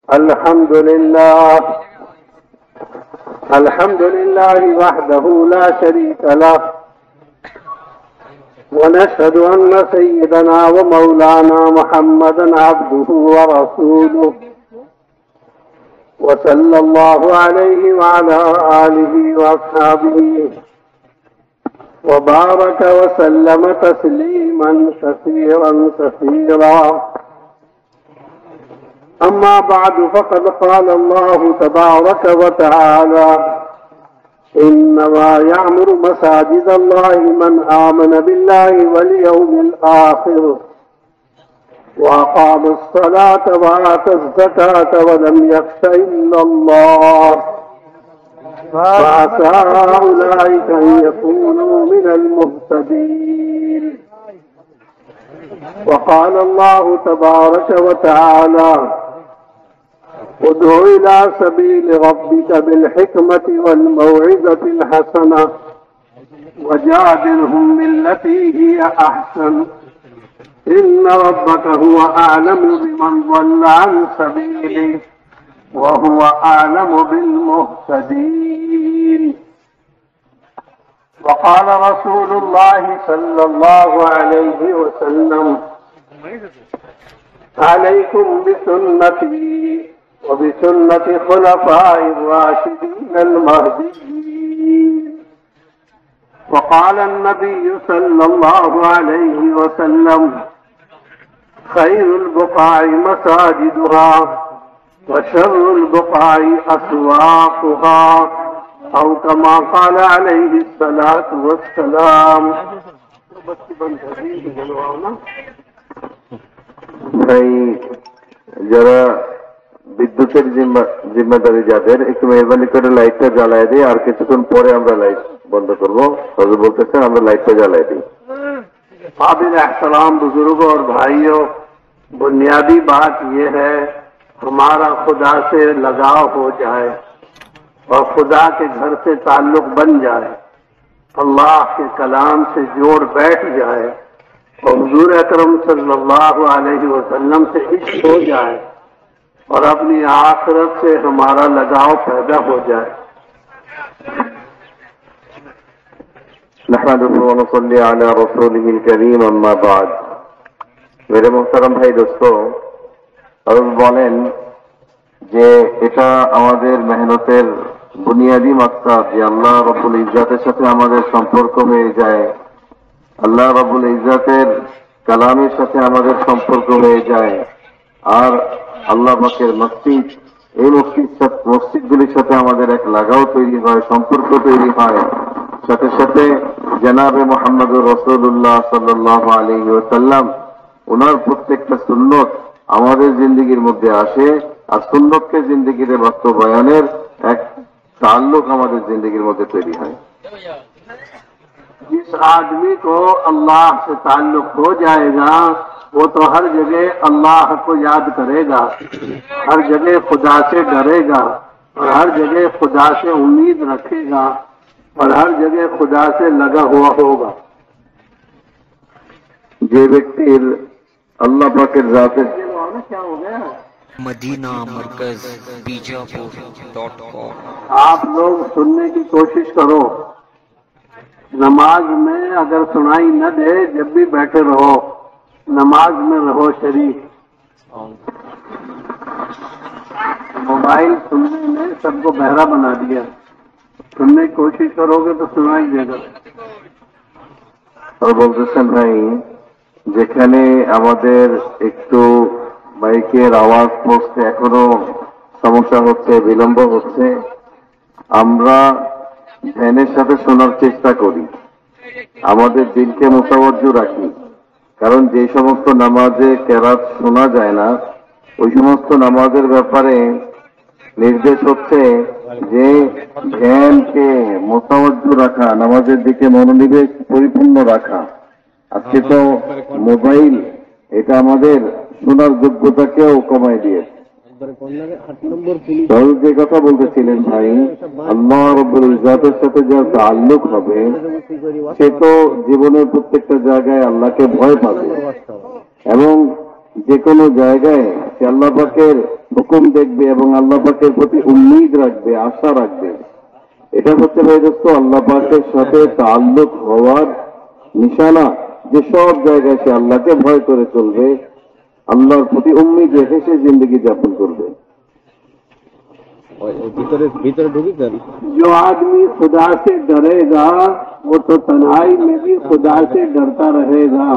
الحمد لله وحده لا شريك له، ونشهد أن سيدنا ومولانا محمدا عبده ورسوله، وصلى الله عليه وعلى آله وأصحابه وبارك وسلم تسليما كثيرا كثيرا. أما بعد، فقد قال الله تبارك وتعالى: إنما يعمر مساجد الله من آمن بالله واليوم الآخر وأقام الصلاة وآتى الزكاة ولم يخش إلا الله فعسى أولئك أن يكونوا من المهتدين. وقال الله تبارك وتعالى: ادع إلى سبيل ربك بالحكمة والموعظة الحسنة وجادلهم بالتي هي أحسن إن ربك هو أعلم بمن ضل عن سبيله وهو أعلم بالمهتدين. وقال رسول الله صلى الله عليه وسلم: عليكم بسنتي وبسنة خلفاء الراشدين المهديين. وقال النبي صلى الله عليه وسلم: خير البقاع مساجدها وشر البقاع أسواقها، أو كما قال عليه الصلاة والسلام. ভাই, যারা বিদ্যুতের জিম্মাদারি যাদের, একটু মেহরবানি করে লাইটটা জ্বালায় দিই, আর কিছুক্ষণ পরে আমরা লাইট বন্ধ করবো। হযরত বলতেছেন আমরা লাইটটা জ্বালাই দিই। काबिल एहतराम बुजुर्गों और भाइयों, बुनियादी बात यह है हमारा खुदा से लगाव हो जाए और खुदा के घर से ताल्लुक बन जाए, अल्लाह के कलाम से जोड़ बैठ जाए और हुजूर अकरम सल्लल्लाहु अलैहि वसल्लम से इश्क हो जाए और अपनी आखिरत से हमारा लगाव पैदा हो जाए। नहमदुहु व नसल्ली अला रसूलिहिल करीम, अम्मा बाद। मेरे मोहतरम भाई दोस्तों, হযরত বলেন যে এটা আমাদের মেহনতের বুনিয়াদি মাত্রা যে আল্লাহ রাব্বুল ইজ্জাতের সাথে আমাদের সম্পর্ক হয়ে যায়, আল্লাহ রাব্বুল ইজ্জাতের কালামের সাথে আমাদের সম্পর্ক হয়ে যায়, আর আল্লাহ পাকের মসজিদ, এই মসজিদগুলির সাথে আমাদের এক লাগাও তৈরি হয়, সম্পর্ক তৈরি হয়। সাথে সাথে জনাবে মুহাম্মদুর রাসূলুল্লাহ সাল্লাল্লাহু আলাইহি ওয়াসাল্লাম ওনার প্রত্যেকটা সুন্নত আমাদের জিন্দেগির মধ্যে আসে, আর সুন্নতকে জিন্দেগিতে বাস্তবায়নের এক ताल्लुक हमारे जिंदगी में तैयारी है। जिस आदमी को अल्लाह से ताल्लुक हो जाएगा वो तो हर जगह अल्लाह को याद करेगा, हर जगह खुदा से डरेगा और हर जगह खुदा से उम्मीद रखेगा और हर जगह खुदा से लगा हुआ होगा। जे व्यक्तिर अल्लाह पाकेर जातेर क्या हो गया मदीना मरकज बीजापुर.com। आप लोग सुनने की कोशिश करो, नमाज में अगर सुनाई न दे, जब भी बैठे रहो नमाज में रहो शरीक। मोबाइल सुनने में सबको बहरा बना दिया, सुनने की कोशिश करोगे तो सुनाई देगा। और বলতেছেন ভাই, যেখানে আমাদের একটু মাইকের আওয়াজ পৌঁছতে এখনো সমস্যা হচ্ছে, বিলম্ব হচ্ছে, আমরা ধ্যানের সাথে শোনার চেষ্টা করি, আমাদের দিলকে মোতাবজ্জো রাখি। কারণ যে সমস্ত নামাজে কেরাত শোনা যায় না, ওই সমস্ত নামাজের ব্যাপারে নির্দেশ হচ্ছে যে ধ্যানকে মোতাবজ্জো রাখা, নামাজের দিকে মনোনিবেশ পরিপূর্ণ রাখা। আজকে তো মোবাইল এটা আমাদের শোনার যোগ্যতাকেও কমাই দিয়েছে। যে কথা বলতেছিলেন ভাই, আল্লাহ রাব্বুল ইজ্জাতের সাথে যার তাআল্লুক হবে সে তো জীবনের প্রত্যেকটা জায়গায় আল্লাহকে ভয় পাবে এবং যে কোনো জায়গায় সে আল্লাহ পাকের হুকুম দেখবে এবং আল্লাহ পাকের প্রতি উম্মিদ রাখবে, আশা রাখবে। এটা হচ্ছে ভাই দোস্ত আল্লাহ পাকের সাথে তাল্লুক হওয়ার নিশানা, যে সব জায়গায় সে আল্লাহকে ভয় করে চলবে, আল্লাহর প্রতি উম্মিদ রেখে সে জিন্দগি যাপন করবে। जो आदमी खुदा से डरेगा वो तो तन्हाई में भी खुदा से डरता रहेगा,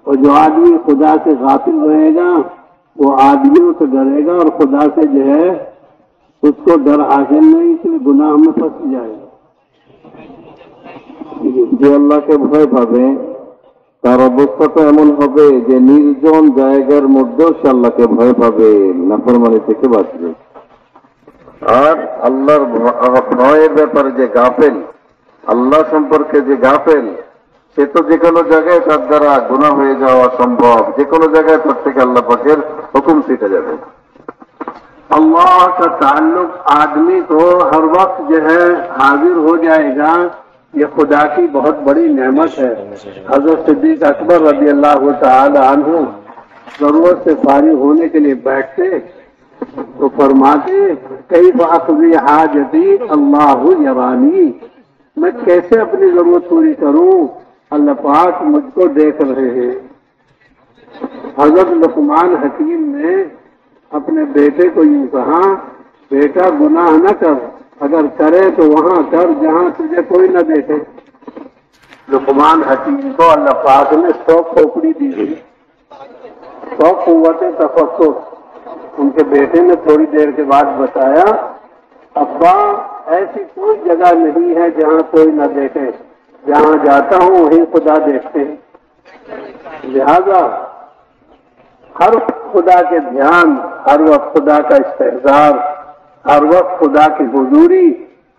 और जो आदमी खुदा से गाफिल रहेगा वो आदमियों से डरेगा और खुदा से जो है उसको डर हासिल नहीं, इसलिए गुनाह में फंस जाएगा। যে আল্লাহকে ভয় পাবে তার অবস্থা তো এমন হবে যে নির্জন জায়গার মধ্যেও সে আল্লাহকে ভয় পাবে, নাফরমানি থেকে বাঁচবে। আর আল্লাহর ভয়ের ব্যাপারে যে গাফেল, আল্লাহ সম্পর্কে যে গাফেল, সে তো যে কোনো জায়গায় তার দ্বারা গুনাহ হয়ে যাওয়া সম্ভব, যে কোনো জায়গায় তার থেকে আল্লাহ পাকের হুকুম ছিটে যাবে। अल्लाह का ताल्लुक आदमी को हर वक्त जो है हाजिर हो जाएगा, ये खुदा की बहुत बड़ी नेमत है। हजरत सिद्दीक अकबर रज़ी अल्लाह तआला अन्हु जरूरत से फारिग होने के लिए बैठते तो फरमाते कई बाखी हाजती अल्लाह यरानी, मैं कैसे अपनी जरूरत पूरी करूं, अल्लाह पाक मुझको देख रहे हैं। हजरत लुकमान हकीम ने अपने बेटे को यूं कहा, बेटा गुनाह न कर, अगर करे तो वहां कर जहां तुझे कोई न देखे। लुकमान हकीम को अल्लाह पाक ने 100 खोपड़ी दी थी, 100 कुव्वते तफक्कुर। उनके बेटे ने थोड़ी देर के बाद बताया, अब्बा ऐसी कोई जगह नहीं है जहां कोई न देखे, जहां जाता हूं वहीं खुदा देखते हैं। लिहाजा हर वक्त खुदा के ध्यान, हर वक्त खुदा का इस्तेहज़ार, हर वक्त खुदा की हुजूरी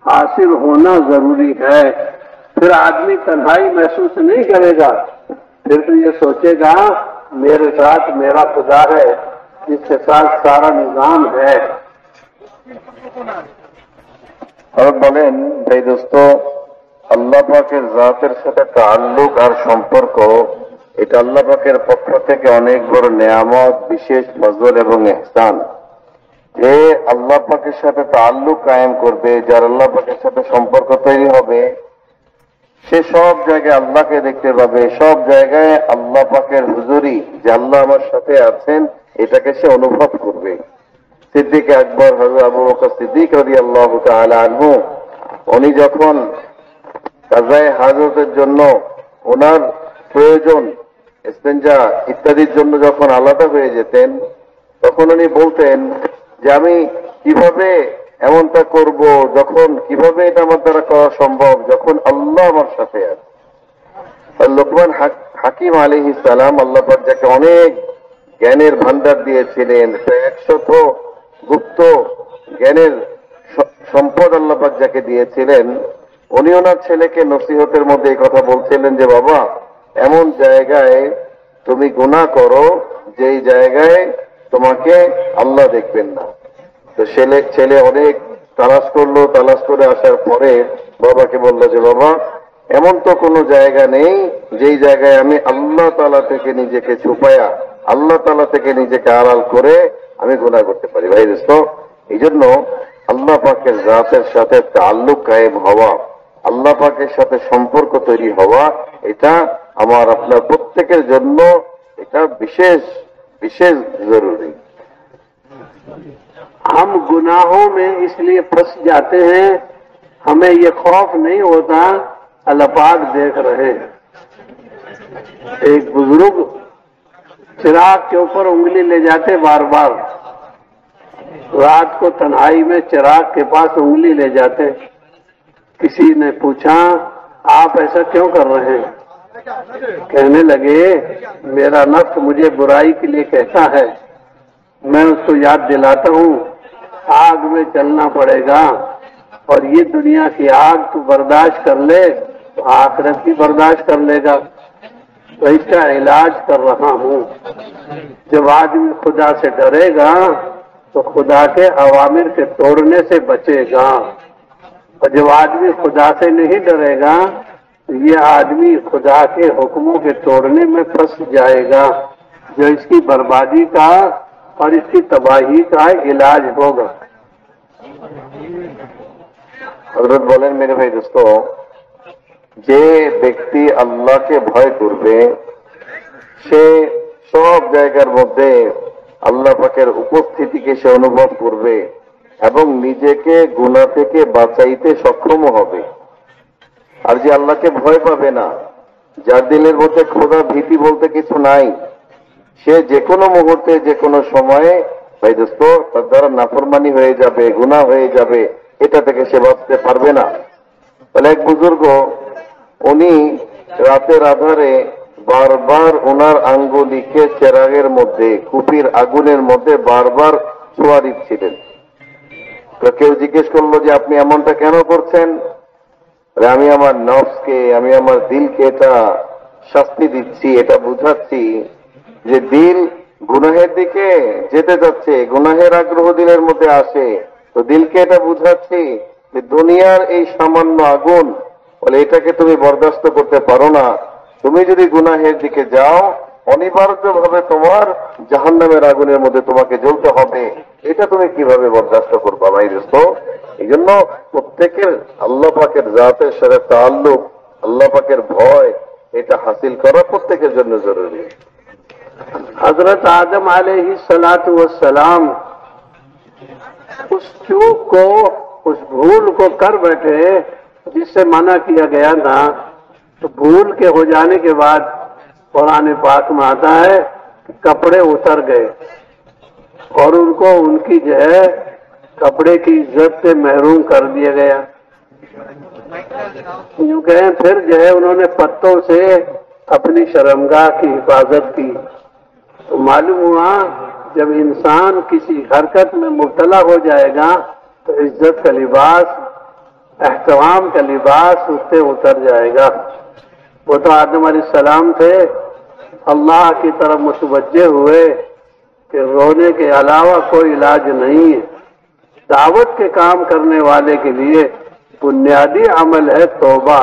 हासिल होना जरूरी है। फिर आदमी तन्हाई महसूस नहीं करेगा, फिर तो ये सोचेगा मेरे साथ मेरा खुदा है, जिसके साथ सारा निजाम है। আর বলেন ভাই দোস্ত, আল্লাহ পাকের জাতের সাথে তাআল্লুক আর সম্পর্ক, এটা আল্লাহ পাকের পক্ষ থেকে অনেক বড় নেয়ামত, বিশেষ ফজল এবং ইহসান। যে আল্লাহ পাকের সাথে তাআল্লুক কায়েম করবে, যার আল্লাহ পাকের সাথে সম্পর্ক তৈরি হবে, সে সব জায়গায় আল্লাহকে দেখতে পাবে, সব জায়গায় আল্লাহ পাকের হুজুরি, যে আল্লাহ আমার সাথে আছেন, এটাকে সে অনুভব করবে। সিদ্দিক আকবর হযরত আবু বকর সিদ্দিক রাদিয়াল্লাহু তাআলা আনহু, উনি যখন কাযায়ে হাজতের জন্য ওনার প্রয়োজন, ইস্তেঞ্জা ইত্যাদির জন্য যখন আলাদা হয়ে যেতেন, তখন উনি বলতেন যে আমি কিভাবে এমনটা করব, যখন কিভাবে এটা আমার দ্বারা করা সম্ভব, যখন আল্লাহ আমার সাথে আছে। আর লোকমান হাকিম আলাইহিস সালাম, আল্লাহ পাক যাকে অনেক জ্ঞানের ভান্ডার দিয়েছিলেন, 100 গুপ্ত জ্ঞানের সম্পদ আল্লাহ পাক যাকে দিয়েছিলেন, উনি ওনার ছেলেকে নসিহতের মধ্যে এই কথা বলছিলেন যে বাবা, এমন জায়গায় তুমি গুনাহ করো যেই জায়গায় তোমাকে আল্লাহ দেখবেন না। তো ছেলে অনেক তালাশ করলো, তালাশ করে আসার পরে বাবাকে বলল যে বাবা, এমন তো কোনো জায়গা নেই যেই জায়গায় আমি আল্লাহ তাআলা থেকে নিজেকে ছুপায়া, আল্লাহ তাআলা থেকে নিজেকে আড়াল করে আমি গুনাহ করতে পারি। ভাই দোস্ত, এই জন্য আল্লাহ পাকের জাতের সাথে তাআল্লুক কায়েম হওয়া, আল্লাহ পাকের সাথে সম্পর্ক তৈরি হওয়া, এটা আমার আপনার প্রত্যেকের জন্য এটা বিশেষ বিশেষ জরুরি। हम गुनाहों में इसलिए फंस जाते हैं, हमें ये खौफ नहीं होता अल्लाह पाक देख रहे हैं। एक बुजुर्ग चिराग के ऊपर उंगली ले जाते बार बार, रात को तन्हाई में चिराग के पास उंगली ले जाते। किसी ने पूछा आप ऐसा क्यों कर रहे हैं? कहने लगे मेरा नफ्स मुझे बुराई के लिए कहता है, मैं उसको याद दिलाता हूँ आग में चलना पड़ेगा, और ये दुनिया की आग तू बर्दाश्त कर ले तो आखिरत भी बर्दाश्त कर लेगा, तो इसका इलाज कर रहा हूँ। जब आदमी खुदा से डरेगा तो खुदा के अवामिर के तोड़ने से बचेगा, और जब आदमी खुदा से नहीं डरेगा तो ये आदमी खुदा के हुक्मों के तोड़ने में फंस जाएगा, जो इसकी बर्बादी का और इसकी तबाही का इलाज होगा। হযরত বলেন মেরে ভাই দোস্ত, যে ব্যক্তি আল্লাহকে ভয় করবে সে সব জায়গার মধ্যে আল্লাহ পাকের উপস্থিতিকে সে অনুভব করবে এবং নিজেকে গুনাহ থেকে বাঁচাইতে সক্ষম হবে। আর যে আল্লাহকে ভয় পাবে না, যার দিলের মধ্যে খোদা ভীতি বলতে কিছু নাই, সে যে কোনো মুহূর্তে যে কোনো সময়ে ভাই দোস্ত তার দ্বারা নাফরমানি হয়ে যাবে, গুনাহ হয়ে যাবে, এটা থেকে সে বাঁচতে পারবে না। বলে এক বুজুর্গ, উনি রাতের আধারে বারবার ওনার আঙ্গুলিকে চেরাগের মধ্যে, কুপির আগুনের মধ্যে বারবার ছোঁয়া দিচ্ছিলেন। তো কেউ জিজ্ঞেস করলো যে আপনি এমনটা কেন করছেন? আমি আমার নফসকে, আমি আমার দিলকে এটা শাস্তি দিচ্ছি, এটা বুঝাচ্ছি যে দিল গুনাহের দিকে যেতে যাচ্ছে, গুনাহের আগ্রহ দিলের মধ্যে আসে, তো দিলকে এটা বুঝাচ্ছি যে দুনিয়ার এই সামান্য আগুন, বলে এটাকে তুমি বরদাস্ত করতে পারো না। তুমি যদি গুনাহের দিকে যাও অনিবার্যভাবে তোমার জাহান্নামের আগুনের মধ্যে তোমাকে জ্বলতে হবে। এটা তুমি কিভাবে বরদাস্ত করবা ভাই দোস্ত? এই জন্য প্রত্যেকের আল্লাহ পাকের জাতের সাথে তাআল্লুক, আল্লাহ পাকের ভয়, এটা হাসিল করা প্রত্যেকের জন্য জরুরি। हजरत आदम अलैहिस्सलातु वस्सलाम उस चूक को, उस भूल को कर बैठे जिससे मना किया गया था। तो भूल के हो जाने के बाद कुरान पाक में आता है कि कपड़े उतर गए और उनको उनकी जो है कपड़े की इज्जत से महरूम कर दिया गया। यूं कहें फिर जो है उन्होंने पत्तों से अपनी शर्मगाह की हिफाजत की। तो मालूम हुआ जब इंसान किसी हरकत में मुब्तला हो जाएगा तो इज्जत का लिबास, एहतराम का लिबास उससे उतर जाएगा। वो तो आदम अलैहिस्सलाम थे, अल्लाह की तरफ मुतवज्जे हुए कि रोने के अलावा कोई इलाज नहीं है। दावत के काम करने वाले के लिए बुनियादी अमल है तौबा,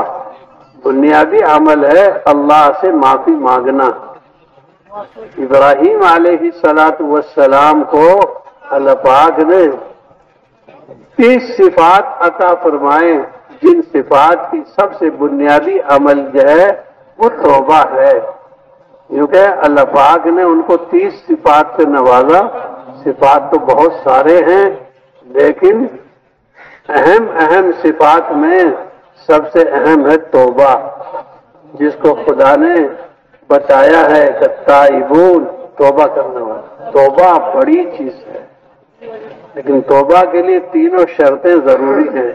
बुनियादी अमल है अल्लाह से माफी मांगना। इब्राहिम अलैहिस्सलातु वस्सलाम को अल्लाह पाक ने 30 सिफात अता फरमाए, जिन सिफात की सबसे बुनियादी अमल जो है वो तौबा है। क्योंकि अल्लाह पाक ने उनको 30 सिफात से नवाजा। सिफात तो बहुत सारे हैं, लेकिन अहम अहम सिफात में सबसे अहम है तौबा, जिसको खुदा ने बताया है कि ताइबून, तौबा करने वाला। तौबा बड़ी चीज है, लेकिन तौबा के लिए तीनों शर्तें जरूरी हैं।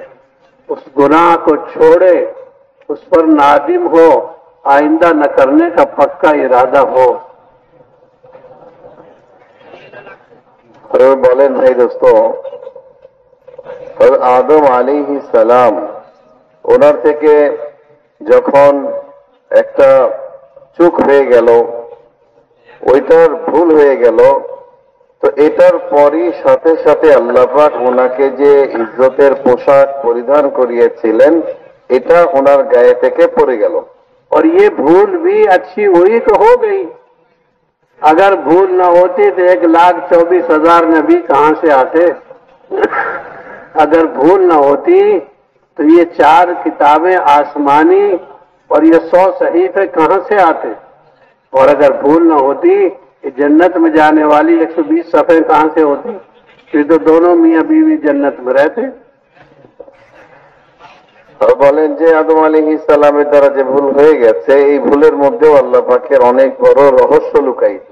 उस गुनाह को छोड़े, उस पर नादिम हो, आइंदा न करने का पक्का इरादा हो। और बोलें भाई दोस्तों, আদম আলাইহিস সালাম ওনার থেকে যখন একটা চুক হয়ে গেল, ওইটার ভুল হয়ে গেল, তো এটার পরই সাথে সাথে আল্লাহ পাক ওনাকে যে ইজ্জতের পোশাক পরিধান করিয়েছিলেন এটা ওনার গায়ে থেকে পড়ে গেল। और ये भूल भी अच्छी हुई तो हो गई। अगर भूल न होती तो 1,24,000 नबी कहां से आते? अगर भूल न होती तो ये 4 किताबें आसमानी और ये 100 सहीफे कहां से आते? और अगर भूल न होती ये जन्नत में जाने वाली 120 सफ़े कहां से होती? फिर तो दोनों मियां बीवी जन्नत में रहते। আর বলেন যে আদম আলাইহিস সালামের দ্বারা যে ভুল হয়ে গেছে, এই ভুলের মধ্যেও আল্লাহ পাকের অনেক বড় রহস্য লুকায়িত।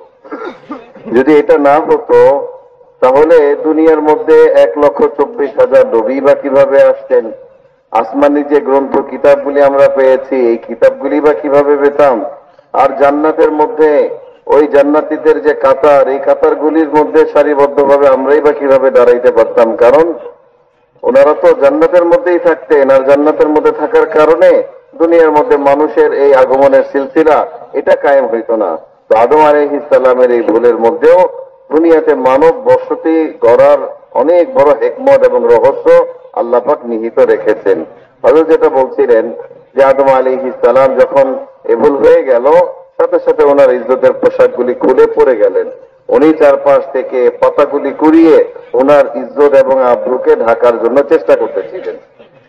যদি এটা না হতো তাহলে দুনিয়ার মধ্যে 1,24,000 নবী বা কিভাবে আসতেন? আসমানি যে গ্রন্থ কিতাবগুলি আমরা পেয়েছি, এই কিতাবগুলি বা কিভাবে পেতাম? আর জান্নাতের মধ্যে ওই জান্নাতীদের যে কাতার, এই কাতারগুলির মধ্যে সারিবদ্ধভাবে আমরাই বা কিভাবে দাঁড়াইতে পারতাম? কারণ ওনারা তো জান্নাতের মধ্যেই থাকতেন, আর জান্নাতের মধ্যে থাকার কারণে দুনিয়ার মধ্যে মানুষের এই আগমনের সিলসিলা এটা কায়েম হইত না। তো আদম আলাইহিস সালামের এই ভুলের মধ্যেও দুনিয়াতে মানব বসতি গড়ার অনেক বড় হিকমত এবং রহস্য আল্লাহ পাক নিহিত রেখেছেন। হযরত যেটা বলছিলেন যে আদম আলাইহিস সালাম যখন এ ভুল হয়ে গেল, সাথে সাথে ওনার ইজ্জতের পোশাকগুলি খুলে পড়ে গেলেন। উনি চারপাশ থেকে পাতাগুলি কুড়িয়ে ওনার ইজ্জত এবং আব্রুকে ঢাকার জন্য চেষ্টা করতেছিলেন।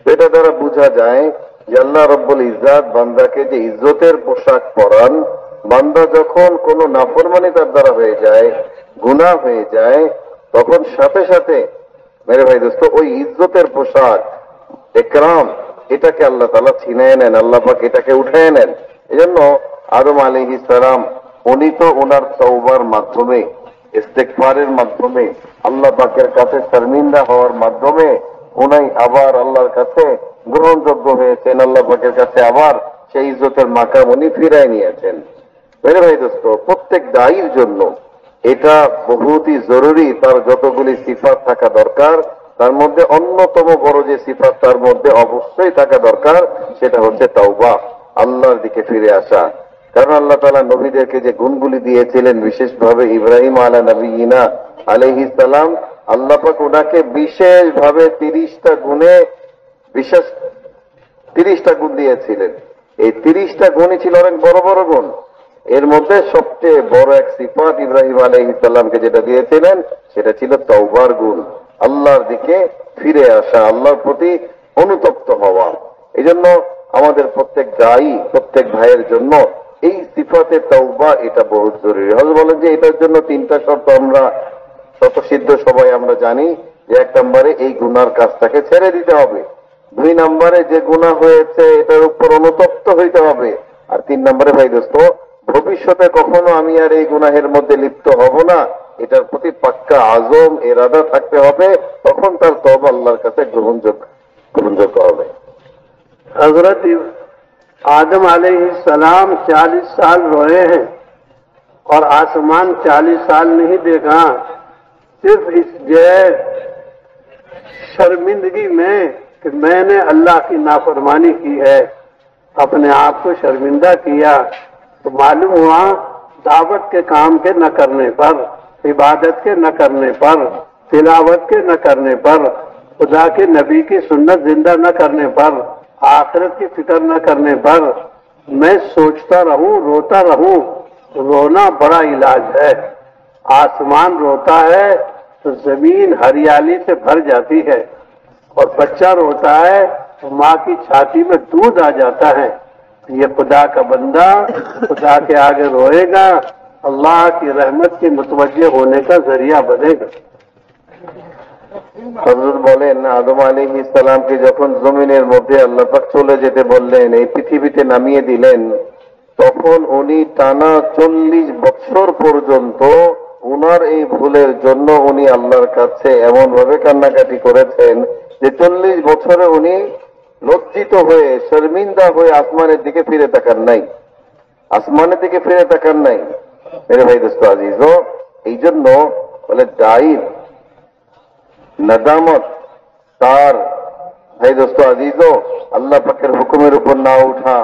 এটা দ্বারা বোঝা যায় যে আল্লাহ রব্বুল ইজ্জাত বান্দাকে যে ইজ্জতের পোশাক পরান, বান্দা যখন কোনো নাফরমানি তার দ্বারা হয়ে যায়, গুনাহ হয়ে যায়, তখন সাথে সাথে মেরে ভাই দোস্ত ওই ইজ্জতের পোশাক ইকরাম এটাকে আল্লাহ তাআলা ছিনিয়ে নেন, আল্লাহ পাক এটাকে উঠিয়ে নেন। এজন্য আদম আলাইহিস সালাম উনি তো ওনার তওবার মাধ্যমে, ইস্তেগফারের মাধ্যমে, আল্লাহ পাকের কাছে শর্মিন্দা হওয়ার মাধ্যমে উনি আবার আল্লাহর কাছে গ্রহণযোগ্য হয়েছেন, আল্লাহ পাকের কাছে আবার সেই ইজ্জতের মাকাম উনি ফিরাই নিয়েছেন। মেরে ভাই দোস্ত, প্রত্যেক দায়ীর জন্য এটা বহুতই জরুরি, তার যতগুলি সিফাত থাকা দরকার তার মধ্যে অন্যতম বড় যে সিফাত তার মধ্যে অবশ্যই থাকা দরকার সেটা হচ্ছে তাওবা, আল্লাহর দিকে ফিরে আসা। কারণ আল্লাহ তাআলা নবীদেরকে যে গুণগুলি দিয়েছিলেন, বিশেষভাবে ইব্রাহিম আলা নবিয়িনা আলাইহিস সালাম, আল্লাহ পাক ওনাকে বিশেষভাবে 30টা গুণে বিশেষ 30টা গুণ দিয়েছিলেন। এই 30টা গুণই ছিল অনেক বড় বড় গুণ। এর মধ্যে সবচেয়ে বড় এক সিফাত ইব্রাহিম আলাইহিস সালামকে যেটা দিয়েছিলেন সেটা ছিল তাওবার গুণ, আল্লাহর দিকে ফিরে আসা, আল্লাহর প্রতি অনুতপ্ত হওয়া। এই জন্য আমাদের প্রত্যেক দায়ী, প্রত্যেক ভাইয়ের জন্য এই সিফাতে তাওবা এটা বহুত জরুরি। হযরত বলেন যে এটার জন্য 3টা শর্ত আমরা স্বতঃসিদ্ধ সবাই আমরা জানি যে 1 নম্বরে এই গুনার কাজটাকে ছেড়ে দিতে হবে, 2 নম্বরে যে গুনাহ হয়েছে এটার উপর অনুতপ্ত হইতে হবে, আর 3 নম্বরে ভাই দোস্ত ভবিষ্যতে কখনো আমি আর এই গুনাহের মধ্যে লিপ্ত হব না, এটার প্রতি পাক্কা আজম ইরাদা থাকতে হবে, তখন তার তওবা আল্লাহর কাছে গ্রহণযোগ্য হবে। हजरत आदम अलैहिस्सलाम 40 साल रोए हैं और आसमान 40 साल नहीं देखा, सिर्फ इस शर्मिंदगी में कि मैंने अल्लाह की नाफरमानी की है, अपने आप को शर्मिंदा किया। तो मालूम हुआ दावत के काम के न करने पर, इबादत के न करने पर, तिलावत के न करने पर, खुदा के नबी की सुन्नत जिंदा न करने पर, आखिरत की फिक्र न करने पर मैं सोचता रहूं, रोता रहूं। रोना बड़ा इलाज है। आसमान रोता है तो जमीन हरियाली से भर जाती है, और बच्चा रोता है तो माँ की छाती में दूध आ जाता है। ये खुदा का बंदा खुदा के आगे रोएगा, अल्लाह की रहमत की मुतवज्जे होने का जरिया बनेगा। হযরত বলেন আদম আলাইহিস সালামকে যখন জমিনের মধ্যে আল্লাহ পাক চলে যেতে বললেন, এই পৃথিবীতে নামিয়ে দিলেন, তখন উনি টানা 40 বছর পর্যন্ত উনার এই ভুলের জন্য উনি আল্লাহর কাছে এমন ভাবে কান্নাকাটি করেছেন যে 40 বছরে উনি লজ্জিত হয়ে শর্মিন্দা হয়ে আসমানের দিকে ফিরে তাকান নাই, আসমানের দিকে ফিরে তাকান নাই। মেরে ভাই দোস্ত আজিজ, এই জন্য বলে দায়ীর নাদামত তার ভাই দোস্ত আজিজ আল্লাহ পাকের হুকুমের উপর না উঠা,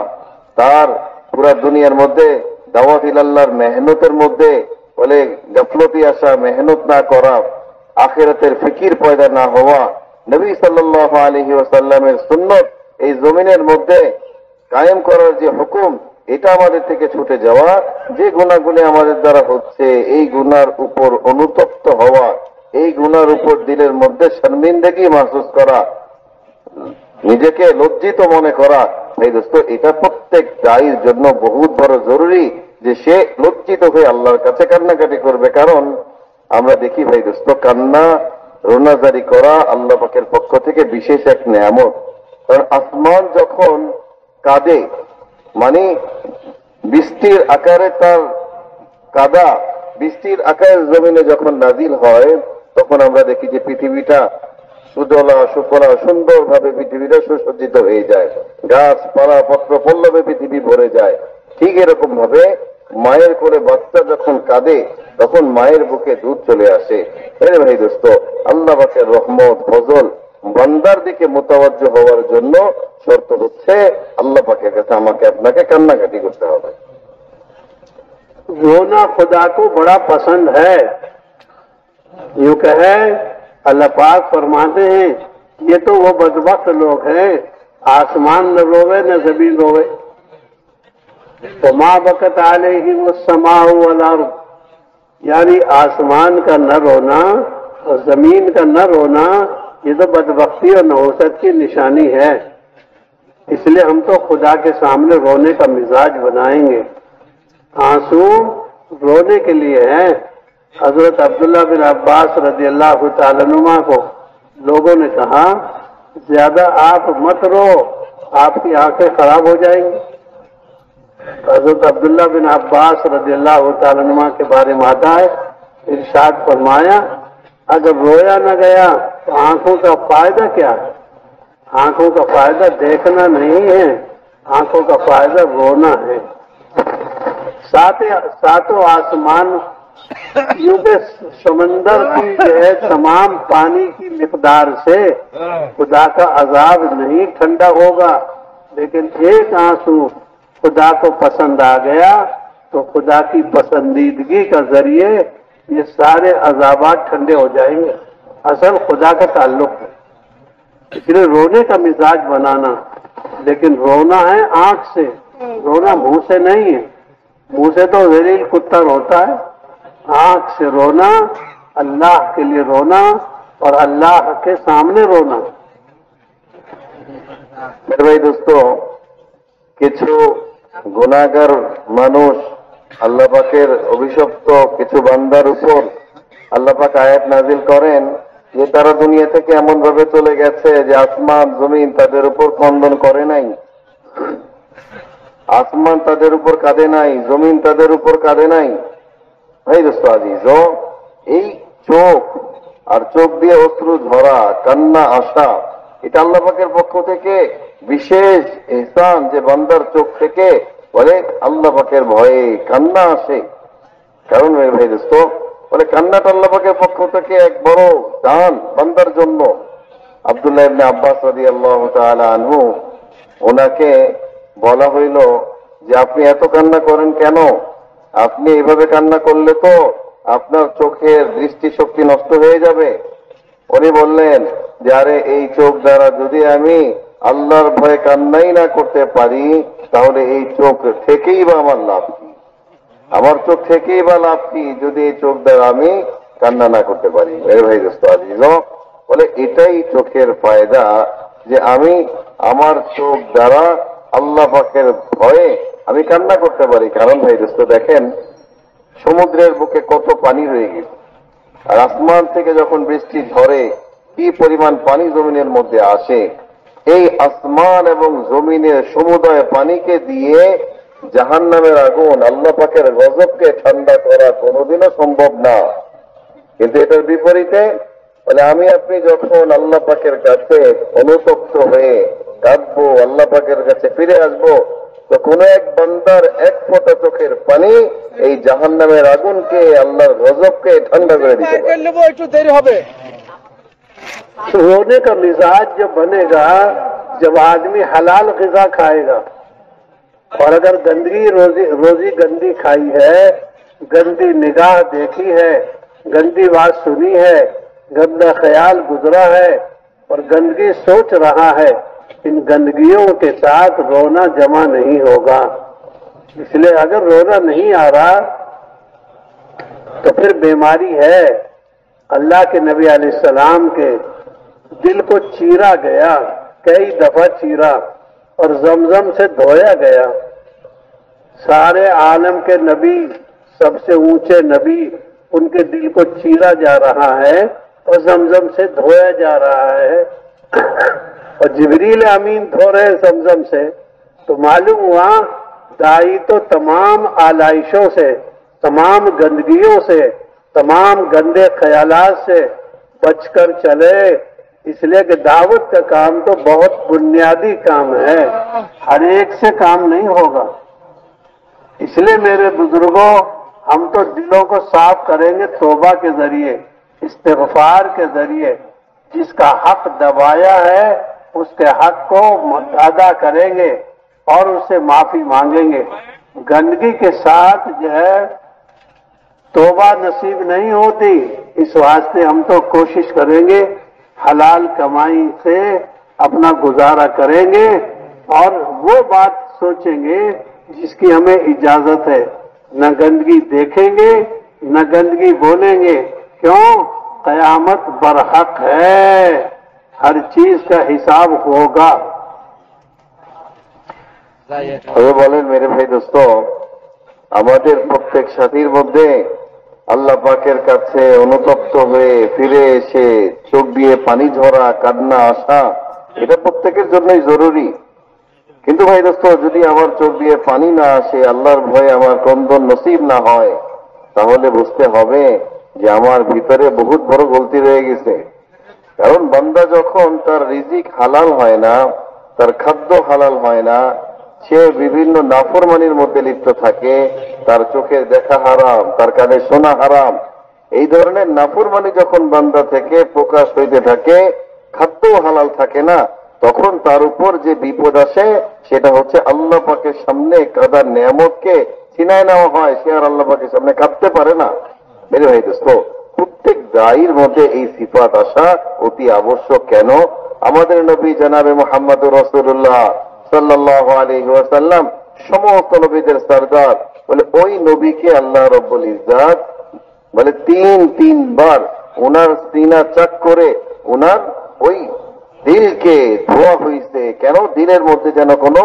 তার পুরা দুনিয়ার মধ্যে দাওয়াত ইলাল্লাহর মেহনতের মধ্যে বলে গাফলতি আসা, মেহনত না করা, আখিরাতের ফিকির পয়দা না হওয়া, নবী সাল্লাল্লাহু আলাইহি ওয়াসাল্লামের সুন্নত এই জমিনের মধ্যে কায়েম করার যে হুকুম এটা আমাদের থেকে ছুটে যাওয়া, যে গুনাহগুলি আমাদের দ্বারা হচ্ছে এই গুনার উপর অনুতপ্ত হওয়া, এই গুনার উপর দিলের মধ্যে শর্মিন্দগি মাহসুস করা, নিজেকে লজ্জিত মনে করা, ভাই দোস্ত এটা প্রত্যেক দায়ীর জন্য বহুত বড় জরুরি যে সে লজ্জিত হয়ে আল্লাহর কাছে কান্নাকাটি করবে। কারণ আমরা দেখি ভাই দোস্ত কান্না রোনাজারি করা আল্লাহ পাকের পক্ষ থেকে বিশেষ এক নেয়ামত। কারণ আসমান যখন কাঁদে, মানে বৃষ্টির আকারে তার কাদা বৃষ্টির আকারে জমিনে যখন নাজিল হয়, তখন আমরা দেখি যে পৃথিবীটা সুজলা সুফলা সুন্দরভাবে পৃথিবীটা সুসজ্জিত হয়ে যায়, গাছপালা পত্র পল্লবে পৃথিবী ভরে যায়। ঠিক এরকম ভাবে মায়ের কোলে বাচ্চা যখন কাঁদে তখন মায়ের বুকে দুধ চলে আসে। এর ভাই দোস্ত আল্লাহ পাকের রহমত ফজল বান্দার দিকে মোতাবজ্জ হওয়ার জন্য শর্ত হচ্ছে আল্লাহ পাকের কাছে আমাকে আপনাকে কান্নাকাটি করতে হবে। रोना खुदा को बड़ा पसंद है। यूं कहे अल्लाह पाक फरमाते हैं ये तो वो बदबख्त लोग हैं, आसमान न रोवे न जमीन रोवे। तो माँ बकत आलेही वो समाउ वल अर्द, यानी आसमान का न रोना और जमीन का न रोना, ये तो बदबख्ती और नहुसत की निशानी है। इसलिए हम तो खुदा के सामने रोने का मिजाज बनाएंगे। आंसू रोने के लिए है। हजरत अब्दुल्ला बिन अब्बास रज़ियल्लाहु ताला अन्हुमा को लोगों ने कहा, ज्यादा आप मत रो, आपकी आंखें खराब हो जाएंगी। हजरत अब्दुल्ला बिन अब्बास रज़ियल्लाहु ताला अन्हुमा के बारे में आता है, इरशाद फरमाया, अगर रोया न गया तो आंखों का फायदा क्या है? आंखों का फायदा देखना नहीं है, आंखों का फायदा रोना है। सातों आसमान यूं के समंदर की जो है तमाम पानी की मिकदार से खुदा का अजाब नहीं ठंडा होगा, लेकिन एक आंसू खुदा को पसंद आ गया तो खुदा की पसंदीदगी का जरिए ये सारे अजाबात ठंडे हो जाएंगे। असल खुदा का ताल्लुक है, इसलिए रोने का मिजाज बनाना, लेकिन रोना है आंख से, रोना मुंह से नहीं है। मुंह से तो जलील कुत्ता रोता है, आंख से रोना, अल्लाह के लिए रोना और अल्लाह के सामने रोना। मेरे भाई दोस्तों, কিছু গুনাহগার মানুষ আল্লাহ পাকের অভিশপ্ত কিছু বান্দার উপর আল্লাহ পাক আয়াত নাজিল করেন যে তারা দুনিয়া থেকে এমন ভাবে চলে গেছে যে আসমান জমিন তাদের উপর খণ্ডন করে নাই, আসমান তাদের উপর কাঁদে নাই, জমিন তাদের উপর কাঁদে নাই। ভাই দোস্ত আজিজ, এই চোখ আর চোখ দিয়ে অশ্রু ঝরা, কান্না আসা, এটা আল্লাহ পাকের পক্ষ থেকে বিশেষ ইহসান যে বান্দার চোখ থেকে বলে আল্লাহ পাকের ভয়ে কান্না আসে। কারণ মেরে ভাই দোস্ত, বলে কান্নাটা আল্লাহ পাকের পক্ষ থেকে এক বড় দান বান্দার জন্য। আব্দুল্লাহ ইবনে আব্বাস রাদিয়াল্লাহু তাআলা আনহু, ওনাকে বলা হইল যে আপনি এত কান্না করেন কেন? আপনি এইভাবে কান্না করলে তো আপনার চোখের দৃষ্টিশক্তি নষ্ট হয়ে যাবে। উনি বললেন যে আরে এই চোখ দ্বারা যদি আমি আল্লাহর ভয়ে কান্নাই না করতে পারি তাহলে এই চোখ থেকেই বা আমার লাভ কি? আমার চোখ থেকেই বা লাভ কি যদি এই চোখ দ্বারা আমি কান্না না করতে পারি? মেরে ভাই দোস্ত আজিজ, বলে এটাই চোখের ফায়দা যে আমি আমার চোখ দ্বারা আল্লাহ পাকের ভয়ে আমি কান্না করতে পারি। কারণ ভাই দোস্ত দেখেন, সমুদ্রের বুকে কত পানি রয়ে গেছে, আর আসমান থেকে যখন বৃষ্টি ঝরে কি পরিমাণ পানি জমিনের মধ্যে আসে, এই আসমান এবং জমিনের সমুদয় পানিকে দিয়ে জাহান্নামের আগুন, আল্লাহ পাকের গজবকে ঠান্ডা করা কোনোদিনও সম্ভব না। কিন্তু এটার বিপরীতে বলে আমি আপনি যখন আল্লাহ পাকের কাছে অনুতপ্ত হয়ে কাঁদবো, আল্লাহ পাকের কাছে ফিরে আসবো, তো কোন এক বান্দার এক ফোঁটা চোখের পানি এই জাহান্নামের আগুনকে, আল্লাহর গজবকে ঠান্ডা করে দিতে পারে। একটু দেরি হবে। रोने का मिजाज जब बनेगा जब आदमी हलाल ग़िज़ा खाएगा, और अगर गंदगी रोजी गंदी खाई है, गंदी निगाह देखी है, गंदी बात सुनी है, गंदा ख्याल गुजरा है और गंदगी सोच रहा है, इन गंदगियों के साथ रोना जमा नहीं होगा। इसलिए अगर रोना नहीं आ रहा तो फिर बीमारी है। अल्लाह के नबी अलैहिस्सलाम के दिल को चीरा गया, कई दफा चीरा और जमजम से धोया गया। सारे आलम के नबी, सबसे ऊंचे नबी, उनके दिल को चीरा जा रहा है और जमजम से धोया जा रहा है, और जिब्रील अमीन धो रहे जमजम से। तो मालूम हुआ दाई तो तमाम आलाइशों से, तमाम गंदगियों से, तमाम गंदे ख्यालात से बचकर चले। इसलिए कि दावत का काम तो बहुत बुनियादी काम है, हर एक से काम नहीं होगा। इसलिए मेरे बुजुर्गों, हम तो दिलों को साफ करेंगे तौबा के जरिए, इस्तिग़फ़ार के जरिए। जिसका हक दबाया है उसके हक को अदा करेंगे और उससे माफी मांगेंगे। गंदगी के साथ जो है तौबा नसीब नहीं होती। इस वास्ते हम तो कोशिश करेंगे, हलाल कमाई से अपना गुजारा करेंगे और वो बात सोचेंगे जिसकी हमें इजाजत है। न गंदगी देखेंगे, न गंदगी बोलेंगे। क्यों? कयामत बरहक है, हर चीज का हिसाब होगा। তবে বলেন মেরে ভাই দোস্ত, আমাদের প্রত্যেক সাথীর মধ্যে আল্লাহ পাকের কাছে অনুতপ্ত হয়ে ফিরে এসে চোখ দিয়ে পানি ঝরা, কান্না আসা, এটা প্রত্যেকের জন্যই জরুরি। কিন্তু ভাই দোস্ত, যদি আমার চোখ দিয়ে পানি না আসে, আল্লাহর ভয়ে আমার ক্রন্দন নসিব না হয়, তাহলে বুঝতে হবে যে আমার ভিতরে বহুত বড় গলতি রয়ে গেছে। কারণ বান্দা যখন তার রিজিক হালাল হয় না, তার খাদ্য হালাল হয় না, সে বিভিন্ন নাফরমানির মধ্যে লিপ্ত থাকে, তার চোখের দেখা হারাম, তার কানে শোনা হারাম, এই ধরনের নাফরমানি যখন বান্দা থেকে প্রকাশ হইতে থাকে, খাদ্য হালাল থাকে না, তখন তার উপর যে বিপদ আসে সেটা হচ্ছে আল্লাহ পাকের সামনে কাদার নিয়ামতকে ছিনায় নেওয়া হয়। সে আর আল্লাহ পাকের সামনে কাঁদতে পারে না। মেরে ভাই দোস্ত, প্রত্যেক দায়ীর মধ্যে এই সিফাত আসা অতি আবশ্যক। কেন? আমাদের নবী জনাবে মুহাম্মদুর রাসূলুল্লাহ সাল্লাল্লাহু আলাইহি ওয়াসাল্লাম সমস্ত নবীদের সরদার, বলে ওই নবীকে আল্লাহ রব্বুল ইজ্জত বলে তিনবার ওনার সিনা চাক করে ওনার ওই দিলকে ধোয়া হয়েছে। কেন? দিলের মধ্যে যেন কোনো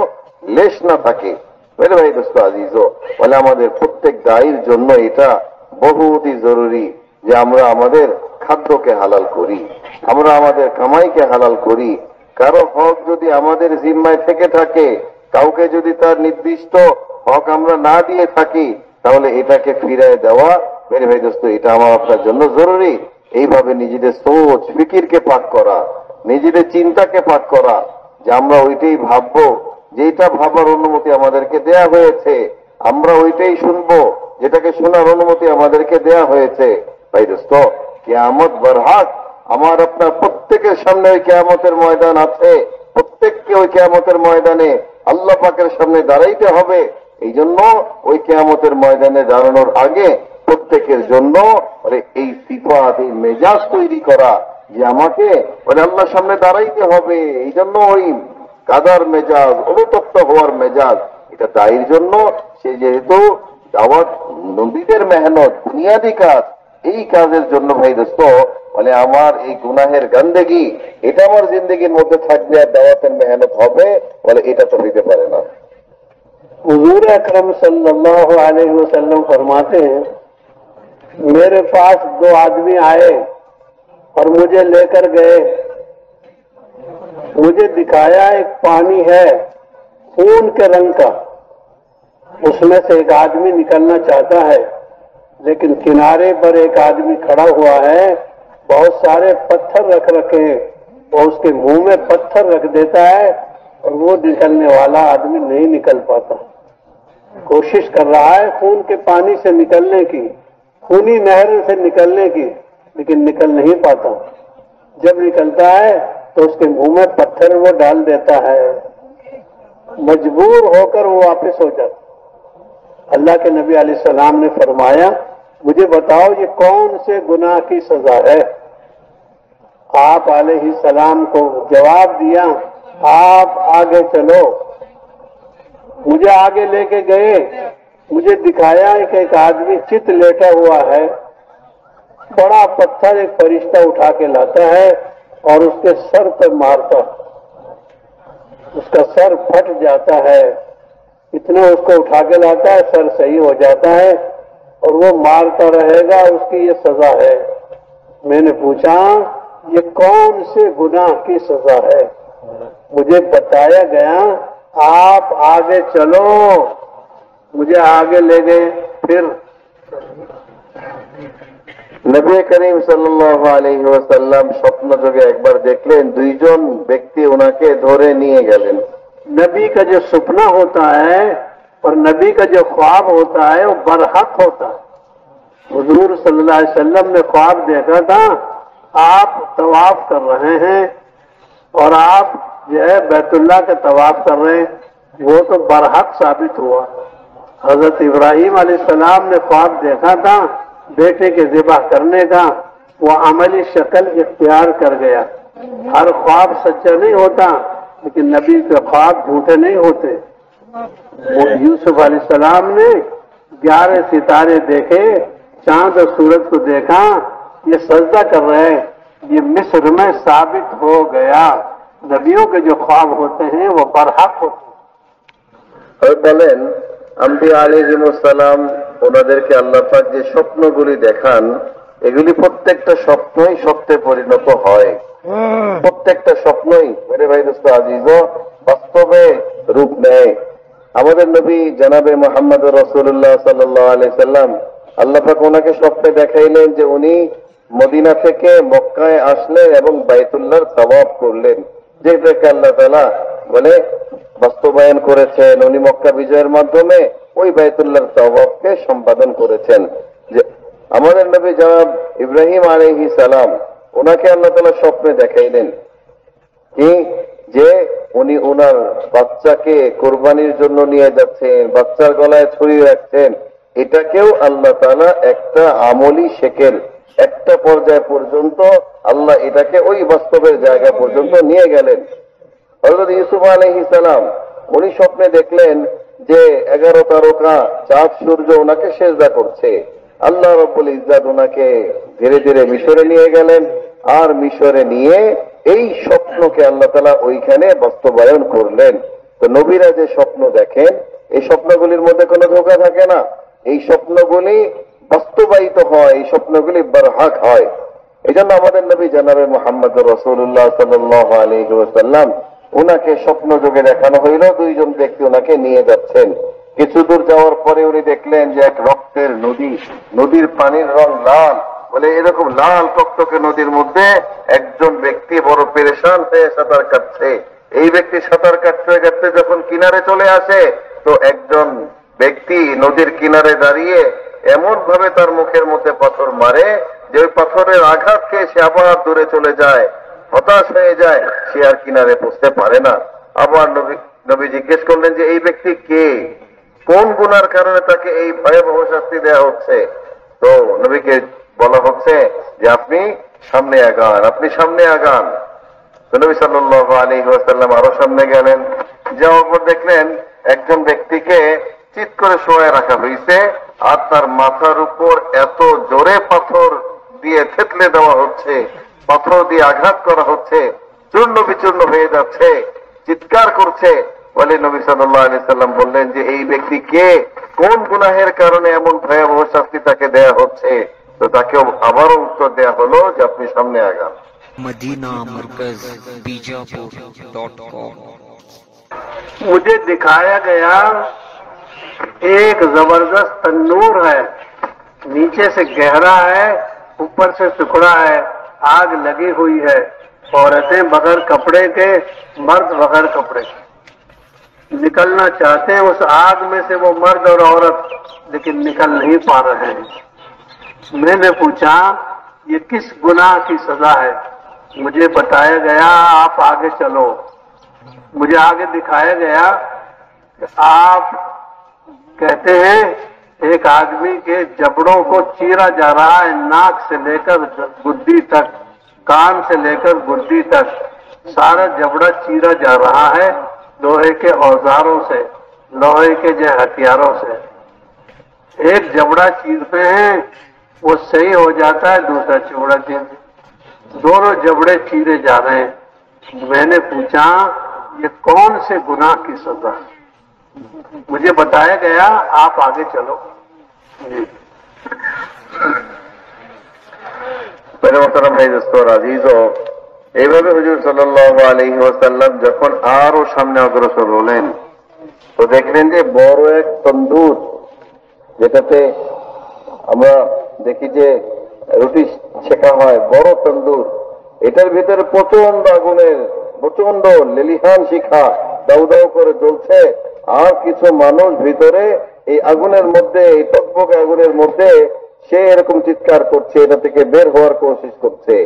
লেশ না থাকে। মেরে ভাই দোস্ত আজিজও, বলে আমাদের প্রত্যেক দায়ীর জন্য এটা বহুতই জরুরি যে আমরা আমাদের খাদ্যকে হালাল করি, আমরা আমাদের কামাইকে হালাল করি। কারো হক যদি আমাদের জিম্মায় থেকে থাকে, কাউকে যদি তার নির্দিষ্ট হক আমরা না দিয়ে থাকি, তাহলে এটাকে ফিরায় দেওয়া মেরে ভাই দোস্ত এটা আমার আপনার জন্য জরুরি। এইভাবে নিজেদের সোচ ফিকিরকে পাক করা, নিজেদের চিন্তাকে পাক করা, যে আমরা ওইটাই ভাববো, যেটা ভাবার অনুমতি আমাদেরকে দেয়া হয়েছে, আমরা ওইটাই শুনবো যেটাকে শোনার অনুমতি আমাদেরকে দেয়া হয়েছে। ভাই দোস্ত, কিয়ামত বরহাক, আমার আপনার প্রত্যেকের সামনে ওই কিয়ামতের ময়দান আছে। প্রত্যেককে ওই কিয়ামতের ময়দানে আল্লাহ পাকের সামনে দাঁড়াইতে হবে। এই জন্য ওই কিয়ামতের ময়দানে দাঁড়ানোর আগে প্রত্যেকের জন্য এই সিফাত, এই মেজাজ তৈরি করা যে আমাকে আল্লাহর সামনে দাঁড়াইতে হবে। এই জন্য ওই কাদার মেজাজ, অনুতপ্ত হওয়ার মেজাজ, এটা দায়ীর জন্য। সে যেহেতু দাওয়াত নবীদের মেহনত, বুনিয়াদী কাজ, এই কাজের জন্য ভাই দোস্ত বলে আমার এই গুনাহের গন্দেগি এটা আমার জিন্দগির মধ্যে থাকবে আর দাওয়াতের মেহনত হবে, বলে এটা তো হইতে পারে না। हुजूर अकरम सल्लल्लाहु अलैहि वसल्लम फरमाते हैं, मेरे पास दो आदमी आए और मुझे लेकर गए, मुझे दिखाया एक पानी है खून के रंग का, उसमें से एक आदमी निकलना चाहता है, लेकिन किनारे पर एक आदमी खड़ा हुआ है, बहुत सारे पत्थर रख रखे हैं, वो उसके मुंह में पत्थर रख देता है और वो निकलने वाला आदमी नहीं निकल पाता। कोशिश कर रहा है खून के पानी से निकलने की, खूनी नहर से निकलने की, लेकिन निकल नहीं पाता। जब निकलता है तो उसके मुंह में पत्थर वो डाल देता है, मजबूर होकर वो वापस हो जाता। अल्लाह के नबी अलैहिस्सलाम ने फरमाया, मुझे बताओ ये कौन से गुनाह की सजा है? आप अलैहिस्सलाम को जवाब दिया, आप आगे चलो। मुझे आगे लेके गए, मुझे दिखाया कि एक आदमी चित लेटा हुआ है, बड़ा पत्थर एक फरिश्ता उठा के लाता है और उसके सर पर मारता, उसका सर फट जाता है। इतना उसको उठा के लाता है, सर सही हो जाता है और वो मारता रहेगा, उसकी ये सजा है। मैंने पूछा ये कौन से गुनाह की सजा है? मुझे बताया गया आप आगे चलो। मुझे आगे ले गए। फिर নবী করিম সাল্লাল্লাহু আলাইহি ওয়াসাল্লাম স্বপ্ন যোগে একবার দেখলেন দুইজন ব্যক্তি ওনাকে ধরে নিয়ে গেলেন। नबी का जो सपना होता है और नबी का जो ख्वाब होता है वो बरहक होता है। हुजूर सल्लल्लाहु अलैहि वसल्लम ने ख्वाब देखा था, आप तवाफ कर रहे हैं और आप जो है बैतुल्लाह का तवाफ कर रहे हैं, वो तो बरहक साबित हुआ। हजरत इब्राहिम अलैहिस्सलाम ने ख्वाब देखा था बेटे के ज़िबह करने का, वो अमली शक्ल इख्तियार कर गया। हर ख्वाब सच्चा नहीं होता, लेकिन नबी के ख्वाब झूठे नहीं होते। यूसुफ अलैहिस्सलाम ने 11 सितारे देखे, चांद और सूरज को देखा, ये सजदा कर रहे हैं। ये मिस्र में साबित हो गया नबियों के जो ख्वाब होते हैं वो बरहक होते हैं। বলেন আম্বিয়া আলাইহিসসালাম ওনাদেরকে আল্লাহ পাক যে স্বপ্নগুলি দেখান এগুলি প্রত্যেকটা স্বপ্নই সত্যে পরিণত হয়। প্রত্যেকটা স্বপ্নই মেরে ভাই দোস্ত আজিজ বাস্তবে রূপ নেয়। আমাদের নবী জনাবে মুহাম্মদ রাসূলুল্লাহ সাল্লাল্লাহু আলাইহি সাল্লাম আল্লাহ পাক ওনাকে স্বপ্নে দেখাইলেন যে উনি মদিনা থেকে মক্কায় আসলেন এবং বাইতুল্লাহর তাওয়াফ করলেন, যেটাকে আল্লাহ তাআলা বলে বাস্তবায়ন করেছেন। উনি মক্কা বিজয়ের মাধ্যমে ওই বাইতুল্লাহর তাওয়াফকে সম্পাদন করেছেন। যে আমাদের নবী জনাব ইব্রাহিম আলাইহিস সালাম ওনাকে আল্লাহ তাআলা স্বপ্নে দেখাইলেন কি যে উনি ওনার বাচ্চাকে কোরবানির জন্য নিয়ে যাচ্ছেন, বাচ্চার গলায় ছুরি রাখছেন। এটাকেও আল্লাহ তাআলা একটা আমলি শেকেল, একটা পর্যায় পর্যন্ত আল্লাহ এটাকে ওই বাস্তবের জায়গা পর্যন্ত নিয়ে গেলেন। হযরত ইউসুফ আলাইহিস সালাম উনি স্বপ্নে দেখলেন যে 11 তারকা চাঁদ সূর্য ওনাকে সেজদা করছে। আল্লাহ রাব্বুল ইজ্জাত ওনাকে ধীরে ধীরে মিশরে নিয়ে গেলেন, আর মিশরে নিয়ে এই স্বপ্নকে আল্লাহ তাআলা ওইখানে বাস্তবায়ন করলেন। তো নবীরা যে স্বপ্ন দেখেন এই স্বপ্নগুলির মধ্যে কোনো ধোঁকা থাকে না, এই স্বপ্নগুলি বাস্তবায়িত হয়, এই স্বপ্নগুলি বরহক হয়। এই জন্য আমাদের নবী জনাবে মুহাম্মদ রাসূলুল্লাহ সাল্লাল্লাহু আলাইহি ওয়াসাল্লাম ওনাকে স্বপ্ন যোগে দেখানো হইল দুইজন ব্যক্তি ওনাকে নিয়ে যাচ্ছেন। কিছু দূর যাওয়ার পরে উনি দেখলেন যে এক রক্তের নদী, নদীর পানির রং লাল, বলে এরকম লাল টকটকে নদীর মধ্যে একজন ব্যক্তি বড় পেরেশান হয়ে সাঁতার কাটছে। এই ব্যক্তি সাঁতার কাটতে কাটতে যখন কিনারে চলে আসে তো একজন ব্যক্তি নদীর কিনারে দাঁড়িয়ে এমন ভাবে তার মুখের মধ্যে পাথর মারে যে ওই পাথরের আঘাত খেয়ে সে আবার দূরে চলে যায়, হতাশ হয়ে যায়, সে আর কিনারে পৌঁছতে পারে না। আবার নবী জিজ্ঞেস করলেন যে এই ব্যক্তি কে, কোন গুনার কারণে তাকে এই ভয়াবহ শাস্তি দেওয়া হচ্ছে? তো নবীকে বলা হচ্ছে যে আপনি সামনে আগান, আপনি সামনে আগান। তো নবী সাল্লাল্লাহু আলাইহি ওয়াসাল্লাম আরো সামনে গেলেন, যাওয়ার পর দেখলেন একজন ব্যক্তিকে চিৎ করে শোয়ায় রাখা হয়েছে, আর তার মাথার উপর এত জোরে পাথর দিয়ে থেতলে দেওয়া হচ্ছে, পাথর দিয়ে আঘাত করা হচ্ছে, চূর্ণ বিচূর্ণ হয়ে যাচ্ছে, চিৎকার করছে। বলে নবী সাল্লাল্লাহু আলাইহি সাল্লাম বললেন যে এই ব্যক্তি কে, কোন গুনাহের কারণে এমন ভয়াবহ শাস্তি তাকে দেয়া হচ্ছে? তো তাকে আবারও উত্তর দেয়া হলো যে আপনি সামনে আগান। मदीना मरकज बीजापुर.com। मुझे दिखाया गया एक जबरदस्त तंदूर है, नीचे से गहरा है, ऊपर से टुकड़ा है, आग लगी हुई है, औरतें बगैर कपड़े के, मर्द बगैर कपड़े के निकलना चाहते हैं उस आग में से, वो मर्द और औरत, लेकिन निकल नहीं पा रहे हैं। मैंने पूछा ये किस गुनाह की सजा है? मुझे बताया गया आप आगे चलो। मुझे आगे दिखाया गया कि आप कहते हैं एक आदमी के जबड़ों को चीरा जा रहा है, नाक से लेकर गुद्दी तक, कान से लेकर गुद्दी तक सारा जबड़ा चीरा जा रहा है लोहे के औजारों से, लोहे के जो हथियारों से। एक जबड़ा चीरते हैं वो सही हो जाता है, दूसरा जबड़ा चीरते, दोनों जबड़े चीरे जा रहे हैं। मैंने पूछा ये कौन से गुनाह की सजा? मुझे बताया गया आप आगे चलो। मेरे मोहतरम भाई दोस्तों अजीजों, এইভাবে হুজুর সাল্লাল্লাহু আলাইহি ওয়াসাল্লাম যখন আরো সামনে অগ্রসর হলেন তো দেখলেন যে বড় এক তন্দুর, যেটাতে আমরা দেখি যে রুটি শেখা হয়, বড় তন্দুর, এটার ভিতরে প্রচন্ড আগুনের, প্রচন্ড লেলিহান শিখা দাউ দাউ করে জ্বলছে, আর কিছু মানুষ ভিতরে এই আগুনের মধ্যে, এই টকবকে আগুনের মধ্যে সে এরকম চিৎকার করছে, এটা থেকে বের হওয়ার কোশিশ করছে।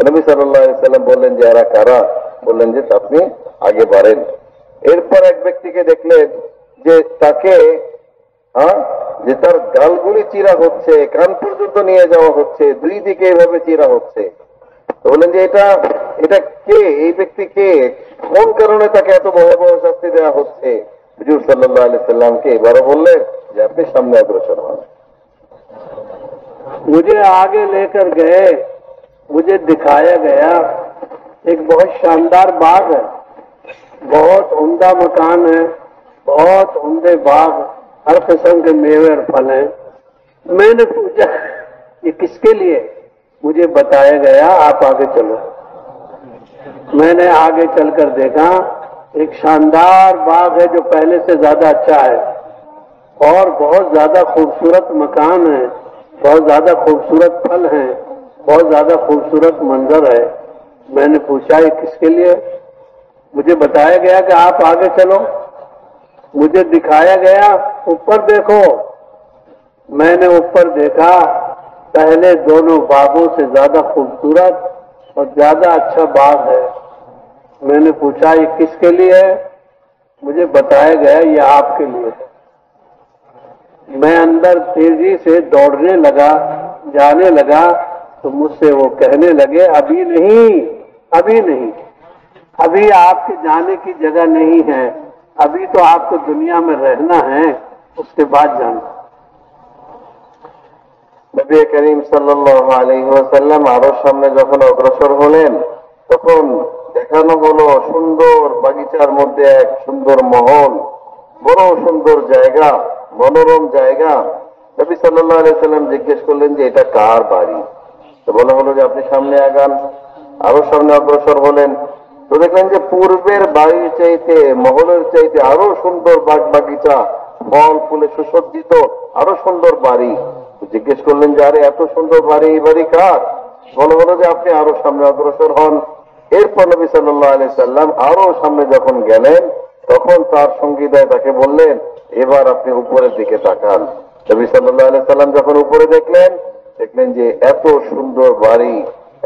নবী সাল্লাল্লাহু আলাইহি সাল্লাম বললেন যে এরা কারা? বললেন যে আপনি আগে বাড়েন। এরপর এক ব্যক্তিকে দেখলেন যে তাকে যে তার গালগুলি চিরা হচ্ছে, কান পর্যন্ত নিয়ে যাওয়া হচ্ছে, দুই দিকে এইভাবে চিরা হচ্ছে। তো বললেন যে এটা কে, এই ব্যক্তি কে, কোন কারণে তাকে এত ভয়াবহ শাস্তি দেওয়া হচ্ছে? হুজুর সাল্লাল্লাহু আলাইহি সাল্লামকে এবারও বললেন যে আপনি সামনে অগ্রসর হন। मुझे आगे लेकर गए, मुझे दिखाया गया एक बहुत शानदार बाग है, बहुत उम्दा मकान है, बहुत उम्दे बाग, हर किस्म के मेवे और फल हैं। मैंने पूछा ये किसके लिए? मुझे बताया गया आप आगे चलो। मैंने आगे चलकर देखा एक शानदार बाग है जो पहले से ज्यादा अच्छा है और बहुत ज्यादा खूबसूरत मकान है, बहुत ज्यादा खूबसूरत फल हैं, बहुत ज्यादा खूबसूरत मंजर है। मैंने पूछा ये किसके लिए? मुझे बताया गया कि आप आगे चलो। मुझे दिखाया गया ऊपर देखो। मैंने ऊपर देखा, पहले दोनों बागों से ज्यादा खूबसूरत और ज्यादा अच्छा बाग है। मैंने पूछा ये किसके लिए है? मुझे बताया गया ये आपके लिए है। मैं अंदर तेजी से दौड़ने लगा, जाने लगा, तो मुझसे वो कहने लगे अभी नहीं, अभी नहीं, अभी आपके जाने की जगह नहीं है, अभी तो आपको दुनिया में रहना है, उसके बाद जाना। নবী করিম সাল্লাল্লাহু আলাইহি ওয়াসাল্লাম আরো সামনে যখন অগ্রসর হলেন তখন দেখানো হলো সুন্দর বাগিচার মধ্যে এক সুন্দর মহল, বড় সুন্দর জায়গা, মনোরম জায়গা। নবী সাল্লাল্লাহু আলাইহি ওয়াসাল্লাম জিজ্ঞেস করলেন যে এটা কার বাড়ি? তো বলা হলো যে আপনি সামনে আগান। আরো সামনে অগ্রসর হলেন তো দেখলেন যে পূর্বের বাড়ির চাইতে, মহলের চাইতে আরো সুন্দর বাগ বাগিচা, ফল ফুলে সুসজ্জিত আরো সুন্দর বাড়ি। জিজ্ঞেস করলেন যে আরে এত সুন্দর বাড়ি, এই বাড়ি কার? বলা হলো যে আপনি আরো সামনে অগ্রসর হন। এরপর নবী সাল্লাল্লাহু আলাইহি সাল্লাম আরো সামনে যখন গেলেন তখন তার সঙ্গীদায় তাকে বললেন এবার আপনি উপরের দিকে তাকান। নবী সাল্লাল্লাহু আলাইহি সাল্লাম যখন উপরে দেখলেন, দেখলেন যে এত সুন্দর বাড়ি,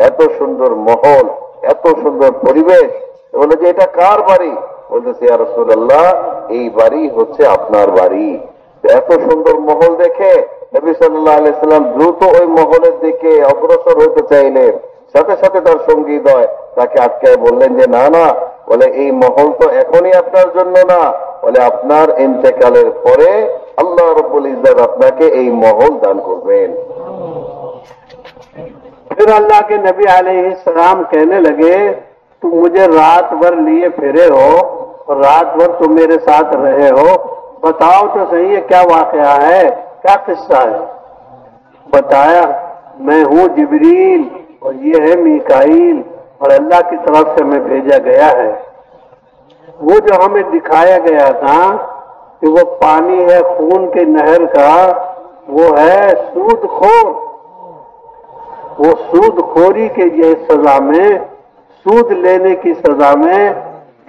এত সুন্দর মহল, এত সুন্দর পরিবেশ। বলে যে এটা কার বাড়ি? বলতেছে ইয়া রাসূলুল্লাহ এই বাড়ি হচ্ছে আপনার বাড়ি। এত সুন্দর মহল দেখে নবী সাল্লাল্লাহু আলাইহি সাল্লাম দ্রুত ওই মহলের দিকে অগ্রসর হতে চাইলেন। সাথে সাথে তার সঙ্গীদ্বয় তাকে আটকায় বললেন যে না না, বলে এই মহল তো এখনই আপনার জন্য না, বলে আপনার ইন্তেকালের পরে আল্লাহ রাব্বুল ইজ্জত আপনাকে এই মহল দান করবেন। फिर अल्लाह के नबी अलैहिस्सलाम कहने लगे तुम मुझे रात भर लिए फिरे हो और रात भर तुम मेरे साथ रहे हो, बताओ तो सही है क्या वाकया है, क्या किस्सा है? बताया मैं हूं जिब्रील और ये है मीकाईल और अल्लाह की तरफ से मैं भेजा गया है। वो जो हमें दिखाया गया था कि वो पानी है खून के नहर का, वो है सूदखोर। वो सूदखोरी के ये सजा में, सूद लेने की सजा में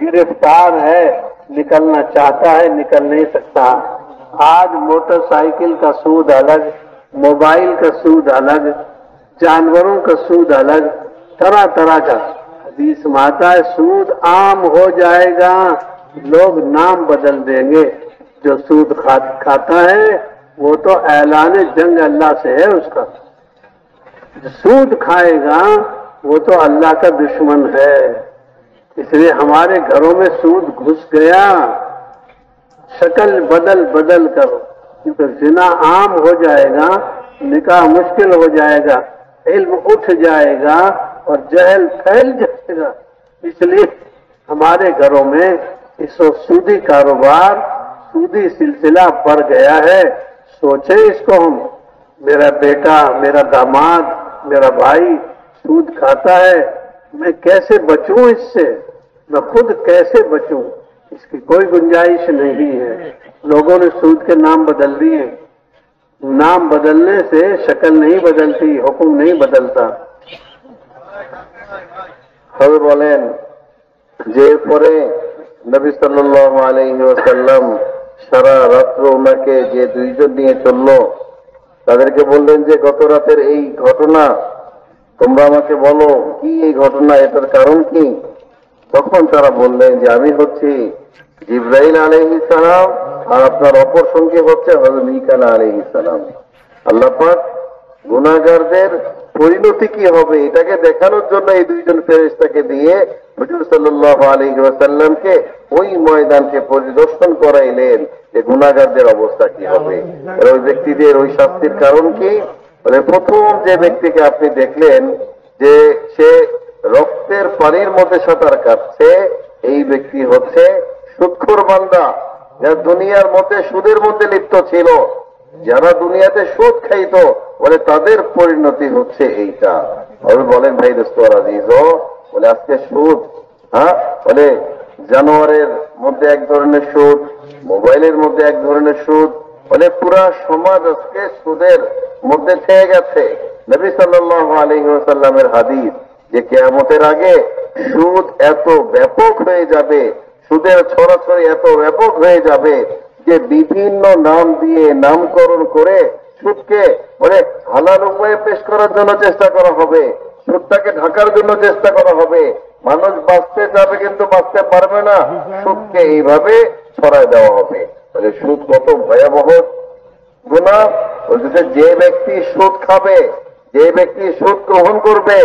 गिरफ्तार है, निकलना चाहता है, निकल नहीं सकता। आज मोटरसाइकिल का सूद अलग, मोबाइल का सूद अलग, जानवरों का सूद अलग, तरह तरह का। हदीस में आता है सूद आम हो जाएगा, लोग नाम बदल देंगे। जो सूद खाता है वो तो ऐलान जंग अल्लाह से है उसका। सूद खाएगा वो तो अल्लाह का दुश्मन है। इसलिए हमारे घरों में सूद घुस गया, शक्ल बदल बदल कर, क्योंकि जिना आम हो जाएगा, निकाह मुश्किल हो जाएगा, इल्म उठ जाएगा और जहल फैल जाएगा। इसलिए हमारे घरों में इस सूदी कारोबार, सूदी सिलसिला बढ़ गया है। सोचे इसको हम, मेरा बेटा, मेरा दामाद, मेरा भाई सूद खाता है, मैं कैसे बचूं इससे, मैं खुद कैसे बचूं? इसकी कोई गुंजाइश नहीं है। लोगों ने सूद के नाम बदल दिए। नाम बदलने से शक्ल नहीं बदलती, हुक्म नहीं बदलता। তবে বলেন যে এরপরে নবী সাল্লাল্লাহু আলাইহি ওয়াসাল্লাম সারা রাত্র ওনাকে যে দুইজন নিয়ে চললো তাদেরকে বললেন যে গত রাতের এই ঘটনা তোমরা আমাকে বলো কি এই ঘটনা, এটার কারণ কি? তখন তারা বললেন যে আমি হচ্ছি জিবরাইল আলাইহিস সালাম আর আপনার অপর সঙ্গী হচ্ছে হযরত মিকাইল আলাইহিস সালাম। আল্লাহ পাক গুনাহগারদের পরিণতি কি হবে এটাকে দেখানোর জন্য এই দুইজন ফেরেশতাকে দিয়ে হুজুর সাল্লাল্লাহু আলাইহি ওয়াসাল্লামকে ওই ময়দানকে পরিদর্শন করাইলেন যে গুনাহগারদের অবস্থা কি হবে, ওই ব্যক্তিদের ওই শাস্তির কারণ কি, বলে প্রথম যে ব্যক্তিকে আপনি দেখলেন যে সে রক্তের পানির মধ্যে সাঁতার কাটছে, এই ব্যক্তি হচ্ছে সুদখোর বান্দা, যারা দুনিয়ার মধ্যে সুদের মধ্যে লিপ্ত ছিল। যারা দুনিয়াতে সুদ খাইত বলে তাদের পরিণতি হচ্ছে এইটা। বলেন ভাই দোস্ত আজিজ, বলে আজকে সুদ, হ্যাঁ, বলে জানোয়ারের মধ্যে এক ধরনের সুদ, মোবাইলের মধ্যে এক ধরনের সুদ, বলে পুরা সমাজ আজকে সুদের মধ্যে ছেয়ে গেছে। নবী সাল্লাল্লাহু আলাইহি ওয়াসাল্লামের হাদিস যে কিয়ামতের আগে সুদ এত ব্যাপক হয়ে যাবে, সুদের ছড়াছড়ি এত ব্যাপক হয়ে যাবে যে বিভিন্ন নাম দিয়ে নামকরণ করে সুদকে বলে হালাল উপায়ে পেশ করার জন্য চেষ্টা করা হবে, সুদটাকে ঢাকার জন্য চেষ্টা করা হবে। মানুষ বাঁচতে যাবে কিন্তু বাঁচতে পারবে না, সুদকে এইভাবে ছড়ায় দেওয়া হবে। তাহলে সুদ কত ভয়াবহ গুনাহ। বলতেছে যে ব্যক্তি সুদ খাবে, যে ব্যক্তি সুদ গ্রহণ করবে,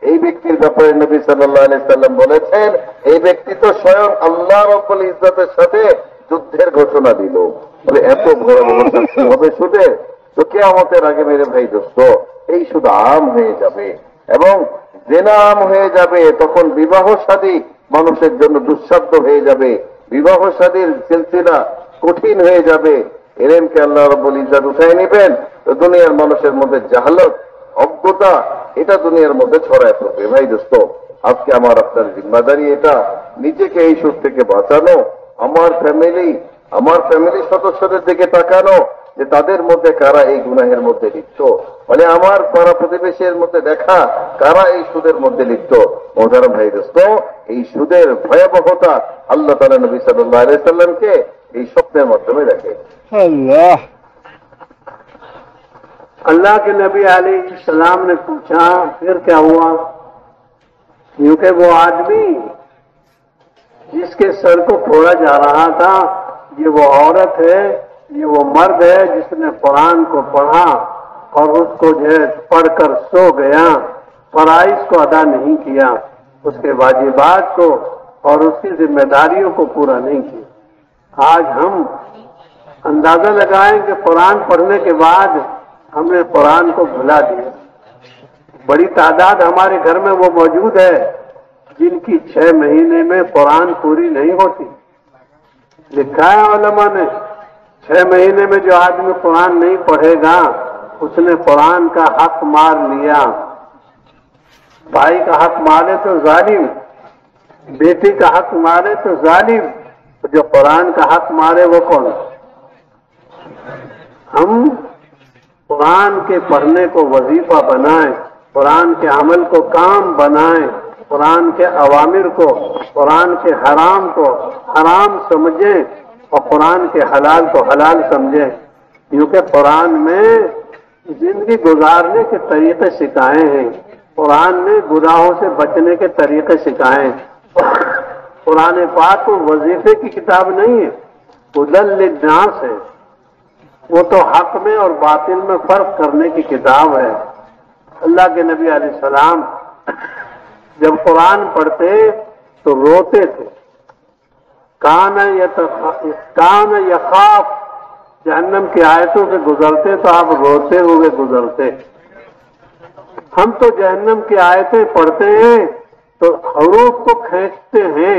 এই ব্যক্তির ব্যাপারে নবী সাল্লাল্লাহু আলাইহি সাল্লাম বলেছেন, এই ব্যক্তি তো স্বয়ং আল্লাহ রাব্বুল ইজ্জতের সাথে যুদ্ধের ঘোষণা দিল। বলে এত ভয়াবহ শাস্তি হবে সুদের। তো কিয়ামতের আগে মেরে ভাই দোস্ত এই সুদ আম হয়ে যাবে এবং জেনা আম হয়ে যাবে। তখন বিবাহ শাদী মানুষের জন্য দুঃসাধ্য হয়ে যাবে, বিবাহ শাদীর সিলসিলা কঠিন হয়ে যাবে। এলেমকে আল্লাহ রাব্বুল ইজ্জত উঠাই নেবেন, তো দুনিয়ার মানুষের মধ্যে জাহালত, অজ্ঞতা, এটা দুনিয়ার মধ্যে ছড়ায় পড়বে। ভাই দোস্ত, আজকে আমার আপনার জিম্মাদারি এটা, নিজেকে এই সুদ থেকে বাঁচানো, আমার ফ্যামিলি সদস্যদের দিকে তাকানো যে তাদের মধ্যে কারা এই গুনাহের মধ্যে লিপ্ত, মানে আমার পাড়া প্রতিবেশীর মধ্যে দেখা কারা এই সুদের মধ্যে লিপ্ত। মোহতারাম ভাই দোস্ত, এই সুদের ভয়াবহতা আল্লাহ তাআলা নবী সাল্লাল্লাহু আলাইহি সাল্লামকে এই স্বপ্নের মাধ্যমে দেখে। अल्लाह के नबी अलैहिस्सलाम ने पूछा फिर क्या हुआ? क्योंकि वो आदमी जिसके सर को फोड़ा जा रहा था, ये वो औरत है, ये वो मर्द है जिसने कुरान को पढ़ा और उसको जो है पढ़कर सो गया, फराइज को अदा नहीं किया, उसके वाजिबात को और उसकी जिम्मेदारियों को पूरा नहीं किया। आज हम अंदाजा लगाएं कि कुरान पढ़ने के बाद हमने कुरान को भुला दिया। बड़ी तादाद हमारे घर में वो मौजूद है जिनकी 6 महीने में कुरान पूरी नहीं होती। लिखा है उलमा ने, 6 महीने में जो आदमी कुरान नहीं पढ़ेगा उसने कुरान का हक मार लिया। भाई का हक मारे तो जालिम, बेटी का हक मारे तो जालिम, जो कुरान का हक मारे वो कौन? हम कुरान के पढ़ने को वजीफा बनाएं, कुरान के अमल को काम बनाएं, कुरान के अवामिर को, कुरान के हराम को हराम समझें और कुरान के हलाल को हलाल समझें। क्योंकि कुरान में जिंदगी गुजारने के तरीके सिखाए हैं, कुरान में गुनाहों से बचने के तरीके सिखाए हैं। कुरान पाक तो वजीफे की किताब नहीं है, हुदल लिन्नास है। वो तो हक में और बातिल में फर्क करने की किताब है। अल्लाह के नबी अलैहिस्सलाम जब कुरान पढ़ते तो रोते थे। कान यखाफ, जहन्नम की आयतों से गुजरते तो आप रोते हुए गुजरते। हम तो जहन्नम की आयतें पढ़ते हैं तो हरूफ को खींचते हैं,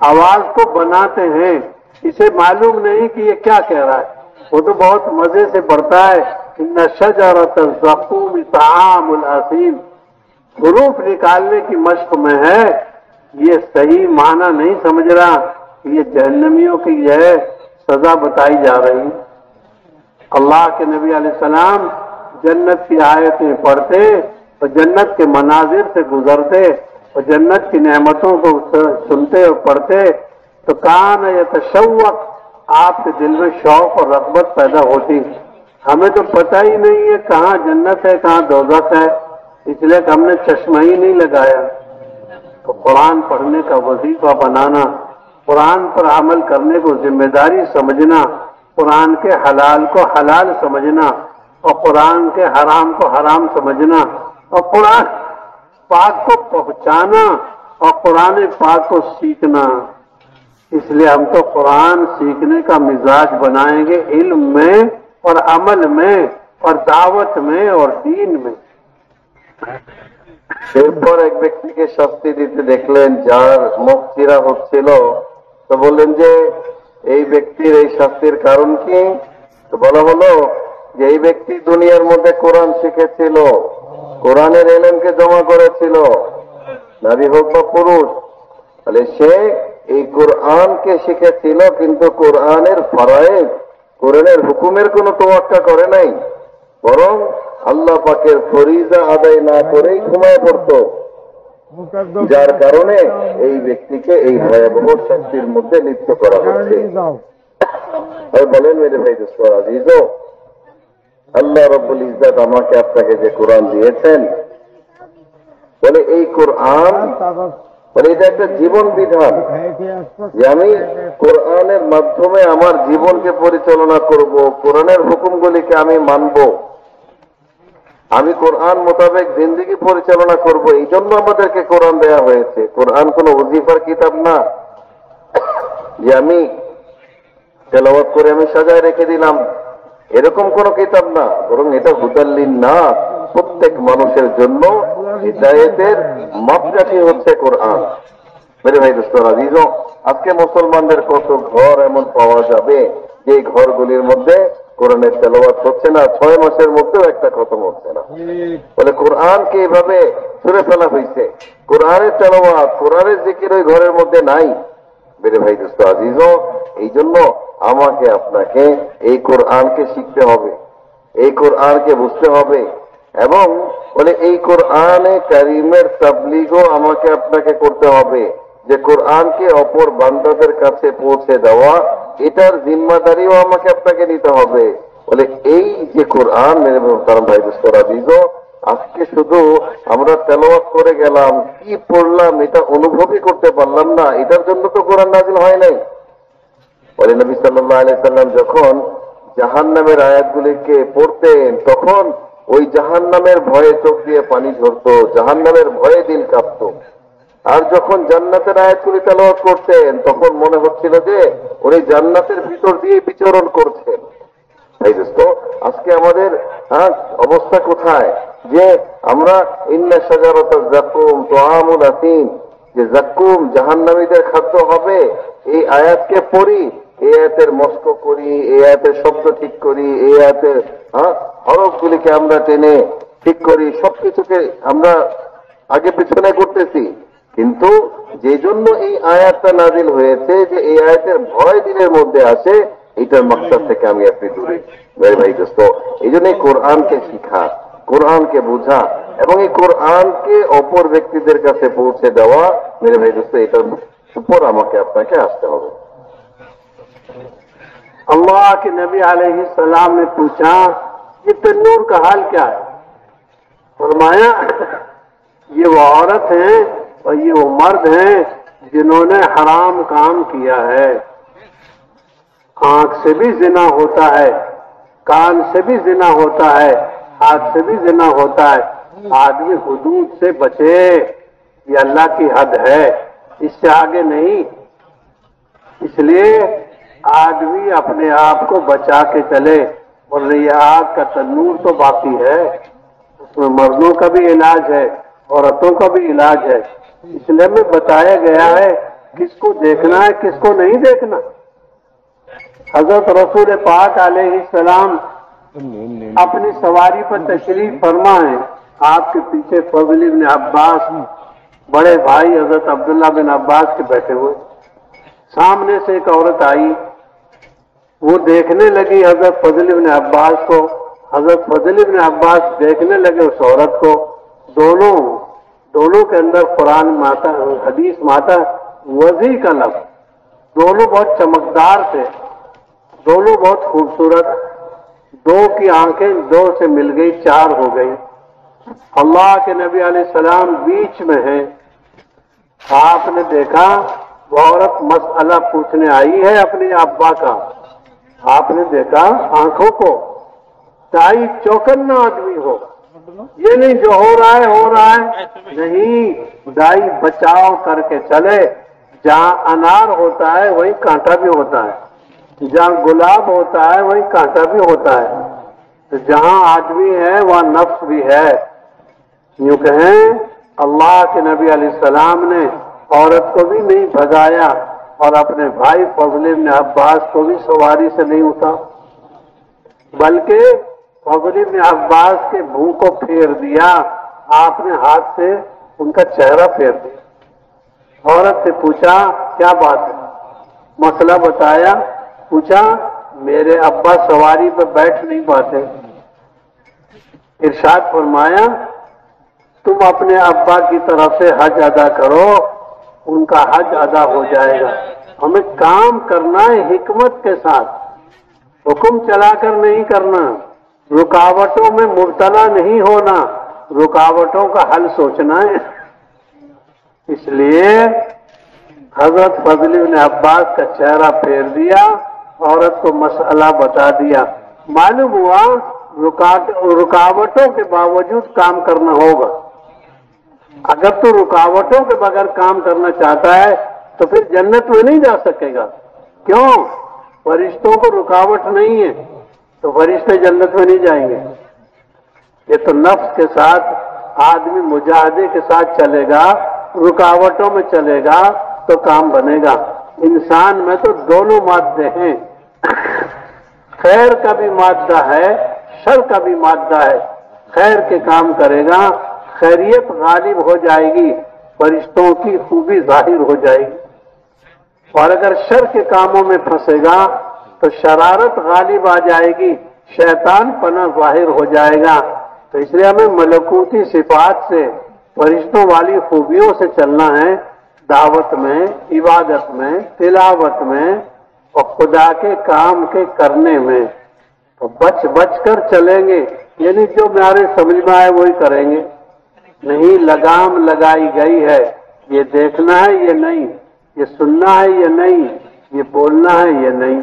आवाज को बनाते हैं, इसे मालूम नहीं कि ये क्या कह रहा है। वो तो बहुत मजे से पढ़ता है, इन्ना शजरतल ज़क़ूम तआमुल असीम, हुरूफ निकालने की मश्क में है। ये सही माना नहीं समझ रहा, ये जहन्नमियों की यह सजा बताई जा रही। अल्लाह के नबी अलैहिस्सलाम जन्नत की आयतें पढ़ते और जन्नत के मनाजिर से गुजरते और जन्नत की नेमतों को सुनते और पढ़ते तो कान यतशव्वक़, आपके दिल में शौक और रग़बत पैदा होती। हमें तो पता ही नहीं है कहाँ जन्नत है कहाँ दोज़ख है, इसलिए हमने चश्मा ही नहीं लगाया। तो कुरान पढ़ने का वजीफा बनाना, कुरान पर अमल करने को जिम्मेदारी समझना, कुरान के हलाल को हलाल समझना और कुरान के हराम को हराम समझना और कुरान पाक को पहुंचाना और कुरान पाक को सीखना। इसलिए हम तो कुरान सीखने का मिजाज बनाएंगे, इल्म में और अमल में, और दावत में और दीन में। এরপর এক ব্যক্তিকে শাস্তি দিতে দেখলেন যার মুখ চিরা হচ্ছিল, তো বললেন যে এই ব্যক্তির এই শাস্তির কারণ কি? তো বলা হলো যে এই ব্যক্তি দুনিয়ার মধ্যে কোরআন শিখেছিল, কোরআনের এলেমকে জমা করেছিল, নারী হোক বা পুরুষ। তাহলে সে এই কোরআনকে শিখেছিল কিন্তু কোরআনের ফরায়েজ, কোরআনের হুকুমের কোনো তোয়াক্কা করে নাই, বরং আল্লাহ পাকের ফরিজা আদায় না করেই ঘুমায় পড়ত, যার কারণে এই ব্যক্তিকে এই ভয়াবহ শাস্তির মধ্যে লিপ্ত করা হচ্ছে। বলেন মেরে ভাই দোস্ত আজিজ, আল্লাহ রব্বুল ইজ্জত আমাকে আপনাকে যে কোরআন দিয়েছেন, বলে এই কোরআন বলে এটা একটা জীবন বিধান, যে আমি কোরআনের মাধ্যমে আমার জীবনকে পরিচালনা করব, কোরআনের হুকুমগুলিকে আমি মানব, আমি কোরআন মোতাবেক জিন্দেগি পরিচালনা করব। এই জন্য আমাদেরকে কোরআন দেয়া হয়েছে। কোরআন কোন ওজিফার কিতাব না যে আমি তেলাওয়াত করে আমি সাজায় রেখে দিলাম, এরকম কোন কিতাব না, বরং এটা হুদাল্লিন না, প্রত্যেক মানুষের জন্য হিদায়েতের মাপকাঠি হচ্ছে কোরআন। মেরে ভাই দোস্ত আজিজ, আজকে মুসলমানদের কত ঘর এমন পাওয়া যাবে যে ঘরগুলির মধ্যে কোরআনের তেলাওয়াত হচ্ছে না, 6 মাসের মধ্যেও একটা খতম হচ্ছে না। বলে কোরআনকে এইভাবে ছুঁড়ে ফেলা হয়েছে, কোরআনের তেলাওয়াত, কোরআনের জিকির ওই ঘরের মধ্যে নাই। মেরে ভাই দোস্ত আজিজ, এই জন্য আমাকে আপনাকে এই কোরআনকে শিখতে হবে, এই কোরআনকে বুঝতে হবে, এবং বলে এই কোরআনে কারিমের তাবলীগও আমাকে আপনাকে করতে হবে, যে কোরআনকে অপর বান্দাদের কাছে পৌঁছে দেওয়া, এটার জিম্মাদারিও আমাকে আপনাকে নিতে হবে। বলে এই যে কোরআন, মেরে ভাই দোস্ত আজিজ, আজকে শুধু আমরা তেলাওয়াত করে গেলাম, কি পড়লাম এটা অনুভবই করতে পারলাম না, এটার জন্য তো কোরআন নাযিল হয় নাই। বলে নবী সাল্লাল্লাহু আলাইহি সাল্লাম যখন জাহান্নামের আয়াতগুলিকে পড়তেন, তখন ওই জাহান্নামের ভয়ে চোখ দিয়ে পানি ঝরতো, জাহান্নামের ভয়ে দিল কাঁপত। আর যখন জান্নাতের আয়াতগুলি তেলাওয়াত করতেন, তখন মনে হচ্ছিল যে উনি জান্নাতের ভিতর দিয়ে বিচরণ করছেন। তাই দোস্ত, আজকে আমাদের অবস্থা কোথায়? যে আমরা ইন্না শাজারাতাজ যাকুম তুআমুল আসিম, যে যাকুম জাহান্নামীদের খাদ্য হবে, এই আয়াতকে পড়ি, এই আয়াতের মস্ক করি, এই আয়াতের শব্দ ঠিক করি, এই আয়াতের হরফগুলিকে আমরা টেনে ঠিক করি, সবকিছুকে আমরা আগে পিছনে করতেছি। কিন্তু যে জন্য এই আয়াতটা নাযিল হয়েছে, যে এই আয়াতের ভয় দিলের মধ্যে আসে, এইটার মাকসাদ থেকে আমি আপনি দূরে। মেরে ভাই দোস্ত, এই জন্য কোরআনকে শিখা, কোরআনকে বোঝা এবং এই কোরআনকে অপর ব্যক্তিদের কাছে পৌঁছে দেওয়া, মেরে ভাই দোস্ত, এটার উপর আমাকে আপনাকে আসতে হবে। अल्लाह के नबी अलैहिस्सलाम ने पूछा ये तन्नूर का हाल क्या है? फरमाया ये वो औरत हैं और ये वो मर्द हैं जिन्होंने हराम काम किया है। आंख से भी जिना होता है, कान से भी जिना होता है, हाथ से भी जिना होता है। आदमी हुदूद से बचे, ये अल्लाह की हद है, इससे आगे नहीं। इसलिए आदमी अपने आप को बचा के चले। बोल रही आग का तन्नूर तो बाकी है, उसमें मर्दों का भी इलाज है, औरतों का भी इलाज है। इसलिए में बताया गया है किसको देखना है, किसको नहीं देखना। हजरत रसूल पाक अलैहिस्सलाम अपनी सवारी पर तशरीफ फरमा है, आपके पीछे फजल इब्न अब्बास, बड़े भाई हजरत अब्दुल्ला बिन अब्बास के बैठे हुए। सामने से एक औरत आई, वो देखने लगी हजरत फजल इब्न अब्बास को, हजरत फजल इब्न अब्बास देखने लगे उस औरत को। दोनों के अंदर कुरान माता, हदीस माता, वजी का लफ्ज, दोनों बहुत चमकदार थे, दोनों बहुत खूबसूरत। दो की आंखें दो से मिल गई, 4 हो गई। अल्लाह के नबी अलैहिस्सलाम बीच में हैं। आपने देखा वो औरत मसला पूछने आई है अपने अब्बा का। आपने देखा आंखों को, चाहे चौकन्ना आदमी हो, ये नहीं जो हो रहा है नहीं, दाई बचाव करके चले। जहां अनार होता है वहीं कांटा भी होता है, जहां गुलाब होता है वहीं कांटा भी होता है। तो जहां आदमी है वहां नफ्स भी है। यूं कहें अल्लाह के नबी अलैहिस्सलाम ने औरत को भी नहीं भगाया और अपने भाई फजल इब्न अब्बास को भी सवारी से नहीं उठा, बल्कि फजल इब्न अब्बास के मुंह को फेर दिया, आपने हाथ से उनका चेहरा फेर दिया। औरत से पूछा क्या बात है, मसला बताया, पूछा मेरे अब्बा सवारी पर बैठ नहीं पाते। इरशाद फरमाया तुम अपने अब्बा की तरफ से हज अदा करो, उनका हज अदा हो जाएगा। हमें काम करना है हिकमत के साथ, हुक्म चलाकर नहीं करना, रुकावटों में मुब्तला नहीं होना, रुकावटों का हल सोचना है। इसलिए हजरत फजल इब्न अब्बास का चेहरा फेर दिया, औरत को मसला बता दिया। मालूम हुआ रुकावटों के बावजूद काम करना होगा। अगर तू रुकावटों के बगैर काम करना चाहता है तो फिर जन्नत में नहीं जा सकेगा। क्यों? फरिश्तों को रुकावट नहीं है तो फरिश्ते जन्नत में नहीं जाएंगे। ये तो नफ्स के साथ आदमी मुजाहदे के साथ चलेगा, रुकावटों में चलेगा तो काम बनेगा। इंसान में तो दोनों मादे हैं, खैर का भी मादा है, शर का भी मादा है। खैर के काम करेगा, खैरियत गालिब हो जाएगी, फरिश्तों की खूबी जाहिर हो जाएगी। और अगर शर के कामों में फंसेगा तो शरारत गालिब आ जाएगी, शैतान पना जाहिर हो जाएगा। तो इसलिए हमें मलकूती सिफात से, फरिश्तों वाली खूबियों से चलना है, दावत में, इबादत में, तिलावत में और खुदा के काम के करने में। तो बच बच कर चलेंगे, यानी जो हमारे समझ में आए वही करेंगे। नहीं लगाम लगाई गई है, ये देखना है ये नहीं, ये सुनना है ये नहीं, ये बोलना है ये नहीं,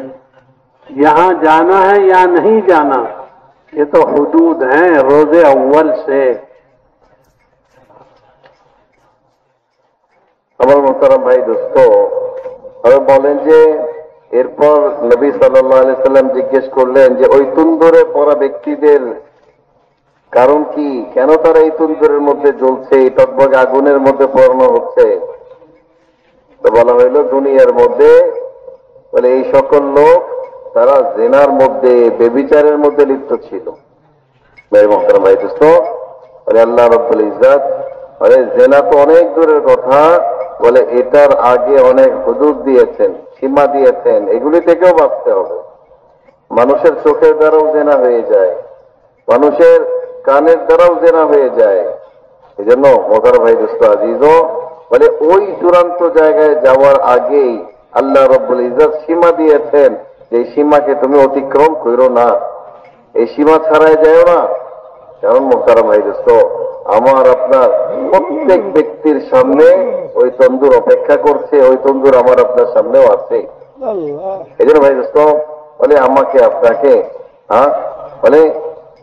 यहां जाना है या नहीं जाना, ये तो हुदूद हैं रोजे अव्वल से। আমার মোহতারাম ভাই দোস্ত, আমি বলেন যে এরপর নবী সাল্লাল্লাহু আলাইহি সাল্লাম জিজ্ঞেস করলেন যে ওই তুন্দরে পড়া ব্যক্তিদের কারণ কি, কেন তারা এই তুন্দরের মধ্যে জ্বলছে, এই টকবক আগুনের মধ্যে পড়ানো হচ্ছে? তো বলা হইল দুনিয়ার মধ্যে বলে এই সকল লোক তারা জেনার মধ্যে, বেবিচারের মধ্যে লিপ্ত ছিল। মেরে মোহতারাম ভাই দোস্ত, বলে আল্লাহ রাব্বুল ইজ্জত বলে জেনা তো অনেক দূরের কথা, বলে এটার আগে অনেক হুদুদ দিয়েছেন, সীমা দিয়েছেন, এগুলি থেকেও বাঁচতে হবে। মানুষের চোখের দ্বারাও জেনা হয়ে যায়, মানুষের কানের দ্বারাও জেনা হয়ে যায়। এই জন্য মোহতারাম ভাই দোস্ত আজিজও বলে ওই চূড়ান্ত জায়গায় যাওয়ার আগেই আল্লাহ রাব্বুল ইজ্জত সীমা দিয়েছেন যে এই সীমাকে তুমি অতিক্রম করো না, এই সীমা ছাড়াই যাও না। কারণ মোহতারাম ভাই দোস্ত, আমার আপনার প্রত্যেক ব্যক্তির সামনে ওই তন্দুর অপেক্ষা করছে, ওই তন্দুর আমার আপনার সামনেও আছে। এই জন্য ভাই দোস্ত বলে আমাকে আপনাকে বলে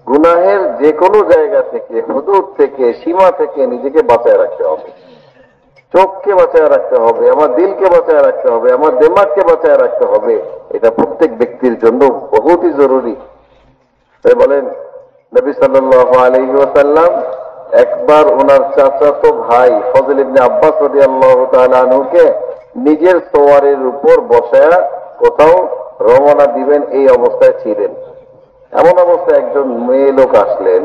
গুনাহের যে কোনো জায়গা থেকে, হুদুদ থেকে, সীমা থেকে নিজেকে বাঁচায় রাখতে হবে। চোখকে বাঁচায় রাখতে হবে, আমার দিলকে বাঁচায় রাখতে হবে, আমার দিমাগকে বাঁচায় রাখতে হবে। এটা প্রত্যেক ব্যক্তির জন্য বহুতই জরুরি। তাই বলেন নবী সাল্লাল্লাহু আলাইহি ওয়াসাল্লাম একবার ওনার চাচাতো ভাই ফজল ইবনে আব্বাস রাদিয়াল্লাহু তাআলা আনহুকে নিজের সওয়ারের উপর বসায়া কোথাও রওনা দিবেন এই অবস্থায় ছিলেন। এমন অবস্থায় একজন মেয়ে লোক আসলেন।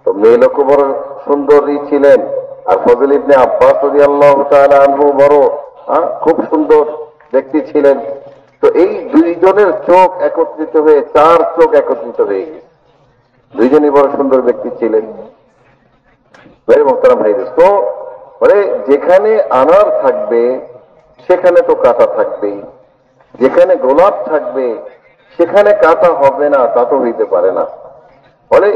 তো মেয়ে লোক বড় সুন্দরী ছিলেন, আর ফজল ইবনে আব্বাস রাদিয়াল্লাহু তাআলা আনহু বড় খুব সুন্দর ব্যক্তি ছিলেন। তো এই দুইজনের চোখ একত্রিত হয়ে 4 চোখ একত্রিত হয়ে গেছে। দুইজনই বড় সুন্দর ব্যক্তি ছিলেন। ভাই মোহতারাম ভাই দোস্ত, বলে যেখানে আনার থাকবে সেখানে তো কাঁটা থাকবেই, যেখানে গোলাপ থাকবে সেখানে কাঁটা হবে না তা তো হইতে পারে না। বলে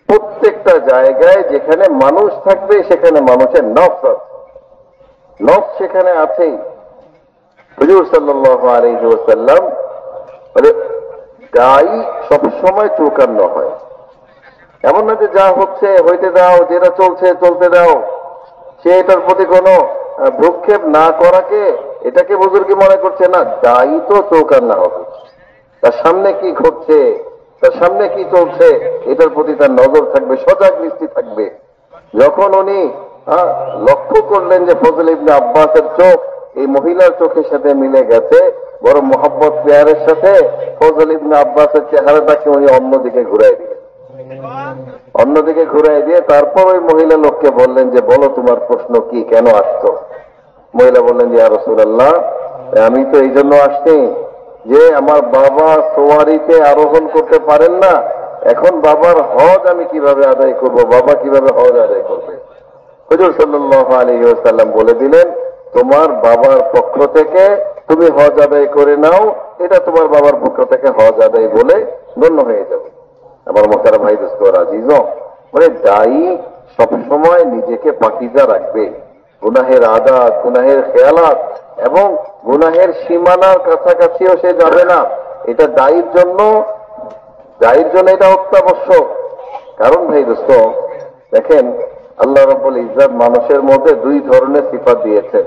প্রত্যেকটা জায়গায় যেখানে মানুষ থাকবে সেখানে মানুষের নফস আছে, নফস সেখানে আছেই। হুজুর সাল্লাল্লাহু আলাইহি ওয়াসাল্লাম বলে গাই সবসময় চৌকান্ন হয়। এমন না যে যা হচ্ছে হইতে দাও, যেটা চলছে চলতে দাও, সে এটার প্রতি কোনো ভ্রুক্ষেপ না করাকে এটাকে বুজুর্গি মনে করছে না। দায়ী তো চৌকান্না হবে, তার সামনে কি ঘটছে তার সামনে কি চলছে এটার প্রতি তার নজর থাকবে, সজাগ দৃষ্টি থাকবে। যখন উনি লক্ষ্য করলেন যে ফজল ইবনে আব্বাসের চোখ এই মহিলার চোখের সাথে মিলে গেছে, বড় মোহাব্বত প্যারের সাথে ফজল ইবনে আব্বাসের চেহারাটাকে উনি অন্যদিকে ঘুরাই দিলেন। অন্যদিকে ঘুরাই দিয়ে তারপর ওই মহিলা লোককে বললেন যে বলো তোমার প্রশ্ন কি, কেন আসছো? মহিলা বললেন যে ইয়া রাসূলুল্লাহ, আমি তো এই জন্য আসছি যে আমার বাবা সোয়ারিতে আরোহণ করতে পারেন না, এখন বাবার হজ আমি কিভাবে আদায় করব, বাবা কিভাবে হজ আদায় করবে? হুজুর সাল্লাল্লাহু আলাইহি ওয়াসাল্লাম বলে দিলেন তোমার বাবার পক্ষ থেকে তুমি হজ আদায় করে নাও, এটা তোমার বাবার পক্ষ থেকে হজ আদায় বলে গণ্য হয়ে যাবে। আমার মোহতারাম ভাই দোস্ত আজিজ, মানে দায়ী সবসময় নিজেকে পাকিজা রাখবে, গুনাহের আদাত, গুনাহের খেয়ালাত এবং গুনাহের সীমানার কাছাকাছিও সে যাবে না। এটা দায়ীর জন্য এটা অত্যাবশ্যক। কারণ ভাই দোস্ত দেখেন, আল্লাহ রাব্বুল ইজ্জত মানুষের মধ্যে দুই ধরনের সিফাত দিয়েছেন।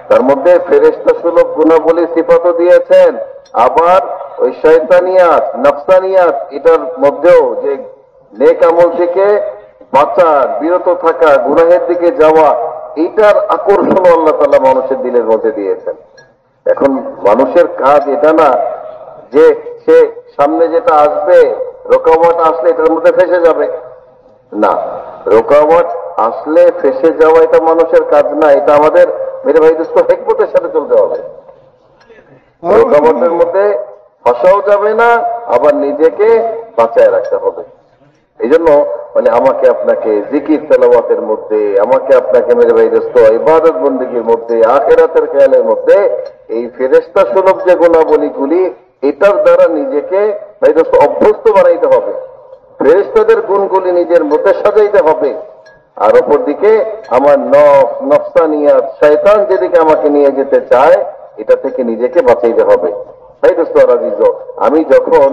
তার মধ্যে ফেরেশতা সুলভ গুণাবলী সিফাতও দিয়েছেন, আবার ওই শয়তানিয়াত, নফসানিয়াত এটার মধ্যেও যে নেক আমল থেকে বাঁচা, বিরত থাকা, গুনাহের দিকে যাওয়া, এইটার আকর্ষণ আল্লাহ তাআলা মানুষের দিলের মধ্যে দিয়েছেন। এখন মানুষের কাজ এটা না যে সে সামনে যেটা আসবে, রোকাওয়াট আসলে এটার মধ্যে ফেসে যাবে, না, রোকাওয়াট আসলে ফেসে যাওয়া এটা মানুষের কাজ না, এটা আমাদের মেরে ভাই দোস্ত হিকমতের সাথে চলতে হবে। রোকাওয়াটের মধ্যে ফসাও যাবে না, আবার নিজেকে বাঁচায় রাখতে হবে। এই জন্য মানে আমাকে আপনাকে জিকির তেলাওয়াতের মধ্যে, আমাকে আপনাকে মেরে ভাই দোস্ত ইবাদত বন্দেগীর মধ্যে, আখিরাতের খেয়ালের মধ্যে এই ফেরেশতা সুলভ যে গুণাবলীগুলি, এটার দ্বারা নিজেকে ভাই দোস্ত অভ্যস্ত বানাইতে হবে। ফেরেশতাদের গুণগুলি নিজের মধ্যে সাজাইতে হবে। আর অপর দিকে আমার নফসানিয়াত, শয়তান যেদিকে আমাকে নিয়ে যেতে চায়, এটা থেকে নিজেকে বাঁচাইতে হবে। ভাই দোস্ত আজিজ, আমি যখন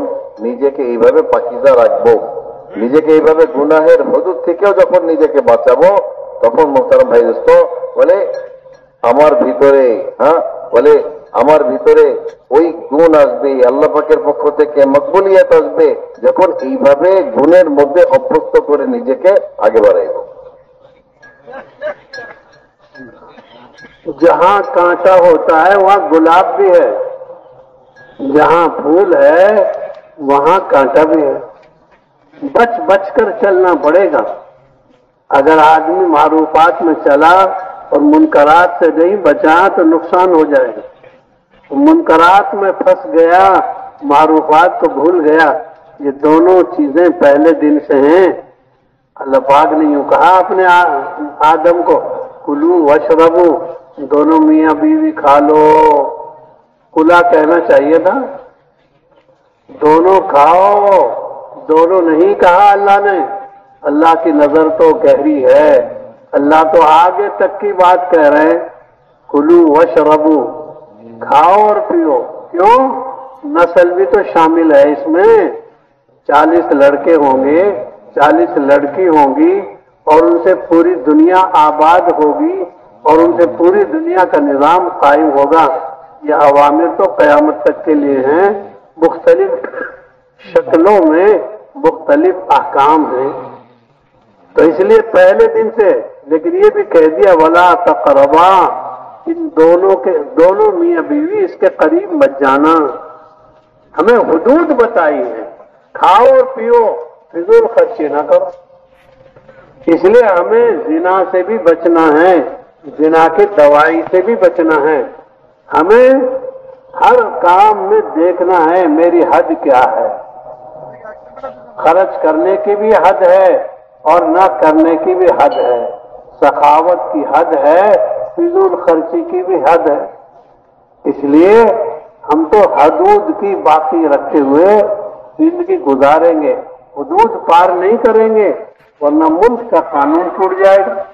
নিজেকে এইভাবে পাকিজা রাখবো, নিজেকে এইভাবে গুনাহের হুদুদ থেকেও যখন নিজেকে বাঁচাবো, তখন মোহতারাম ভাই দোস্ত বলে আমার ভিতরে ওই গুণ আসবে, আল্লাহ পাকের পক্ষ থেকে মকবুলিয়াত আসবে, যখন এইভাবে গুণের মধ্যে অভ্যস্ত করে নিজেকে আগে বাড়াইব। जहां कांटा होता है वहां गुलाब भी है, जहां फूल है वहां कांटा भी है। बच बच कर चलना पड़ेगा। अगर आदमी मारूफात में चला और मुनकरात से नहीं बचा तो नुकसान हो जाएगा। मुनकरात में फंस गया, मारूफात को भूल गया, ये दोनों चीजें पहले दिन से हैं। अल्लाह पाक ने यूं कहा अपने आदम को, कुलू वशरबू, दोनों मियां बीवी खा लो। कुला कहना चाहिए था, दोनों खाओ, दोनों नहीं कहा अल्लाह ने। अल्लाह की नजर तो गहरी है, अल्लाह तो आगे तक की बात कह रहे हैं। कुलू वशरबू, खाओ और पियो। क्यों? नस्ल भी तो शामिल है इसमें। 40 लड़के होंगे, 40 लड़की होंगी, और उनसे पूरी दुनिया आबाद होगी, और उनसे पूरी दुनिया का निजाम कायम होगा। ये अवामिर तो कयामत तक के लिए हैं, मुख्तलिफ शक्लों में मुख्तलिफ अहकाम हैं। तो इसलिए पहले दिन से, लेकिन ये भी कह दिया वला तक़रबा, इन दोनों मियां बीवी इसके करीब मत जाना। हमें हुदूद बताई है, खाओ और पियो, फिजूल खर्ची ना करो। इसलिए हमें जिना से भी बचना है, जिना की दवाई से भी बचना है। हमें हर काम में देखना है मेरी हद क्या है। खर्च करने की भी हद है और न करने की भी हद है, सखावत की हद है, फिजूल खर्ची की भी हद है। इसलिए हम तो हदूद की बाकी रखे हुए जिंदगी गुजारेंगे, हुदूद पार नहीं करेंगे, वरना मुल्क का कानून टूट जाएगा।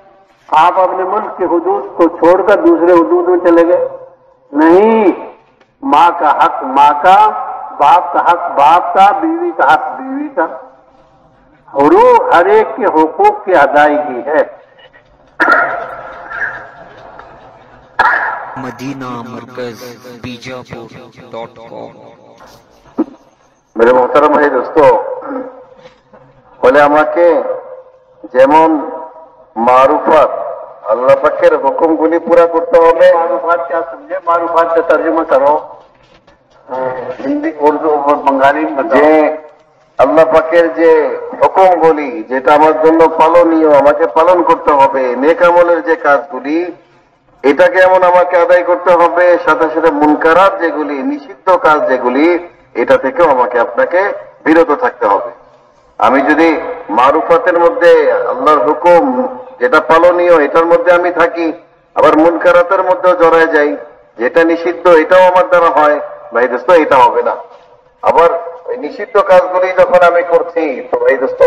आप अपने मुल्क के हुदूद को छोड़कर दूसरे हुदूद में चले गए। नहीं, माँ का हक माँ का, बाप का हक बाप का, बीवी का हक बीवी का। हर एक के हुकूक की अदायगी है। मदीना मरकज बीजापुर.com। मेरे मोहतरम भाई दोस्तों, বলে আমাকে যেমন मारूफत अल्लाह पाकेर हुकुमगुली पूरा करते হবে। मारूफात क्या समझे? मारूफात का तर्जुमा करो हिंदी उर्दू और बंगाली में बताओ। যে আল্লাহ পাকের যে হুকুমগুলি যেটা আমার জন্য পালনীয়, আমাকে পালন করতে হবে, নেক আমলের যে কাজগুলি এটাকে এমন আমাকে আদায় করতে হবে, সাথে সাথে মুনকারাত যেগুলি নিষিদ্ধ কাজ যেগুলি এটা থেকেও আমাকে আপনাকে বিরত থাকতে হবে। আমি যদি মারুফাতের মধ্যে আল্লাহর হুকুম যেটা পালনীয় এটার মধ্যে আমি থাকি, আবার মুনকারাতের মধ্যেও জড়ায় যাই, যেটা নিষিদ্ধ এটাও আমার দ্বারা হয়, ভাই দোস্ত এটা হবে না। আবার ওই নিষিদ্ধ কাজগুলি যখন আমি করছি তো ভাই দোস্ত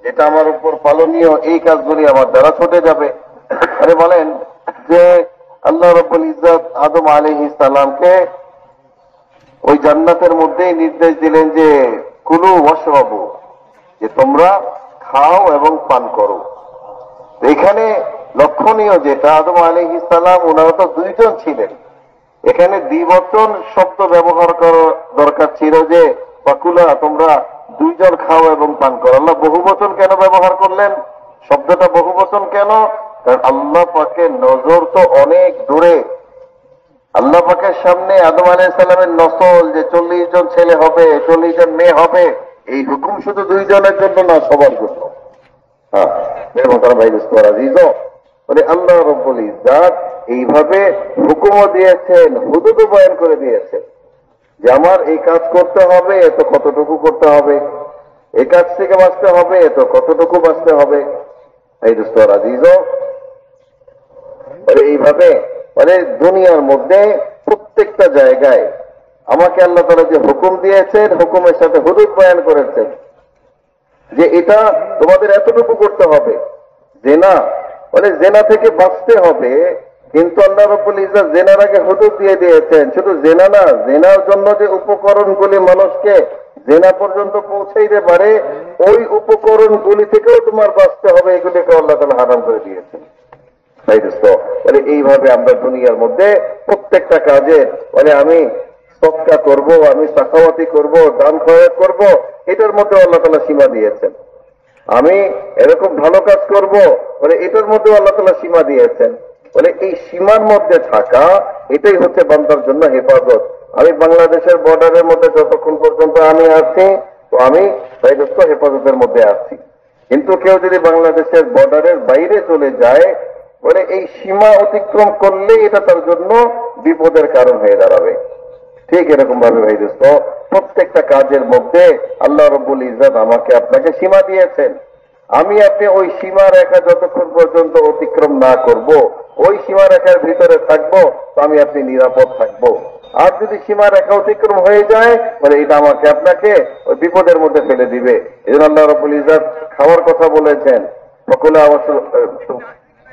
যেটা আমার উপর পালনীয় এই কাজগুলি আমার দ্বারা ছুটে যাবে। আরে বলেন যে আল্লাহ রাব্বুল ইজ্জত আদম আলাইহিস সালামকে ওই জান্নাতের মধ্যেই নির্দেশ দিলেন যে কুলু ওয়াশরাবু, যে তোমরা খাও এবং পান করো। এখানে লক্ষণীয় যেটা আদম আলাইহিস সালাম ওনারা তো দুইজন ছিলেন, এখানে দ্বিবচন শব্দ ব্যবহার করা দরকার ছিল যে পাকুলা তোমরা দুইজন খাও এবং পান করো। আল্লাহ বহুবচন কেন ব্যবহার করলেন? শব্দটা বহুবচন কেন? কারণ আল্লাহ পাকের নজর তো অনেক দূরে। আল্লাহ পাকের সামনে আদম আলাইহিস সালামের নসল যে 40 জন ছেলে হবে, 40 জন মেয়ে হবে, এই হুকুম শুধু দুইজনের জন্য না, সবার জন্য। হ্যাঁ ভাই বলে আল্লাহ রাব্বুল ইজ্জত এইভাবে হুকুমও দিয়েছেন, হুদুদও বয়ান করে দিয়েছেন যে আমার এই কাজ করতে হবে, এত কতটুকু করতে হবে, এই কাজ থেকে বাঁচতে হবে, এত কতটুকু বাঁচতে হবে। এই দোস্ত আজিজ বলে এইভাবে মানে দুনিয়ার মধ্যে প্রত্যেকটা জায়গায় আমাকে আল্লাহ তাআলা যে হুকুম দিয়েছেন, হুকুমের সাথে হুদুদ বয়ান করেছেন যে এটা তোমাদের এতটুকু করতে হবে। জেনা বলে জেনা থেকে বাঁচতে হবে, কিন্তু আল্লাহ রাব্বুল ইজ্জত জেনার আগে হুদুদ দিয়ে দিয়েছেন। শুধু জেনা না, জেনার জন্য যে উপকরণগুলি মানুষকে জেনা পর্যন্ত পৌঁছাইতে পারে ওই উপকরণগুলি থেকেও তোমার বাঁচতে হবে, এগুলিকে আল্লাহ তাআলা হারাম করে দিয়েছেন। তাই দোস্ত বলে এইভাবে আমরা দুনিয়ার মধ্যে প্রত্যেকটা কাজে বলে আমি সদকা করব, আমি সাখাওয়াতি করব, দান খয়রাত করব, এটার মধ্যে আল্লাহ তাআলা সীমা দিয়েছেন। আমি এরকম ভালো কাজ করব বলে এটার মধ্যে আল্লাহ তাআলা সীমা দিয়েছেন। বলে এই সীমার মধ্যে থাকা এটাই হচ্ছে বান্দার জন্য হেফাজত। আমি বাংলাদেশের বর্ডারের মধ্যে যতক্ষণ পর্যন্ত আমি আছি তো আমি তাই দোস্ত হেফাজতের মধ্যে আছি, কিন্তু কেউ যদি বাংলাদেশের বর্ডারের বাইরে চলে যায় বলে এই সীমা অতিক্রম করলেই এটা তার জন্য বিপদের কারণ হয়ে দাঁড়াবে। ঠিক এরকম ভাবে ভাই দোস্ত প্রত্যেকটা কাজের মধ্যে আল্লাহ রাব্বুল ইজ্জত আমাকে আপনাকে সীমা দিয়েছেন। আমি আপনি ওই সীমা রেখা যতক্ষণ পর্যন্ত অতিক্রম না করব, ওই সীমা রেখার ভিতরে থাকবো তো আমি আপনি নিরাপদ থাকবো। আর যদি সীমা রেখা অতিক্রম হয়ে যায় বলে এটা আমাকে আপনাকে ওই বিপদের মধ্যে ফেলে দিবে। এই জন্য আল্লাহ রাব্বুল ইজ্জত খাওয়ার কথা বলেছেন, সকলে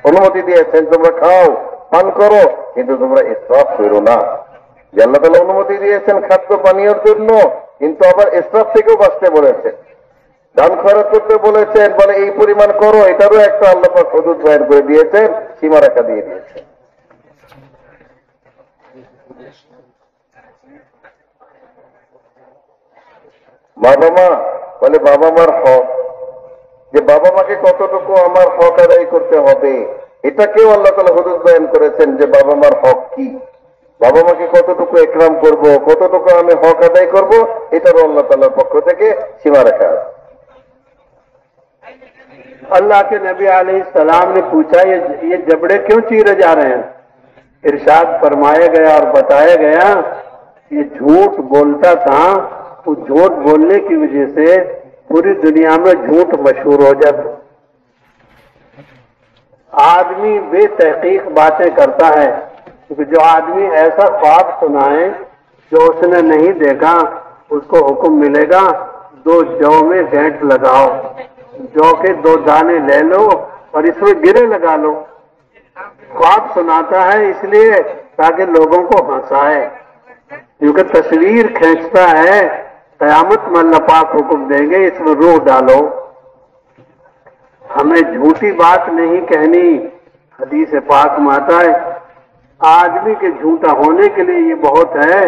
অনুমতি দিয়েছেন তোমরা খাও পান করো, কিন্তু তোমরা ইসরাফ করো না। যে আল্লাহ তাআলা অনুমতি দিয়েছেন খাদ্য পানীয়ের জন্য, কিন্তু আবার ইসরাফ থেকেও বাঁচতে বলেছেন, দান খরচ করতে বলেছেন, বলে এই পরিমাণ করো, এটারও একটা আল্লাহ পাক হুদুদ বয়ান করে দিয়েছেন, সীমারেখা দিয়ে দিয়েছেন। বাবা মা বলে বাবা মার হক, যে বাবা মাকে কতটুকু আমার হক আদায় করতে হবে এটাকেও আল্লাহ তাআলা হুদুদ বয়ান করেছেন যে বাবা মার হক কি, বাবা মাকে কতটুকু একরাম করব, কতটুকু আমি হক আদায় করব, এটারও আল্লাহ তাআলার পক্ষ থেকে সীমা রাখা আছে। अल्लाह के नबी अलैहिस्सलाम ने पूछा ये जबड़े क्यों चीरे जा रहे हैं? इरशाद फरमाया गया और बताया गया ये झूठ बोलता था, वो झूठ बोलने की वजह से पूरी दुनिया में झूठ मशहूर हो जाता। आदमी बेतहकीक बातें करता है, क्योंकि जो आदमी ऐसा ख्वाब सुनाए जो उसने नहीं देखा उसको हुक्म मिलेगा 2 जौ में गांठ लगाओ, जौ के 2 दाने ले लो और इसमें गिरे लगा लो। ख्वाब सुनाता है इसलिए ताकि लोगों को हंसाए, क्योंकि तस्वीर खींचता है, कयामत में अल्लाह पाक हुक्म देंगे इसमें रूह डालो। हमें झूठी बात नहीं कहनी, हदीस पाक में आता है आदमी के झूठा होने के लिए ये बहुत है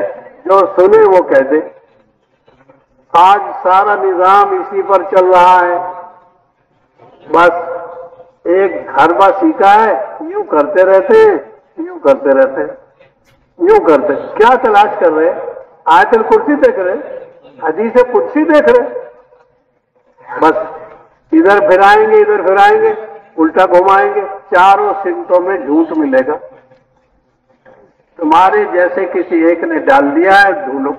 जो सुने वो कह दे। आज सारा निजाम इसी पर चल रहा है। बस एक घर बस सीखा है, यूं करते रहते हैं, यूं करते रहते हैं, यूं करते। क्या तलाश कर रहे? आयतल कुर्सी देख रहे, हदीस कुर्सी देख रहे, बस इधर फिराएंगे, इधर फिराएंगे, उल्टा घुमाएंगे, चारों सिमतों में झूठ मिलेगा। तुम्हारे जैसे किसी एक ने डाल दिया है, ढूंढो।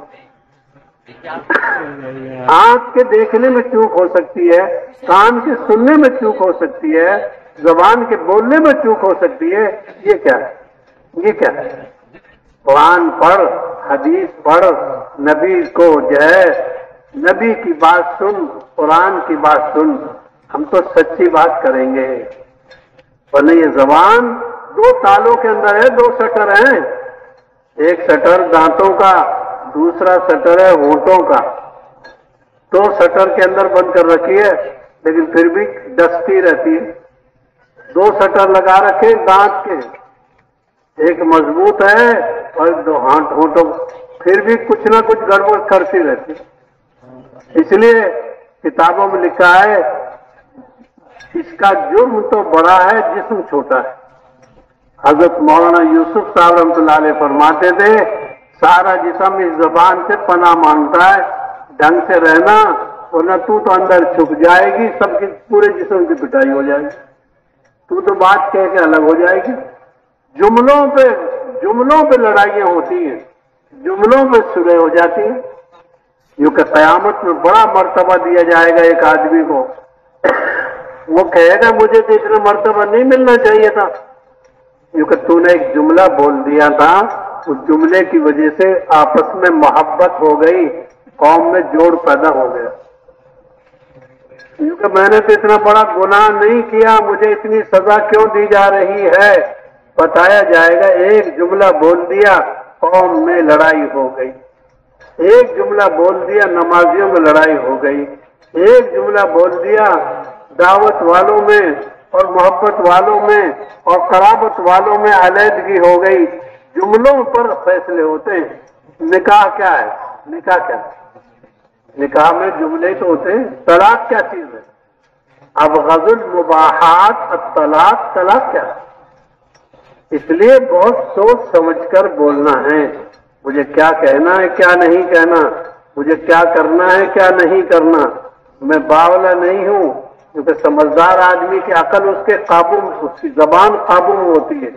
आंख के देखने में चूक हो सकती है, कान के सुनने में चूक हो सकती है, जबान के बोलने में चूक हो सकती है। ये क्या है? ये क्या है? कुरान पढ़, हदीस पढ़, नबी को जो है, नबी की बात सुन, कुरान की बात सुन। हम तो सच्ची बात करेंगे। वरना ये जबान दो तालों के अंदर है, दो शटर हैं। एक शटर दांतों का, दूसरा शटर है होंठों का। तो शटर के अंदर बंद कर रखी है, लेकिन फिर भी डसती रहती है। दो शटर लगा रखे दांत के, एक मजबूत है और दो होंठों, फिर भी कुछ ना कुछ गड़बड़ करती रहती है। इसलिए किताबों में लिखा है, इसका जुर्म तो बड़ा है, जिस्म छोटा है। हजरत मौलाना यूसुफ साहब रहमतुल्लाह अलैह फरमाते थे, सारा जिस्म इस जबान से पनाह मांगता है, ढंग से रहना, वरना तू तो अंदर छुप जाएगी, सबकी पूरे जिस्म की पिटाई हो जाएगी। तू तो बात कह के अलग हो जाएगी। जुमलों पे लड़ाइयां होती हैं, जुमलों पे सुलह हो जाती है। यूं कि कयामत में बड़ा मर्तबा दिया जाएगा एक आदमी को, वो कहेगा मुझे तो इतना मर्तबा नहीं मिलना चाहिए था। यूं कि तूने एक जुमला बोल दिया था, उस जुमले की वजह से आपस में मोहब्बत हो गई, कौम में जोड़ पैदा हो गया। यूं कि मैंने तो इतना बड़ा गुनाह नहीं किया, मुझे इतनी सजा क्यों दी जा रही है? बताया जाएगा, एक जुमला बोल दिया, कौम में लड़ाई हो गई। एक जुमला बोल दिया, नमाजियों में लड़ाई हो गई। एक जुमला बोल दिया, दावत वालों में और मोहब्बत वालों में और कराबत वालों में अलहदगी हो गई। जुमलों पर फैसले होते हैं। निकाह क्या है? निकाह क्या है? निकाह में जुमले तो होते हैं। तलाक क्या चीज है? अब गजुल मुबाहात तलाक, तलाक क्या है? इसलिए बहुत सोच समझकर बोलना है। मुझे क्या कहना है, क्या नहीं कहना, मुझे क्या करना है, क्या नहीं करना। मैं बावला नहीं हूं, क्योंकि समझदार आदमी की अकल उसके काबू में, उसकी जबान काबू में होती है,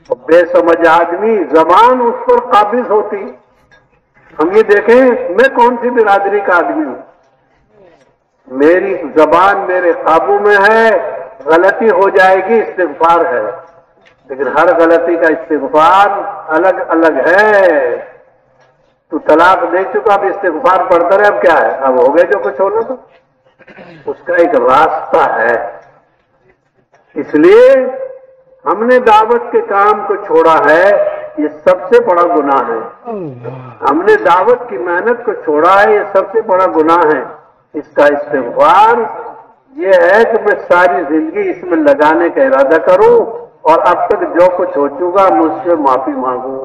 और बेसमझ आदमी जबान उस पर काबिज होती है। हम ये देखें, मैं कौन सी बिरादरी का आदमी हूं, मेरी जबान मेरे काबू में है, गलती हो जाएगी, इस्तिग़फ़ार है, लेकिन हर गलती का इस्तिग़फ़ार अलग अलग है। तू तलाक दे चुका, अब इस्तिग़फ़ार पढ़ता रहे, अब क्या है? अब हो गए जो कुछ होना था। उसका एक रास्ता है। इसलिए हमने दावत के काम को छोड़ा है, ये सबसे बड़ा गुनाह है। हमने दावत की मेहनत को छोड़ा है, ये सबसे बड़ा गुनाह है। इसका इस्तिग़फ़ार ये है कि मैं सारी जिंदगी इसमें लगाने का इरादा करूं और अब तक जो कुछ हो चुका मुझसे माफी मांगू।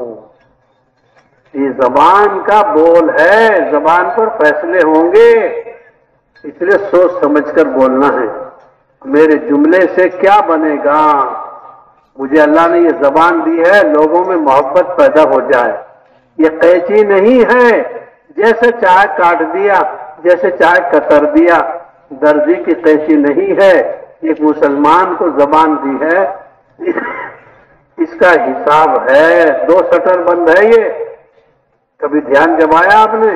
ये जबान का बोल है, जबान पर फैसले होंगे, इसलिए सोच समझकर बोलना है। मेरे जुमले से क्या बनेगा? मुझे अल्लाह ने ये जबान दी है, लोगों में मोहब्बत पैदा हो जाए। ये कैंची नहीं है, जैसे चाहे काट दिया, जैसे चाहे कतर दिया, दर्जी की कैंची नहीं है। एक मुसलमान को जबान दी है, इसका हिसाब है। दो शटर बंद है ये, कभी ध्यान जमाया आपने?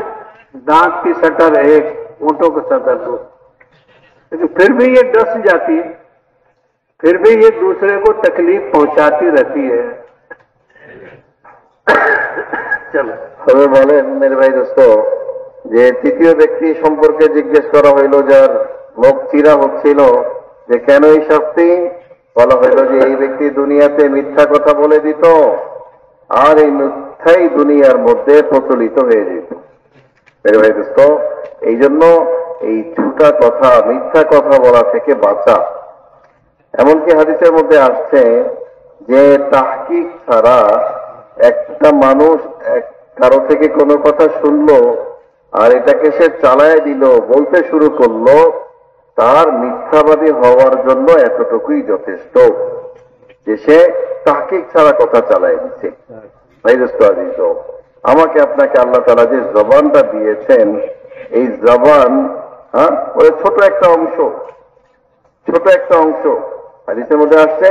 दांत की शटर एक, होंठों को शटर दो, लेकिन फिर भी ये डस जाती है, फिर भी ये दूसरे को तकलीफ पहुंचाती रहती है। चलो তবে বলেন মেরে ভাই দোস্ত, যে তৃতীয় ব্যক্তি সম্পর্কে জিজ্ঞেস করা হইল, যার মুখ চিরা হচ্ছিল যে কেন এই শাস্তি, বলা হইল যে এই ব্যক্তি দুনিয়াতে মিথ্যা কথা বলে দিত, আর এই মিথ্যাই দুনিয়ার মধ্যে প্রচলিত হয়ে যেত। মেরে ভাই দোস্ত, এই জন্য এই ঝুটা কথা, মিথ্যা কথা বলা থেকে বাঁচা। এমনকি হাদিসের মধ্যে আসছে যে তাহকিক ছাড়া একটা মানুষ কারো থেকে কোনো কথা শুনলো, আর এটাকে সে চালায় দিল, বলতে শুরু করলো, তার মিথ্যাবাদী হওয়ার জন্য এতটুকুই যথেষ্ট যে সে তাহকিক ছাড়া কথা চালায় দিচ্ছে। ভাই দোস্ত আজিজ, আমাকে আপনাকে আল্লাহ তাআলা যে জবানটা দিয়েছেন, এই জবান ওই ছোট একটা অংশ, হাদিসের মধ্যে আসছে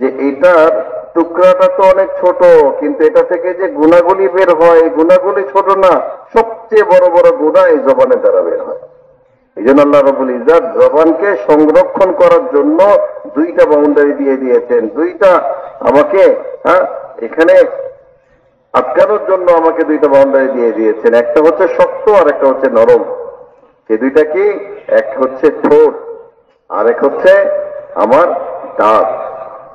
যে এটার টুকরাটা তো অনেক ছোট, কিন্তু এটা থেকে যে গুণাগুলি বের হয়, এই গুণাগুলি ছোট না, সবচেয়ে বড় বড় গুণা এই জবানের দ্বারা বের হয়। এই জন্য আল্লাহ রাব্বুল ইজ্জত জবানকে সংরক্ষণ করার জন্য দুইটা বাউন্ডারি দিয়ে দিয়েছেন, দুইটা আমাকে এখানে আটকানোর জন্য আমাকে দুইটা বাউন্ডারি দিয়ে দিয়েছেন। একটা হচ্ছে শক্ত আর একটা হচ্ছে নরম। এই দুইটা কি? এক হচ্ছে ঠোঁট আর এক হচ্ছে আমার দাঁত।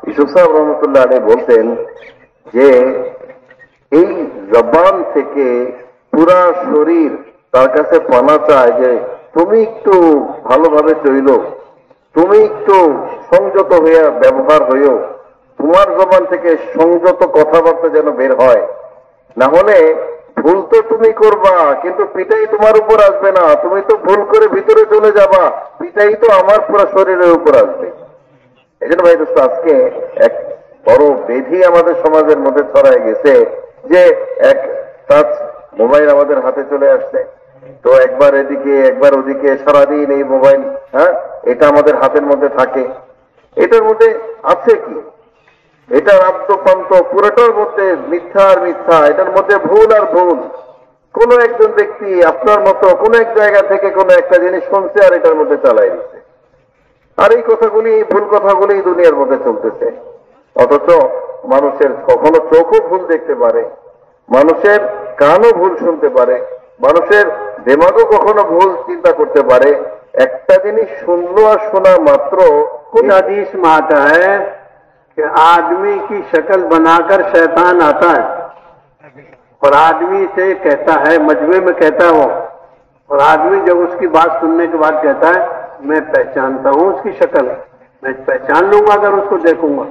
ইউসুফ সাহেব রহমতুল্লাহ আলাইহি বলতেন যে এই জবান থেকে পুরা শরীর তার কাছে পানা চায় যে তুমি একটু ভালোভাবে চইলো, তুমি একটু সংযত হইয়া ব্যবহার হইও, তোমার জবান থেকে সংযত কথাবার্তা যেন বের হয়, না হলে ভুল তো তুমি করবা কিন্তু পিটাই তোমার উপর আসবে না, তুমি তো ভুল করে ভিতরে চলে যাবা, পিটাই তো আমার পুরো শরীরের উপর আসবে। এই জন্য ভাই দোস্ত, আজকে এক বড় বেধি আমাদের সমাজের মধ্যে ছড়ায় গেছে যে এক টাচ মোবাইল আমাদের হাতে চলে আসছে, তো একবার এদিকে একবার ওদিকে সারাদিন এই মোবাইল, এটা আমাদের হাতের মধ্যে থাকে। এটার মধ্যে আছে কি? এটার আদ্যপান্ত পুরোটার মধ্যে মিথ্যা আর মিথ্যা, এটার মধ্যে ভুল আর ভুল। কোন একজন ব্যক্তি আপনার মতো কোন এক জায়গা থেকে কোন একটা জিনিস শুনছে আর এটার মধ্যে চালাই দিচ্ছে, আর এই কথাগুলি, এই ভুল কথাগুলি দুনিয়ার মধ্যে চলতেছে। অথচ মানুষের কখনো চোখও ভুল দেখতে পারে, মানুষের কানও ভুল শুনতে পারে, মানুষের দিমাগও কখনো ভুল চিন্তা করতে পারে। একটা জিনিস শুনলো আর শোনা মাত্র कुछ हदीस में आता है कि आदमी की शक्ल बनाकर शैतान आता है और आदमी से कहता है, मजमे में कहता है वो, और आदमी जब उसकी बात सुनने के बाद कहता है मैं पहचानता हूं उसकी शक्ल, मैं पहचान लूंगा अगर उसको देखूंगा।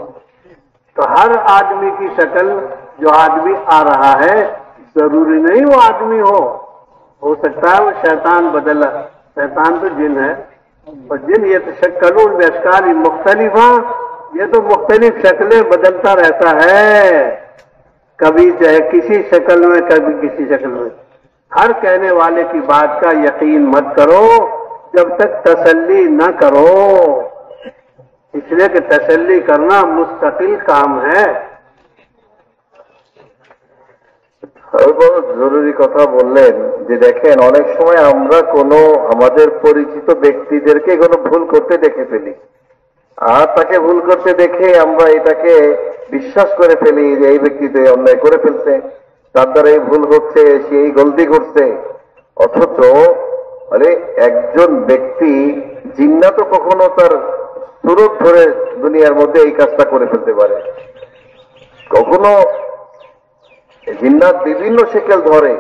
तो हर आदमी की शक्ल, जो आदमी आ रहा है जरूरी नहीं वो आदमी हो सकता है वो शैतान बदला, शैतान तो जिन है, और जिन ये तो शक्लों बेशकाल मुख्तलिफा, ये तो मुख्तलिफ शक्लें बदलता रहता है, कभी चाहे किसी शक्ल में कभी किसी शक्ल में। हर कहने वाले की बात का यकीन मत करो जब तक तसल्ली न करो, इसलिए कि तसल्ली करना मुस्तकिल काम है। বড় জরুরি কথা বললেন যে দেখেন, অনেক সময় আমরা কোনো আমাদের পরিচিত ব্যক্তিদেরকে কোনো ভুল করতে দেখে ফেলি, আর তাকে ভুল করতে দেখে আমরা এটাকে বিশ্বাস করে ফেলি যে এই ব্যক্তিতে অন্যায় করে ফেলছে, তার দ্বারা এই ভুল হচ্ছে, সে এই গলতি করছে। অথচ একজন ব্যক্তি জিন্নাত কখনো তার সুরত ধরে দুনিয়ার মধ্যে এই কাজটা করে ফেলতে পারে, কখনো জিন্নাত বিভিন্ন শেকেল ধরে,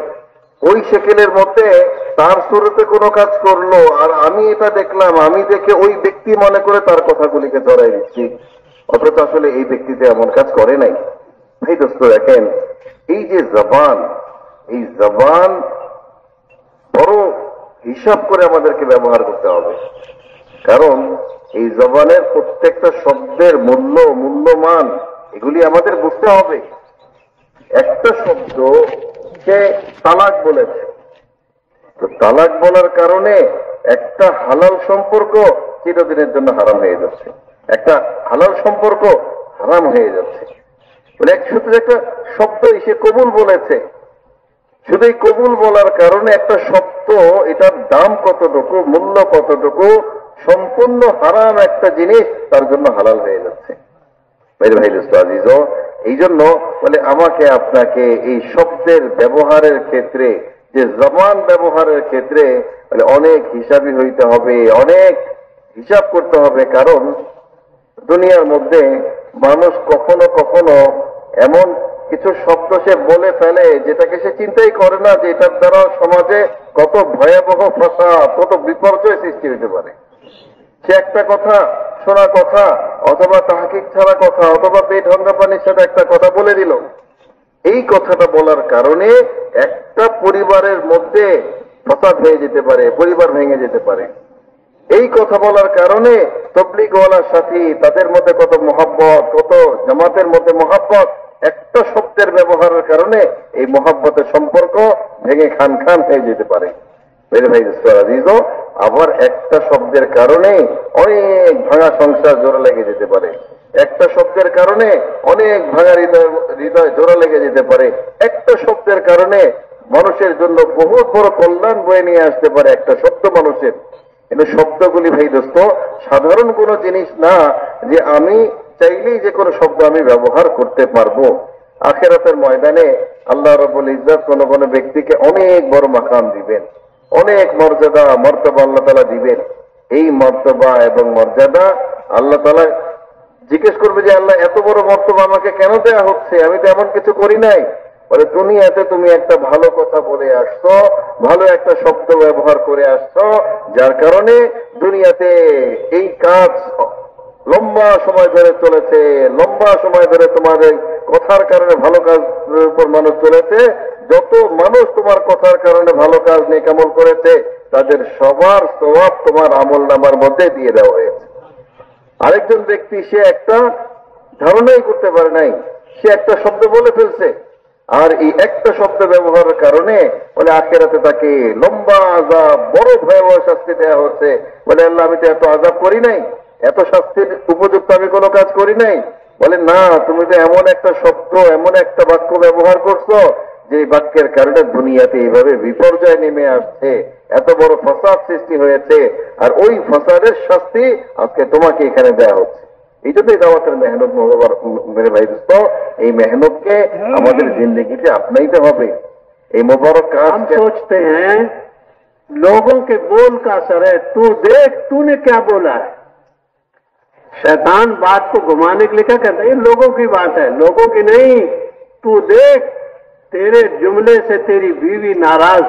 ওই শেকেলের মধ্যে তার সুরতে কোনো কাজ করলো আর আমি এটা দেখলাম, আমি দেখে ওই ব্যক্তি মনে করে তার কথাগুলিকে ধরাই দিচ্ছি, অথচ আসলে এই ব্যক্তিতে এমন কাজ করে নাই। ভাই দোস্ত দেখেন, এই যে জবান, এই জবান বড় হিসাব করে আমাদেরকে ব্যবহার করতে হবে, কারণ এই জবানের প্রত্যেকটা শব্দের মূল্যমান এগুলি আমাদের বুঝতে হবে। একটা শব্দ সে তালাক বলেছে, তো তালাক বলার কারণে একটা হালাল সম্পর্ক চিরদিনের জন্য হারাম হয়ে যাচ্ছে, একটা হালাল সম্পর্ক হারাম হয়ে যাচ্ছে। শুধু একটা শব্দ সে কবুল বলেছে, শুধু এই কবুল বলার কারণে একটা শব্দ, এটার দাম কতটুকু, মূল্য কতটুকু, সম্পূর্ণ হারাম একটা জিনিস তার জন্য হালাল হয়ে যাচ্ছে। ভাই দোস্ত আজিজ, এই জন্য আমাকে আপনাকে এই শব্দের ব্যবহারের ক্ষেত্রে, যে জবান ব্যবহারের ক্ষেত্রে অনেক হিসাবি হইতে হবে, অনেক হিসাব করতে হবে। কারণ দুনিয়ার মধ্যে মানুষ কখনো কখনো এমন কিছু শব্দ সে বলে ফেলে যেটাকে সে চিন্তাই করে না যে এটার দ্বারা সমাজে কত ভয়াবহ ফাসাদ, কত বিপর্যয় সৃষ্টি হতে পারে। সে একটা কথা, শোনা কথা, অথবা তাহকিক ছাড়া কথা, অথবা বেঢঙ্গা পানির সাথে একটা কথা বলে দিল। এই কথাটা বলার কারণে একটা পরিবারের মধ্যে ফসাদ হয়ে যেতে পারে, পরিবার ভেঙে যেতে পারে। এই কথা বলার কারণে তবলিগওয়ালার সাথে তাদের মধ্যে কত মহব্বত, কত জামাতের মধ্যে মহব্বত, একটা শব্দের ব্যবহারের কারণে এই মহব্বতের সম্পর্ক ভেঙে খান খান হয়ে যেতে পারে। মেরে ভাই আজিজও, আবার একটা শব্দের কারণে অনেক ভাঙা সংসার জোড়া লেগে যেতে পারে। একটা শব্দের কারণে অনেক ভাঙা হৃদয় জোড়া লেগে যেতে পারে। একটা শব্দের কারণে মানুষের জন্য বহুত বড় কল্যাণ বয়ে নিয়ে আসতে পারে একটা শব্দ মানুষের। কিন্তু শব্দগুলি ভাই দোস্ত সাধারণ কোনো জিনিস না যে আমি চাইলেই যে কোনো শব্দ আমি ব্যবহার করতে পারবো। আখিরাতের ময়দানে আল্লাহ রাব্বুল ইজ্জত কোনো কোনো ব্যক্তিকে অনেক বড় মাকাম দিবেন, অনেক মর্যাদা মর্তবা আল্লাহ তাআলা দিবেন। এই মর্তবা এবং মর্যাদা আল্লাহ তাআলা জিজ্ঞেস করবে যে আল্লাহ এত বড় মর্তবা আমাকে কেন দেয়া হচ্ছে, আমি তো এমন কিছু করি নাই। বলে দুনিয়াতে তুমি একটা ভালো কথা বলে আসছো, ভালো একটা শব্দ ব্যবহার করে আসছো, যার কারণে দুনিয়াতে এই কাজ লম্বা সময় ধরে চলেছে, লম্বা সময় ধরে তোমাদের কথার কারণে ভালো কাজের উপর মানুষ চলেছে। যত মানুষ তোমার কথার কারণে ভালো কাজ নেক আমল করেছে তাদের সবার সওয়াব তোমার আমল নামার মধ্যে দিয়ে দেওয়া হয়েছে। আরেকজন ব্যক্তি সে একটা ধারণাই করতে পারে নাই, সে একটা শব্দ বলে ফেলছে, আর এই একটা শব্দ ব্যবহারের কারণে বলে আখিরাতে তাকে লম্বা আযাব, বড় ভয়াবহ শাস্তি দেওয়া হচ্ছে। বলে আল্লাহ আমি তো এত আযাব করি নাই, এত শাস্তির উপযুক্ত আমি কোনো কাজ করি নাই। বলে না, তুমি তো এমন একটা শব্দ, এমন একটা বাক্য ব্যবহার করছো যে বাক্যের কারণে দুনিয়াতে এইভাবে বিপর্যয় নেমে আসছে, এত বড় ফসাদ সৃষ্টি হয়েছে, আর ওই ফসাদের শাস্তি আজকে তোমাকে এখানে দেওয়া হচ্ছে। এই জন্যই দাওয়াতের মেহনত মেরে ভাই দোস্ত, এই মেহনতকে আমাদের जिंदगीতে अपनाते হবে। এই मुबारक কাজ हम सोचते हैं लोगों के बोल का असर है, तू देख तूने क्या बोला है। शैतान बात को घुमाने के लिए क्या कहता है, ये लोगों की बात है, लोगों की नहीं। तू देख तेरे जुमले से तेरी बीवी नाराज,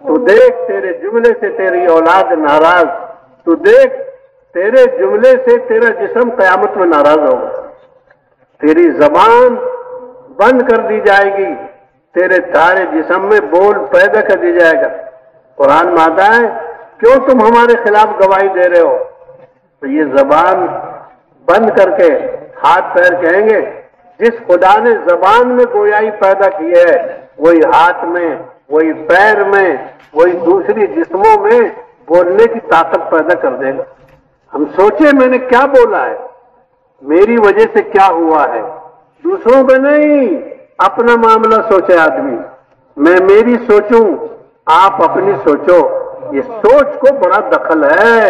तू देख तेरे जुमले से तेरी औलाद नाराज, तू देख तेरे जुमले से तेरा जिस्म कयामत में नाराज होगा। तेरी जबान बंद कर दी जाएगी, तेरे सारे जिस्म में बोल पैदा कर दी जाएगा। कुरान में आता है क्यों तुम हमारे खिलाफ गवाही दे रहे हो। तो ये जबान बंद करके हाथ पैर कहेंगे, जिस खुदा ने जबान में गोयाई पैदा की है वही हाथ में, वही पैर में, वही दूसरी जिस्मों में बोलने की ताकत पैदा कर देगा। हम सोचे मैंने क्या बोला है, मेरी वजह से क्या हुआ है, दूसरों पे नहीं, अपना मामला सोचे आदमी। मैं मेरी सोचूं, आप अपनी सोचो। ये सोच को बड़ा दखल है,